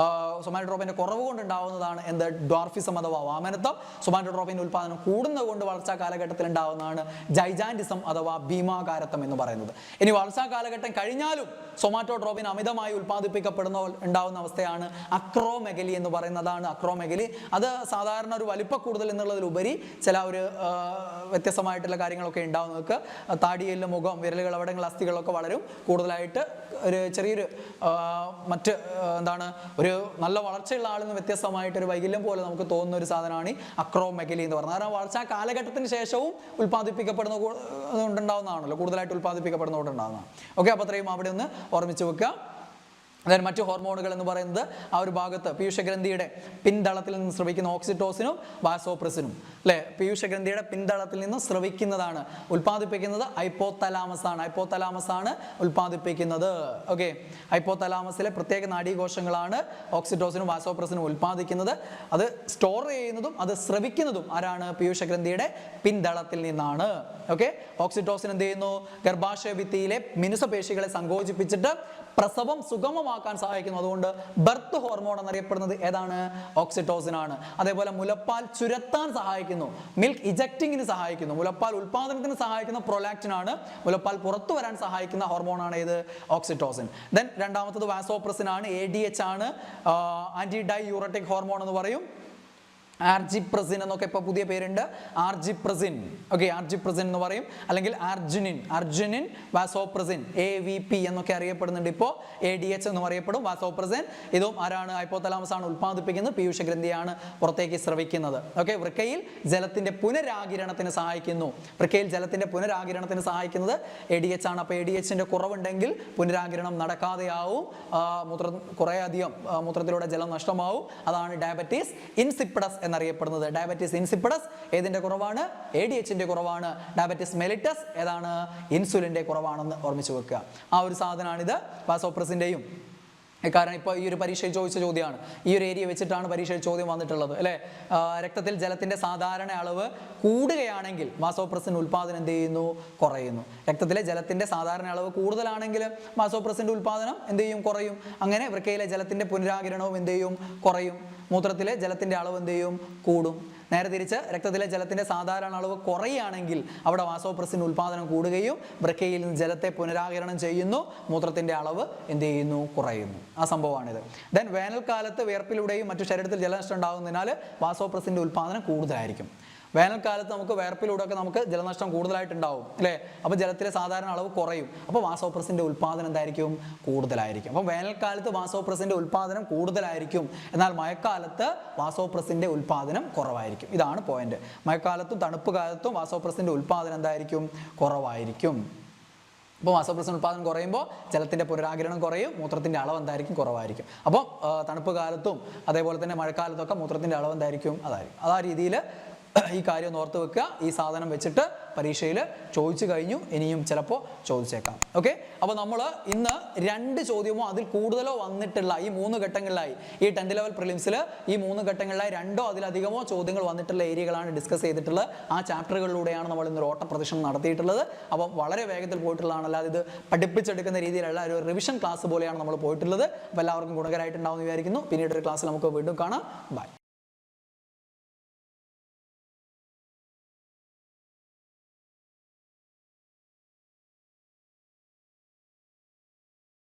സൊമാറ്റോട്രോപ്പിന്റെ കുറവ് കൊണ്ടുണ്ടാവുന്നതാണ് എന്ത്? ഡ്വാർഫിസം അഥവാ വാമനത്വം. സൊമാറ്റോട്രോപ്പിന്റെ ഉൽപ്പാദനം കൂടുന്നത് കൊണ്ട് വളർച്ചാ കാലഘട്ടത്തിൽ ഉണ്ടാവുന്നതാണ് ജൈജാൻറ്റിസം അഥവാ ഭീമാകാരത്വം എന്ന് പറയുന്നത്. ഇനി വളർച്ചാ കാലഘട്ടം കഴിഞ്ഞാലും സൊമാറ്റോട്രോപ്പിൻ അമിതമായി ഉണ്ടാവുന്ന അവസ്ഥയാണ് അക്രോമെഗലി എന്ന് പറയുന്നതാണ്. അക്രോമെഗലി അത് സാധാരണ ഒരു വലിപ്പ കൂടുതൽ എന്നുള്ളതിലുപരി ചില ഒരു വ്യത്യസ്തമായിട്ടുള്ള കാര്യങ്ങളൊക്കെ ഉണ്ടാവുന്നതൊക്കെ താടിയെല്ല്, മുഖം, വിരലുകൾ, അവിടങ്ങൾ, അസ്ഥികളൊക്കെ വളരും. കൂടുതലായിട്ട് ഒരു ചെറിയൊരു മറ്റ് എന്താണ് ഒരു നല്ല വളർച്ചയുള്ള ആളിൽ നിന്ന് വ്യത്യസ്തമായിട്ട് ഒരു വൈകല്യം പോലെ നമുക്ക് തോന്നുന്ന ഒരു സാധനമാണ് ഈ അക്രോമെഗലി എന്ന് പറയുന്നത്. കാരണം വളർച്ചാ കാലഘട്ടത്തിന് ശേഷവും ഉൽപ്പാദിപ്പിക്കപ്പെടുന്നതാണല്ലോ, കൂടുതലായിട്ട് ഉൽപ്പാദിപ്പിക്കപ്പെടുന്നതുകൊണ്ടുണ്ടാകുന്നതാണ്. ഓക്കെ, അപ്പോൾ അത്രയും അവിടെ ഒന്ന് ഓർമ്മിച്ച് വെക്കുക. അതായത് മറ്റു ഹോർമോണുകൾ എന്ന് പറയുന്നത് ആ ഒരു ഭാഗത്ത് പീയൂഷഗ്രന്ഥിയുടെ പിൻതളത്തിൽ നിന്ന് സ്രവിക്കുന്ന ഓക്സിറ്റോസിനും വാസോപ്രസിനും അല്ലെ, പീയൂഷഗ്രന്ഥിയുടെ പിൻതളത്തിൽ നിന്ന് സ്രവിക്കുന്നതാണ്. ഉൽപ്പാദിപ്പിക്കുന്നത് ഹൈപ്പോതലാമസ് ആണ്. ഹൈപ്പോതലാമസ് ആണ് ഉൽപ്പാദിപ്പിക്കുന്നത്. ഓക്കെ, ഹൈപ്പോതലാമസിലെ പ്രത്യേക നാഡീകോശങ്ങളാണ് ഓക്സിറ്റോസിനും വാസോപ്രസിനും ഉൽപ്പാദിക്കുന്നത്. അത് സ്റ്റോർ ചെയ്യുന്നതും അത് സ്രവിക്കുന്നതും ആരാണ്? പീയൂഷഗ്രന്ഥിയുടെ പിൻതളത്തിൽ നിന്നാണ്. ഓക്കെ, ഓക്സിറ്റോസിൻ എന്ത് ചെയ്യുന്നു? ഗർഭാശയ ഭിത്തിയിലെ മിനുസപേശികളെ സങ്കോചിപ്പിച്ചിട്ട് പ്രസവം സുഗമമാക്കി ഗർഭമാക്കാൻ സഹായിക്കുന്നു. അതുകൊണ്ട് ബർത്ത് ഹോർമോൺ എന്നറിയപ്പെടുന്നത് ഏതാണ്? ഓക്സിറ്റോസിൻ ആണ്. അതേപോലെ മുലപ്പാൽ ചുരത്താൻ സഹായിക്കുന്നു, മിൽക്ക് ഇജക്റ്റിങ്ങിന് സഹായിക്കുന്നു, മുലപ്പാൽ ഉൽപാദനത്തിന് സഹായിക്കുന്ന പ്രൊലാക്റ്റിൻ ആണ്. മുലപ്പാൽ പുറത്തു വരാൻ സഹായിക്കുന്ന ഹോർമോൺ ആണ് ഏത്? ഓക്സിറ്റോസിൻ. ദെൻ രണ്ടാമത്തത് വാസോപ്രസിൻ ആണ്, ADH ആണ്, ആന്റി ഡൈയൂററ്റിക് ഹോർമോൺ എന്ന് പറയും. ആർജിപ്രസിൻ എന്നൊക്കെ ഇപ്പോൾ പുതിയ പേരുണ്ട്, ആർജിപ്രസിൻ. ഓക്കെ, ആർജിപ്രസിൻ എന്ന് പറയും, അല്ലെങ്കിൽ അർജിനിൻ വാസോപ്രസിൻ, AVP എന്നൊക്കെ അറിയപ്പെടുന്നുണ്ട്. ഇപ്പോൾ ADH എന്നും അറിയപ്പെടും. വാസോപ്രസിൻ ഇതും ആരാണ്? ഹൈപ്പോതലാമസ് ആണ് ഉൽപ്പാദിപ്പിക്കുന്നത്, പീയൂഷ ഗ്രന്ഥിയാണ് പുറത്തേക്ക് സ്രവിക്കുന്നത്. ഓക്കെ, വൃക്കയിൽ ജലത്തിന്റെ പുനരാകിരണത്തിന് സഹായിക്കുന്നു. വൃക്കയിൽ ജലത്തിന്റെ പുനരാകിരണത്തിന് സഹായിക്കുന്നത് ADH ആണ്. അപ്പോൾ ADHന്റെ കുറവുണ്ടെങ്കിൽ പുനരാകിരണം നടക്കാതെയാവും, കുറേ അധികം മൂത്രത്തിലൂടെ ജലം നഷ്ടമാവും. അതാണ് ഡയബറ്റീസ് ഇൻസിപ്പിഡസ് എന്നറിയപ്പെടുന്നത്. ഡയബറ്റീസ് ഇൻസിപ്പിഡസ് ഏതിന്റെ കുറവാണ്? ADHന്റെ കുറവാണ്. ഡയബറ്റീസ് മെലിറ്റസ് ഏതാണ്? ഇൻസുലിന്റെ കുറവാണെന്ന് ഓർമ്മിച്ചു വെക്കുക. ആ ഒരു സാധനമാണിത്, വാസോപ്രസിന്റെയും. കാരണം ഇപ്പോൾ ഈ ഒരു പരീക്ഷയിൽ ചോദിച്ച ചോദ്യമാണ്, ഈ ഒരു ഏരിയ വെച്ചിട്ടാണ് പരീക്ഷയിൽ ചോദ്യം വന്നിട്ടുള്ളത് അല്ലേ. രക്തത്തിൽ ജലത്തിന്റെ സാധാരണ അളവ് കൂടുകയാണെങ്കിൽ വാസോപ്രസിൻ ഉൽപാദനം എന്ത് ചെയ്യുന്നു? കുറയുന്നു. രക്തത്തിലെ ജലത്തിന്റെ സാധാരണ അളവ് കൂടുതലാണെങ്കിൽ വാസോപ്രസിന്റെ ഉൽപാദനം എന്ത് ചെയ്യും? കുറയും. അങ്ങനെ വൃക്കയിലെ ജലത്തിന്റെ പുനരാകിരണവും എന്ത് ചെയ്യും? കുറയും. മൂത്രത്തിലെ ജലത്തിന്റെ അളവ് എന്ത് ചെയ്യും? കൂടും. നേരെ തിരിച്ച് രക്തത്തിലെ ജലത്തിന്റെ സാധാരണ അളവ് കുറയുകയാണെങ്കിൽ അവിടെ വാസോപ്രസിൻ ഉൽപാദനം കൂടുകയും വൃക്കയിൽ നിന്ന് ജലത്തെ പുനരാകിരണം ചെയ്യുന്നു, മൂത്രത്തിന്റെ അളവ് എന്ത് ചെയ്യുന്നു? കുറയുന്നു. ആ സംഭവമാണിത്. ദെൻ വേനൽക്കാലത്ത് വിയർപ്പിലൂടെയും മറ്റു ശരീരത്തിൽ ജലനഷ്ടം ഉണ്ടാകുന്നതിനാൽ വാസോപ്രസിന്റെ ഉൽപാദനം കൂടുതലായിരിക്കും. വേനൽക്കാലത്ത് നമുക്ക് വിയർപ്പിലൂടെ ഒക്കെ നമുക്ക് ജലനഷ്ടം കൂടുതലായിട്ടുണ്ടാവും അല്ലേ. അപ്പോൾ ജലത്തിലെ സാധാരണ അളവ് കുറയും. അപ്പോൾ വാസോപ്രസിന്റെ ഉൽപാദനം എന്തായിരിക്കും? കൂടുതലായിരിക്കും. അപ്പോൾ വേനൽക്കാലത്ത് വാസോപ്രസിന്റെ ഉൽപാദനം കൂടുതലായിരിക്കും, എന്നാൽ മഴക്കാലത്ത് വാസോപ്രസിന്റെ ഉൽപാദനം കുറവായിരിക്കും. ഇതാണ് പോയിന്റ്. മഴക്കാലത്തും തണുപ്പ് കാലത്തും വാസോപ്രസിന്റെ ഉൽപാദനം എന്തായിരിക്കും? കുറവായിരിക്കും. അപ്പോൾ വാസോപ്രസിൻ ഉൽപാദനം കുറയുമ്പോൾ ജലത്തിന്റെ പുനരാകിരണം കുറയും, മൂത്രത്തിന്റെ അളവ് എന്തായിരിക്കും? കുറവായിരിക്കും. അപ്പോൾ തണുപ്പ് കാലത്തും അതേപോലെ തന്നെ മഴക്കാലത്തൊക്കെ മൂത്രത്തിന്റെ അളവ് എന്തായിരിക്കും? അതായിരിക്കും. ആ രീതിയിൽ ഈ കാര്യം ഒന്ന് ഓർത്ത് വെക്കുക. ഈ സാധനം വെച്ചിട്ട് പരീക്ഷയിൽ ചോദിച്ചു കഴിഞ്ഞു, ഇനിയും ചിലപ്പോൾ ചോദിച്ചേക്കാം. ഓക്കെ, അപ്പോൾ നമ്മൾ ഇന്ന് 2 ചോദ്യമോ അതിൽ കൂടുതലോ വന്നിട്ടുള്ള ഈ 3 ഘട്ടങ്ങളിലായി, ഈ 10th ലെവൽ പ്രിലിംസിൽ ഈ 3 ഘട്ടങ്ങളിലായി 2ഓ അതിലധികമോ ചോദ്യങ്ങൾ വന്നിട്ടുള്ള ഏരിയകളാണ് ഡിസ്കസ് ചെയ്തിട്ടുള്ളത്. ആ ചാപ്റ്ററുകളിലൂടെയാണ് നമ്മൾ ഇന്ന് ഓട്ട പ്രദർശനം നടത്തിയിട്ടുള്ളത്. അപ്പം വളരെ വേഗത്തിൽ പോയിട്ടുള്ളതാണ്, അല്ലാതെ ഇത് പഠിപ്പിച്ചെടുക്കുന്ന രീതിയിലുള്ള ഒരു റിവിഷൻ ക്ലാസ് പോലെയാണ് നമ്മൾ പോയിട്ടുള്ളത്. അപ്പോൾ എല്ലാവർക്കും ഗുണകരമായിട്ടുണ്ടാവുമെന്ന് വിചാരിക്കുന്നു. പിന്നീട് ഒരു ക്ലാസ്സിൽ നമുക്ക് വീണ്ടും കാണാം. ബൈ.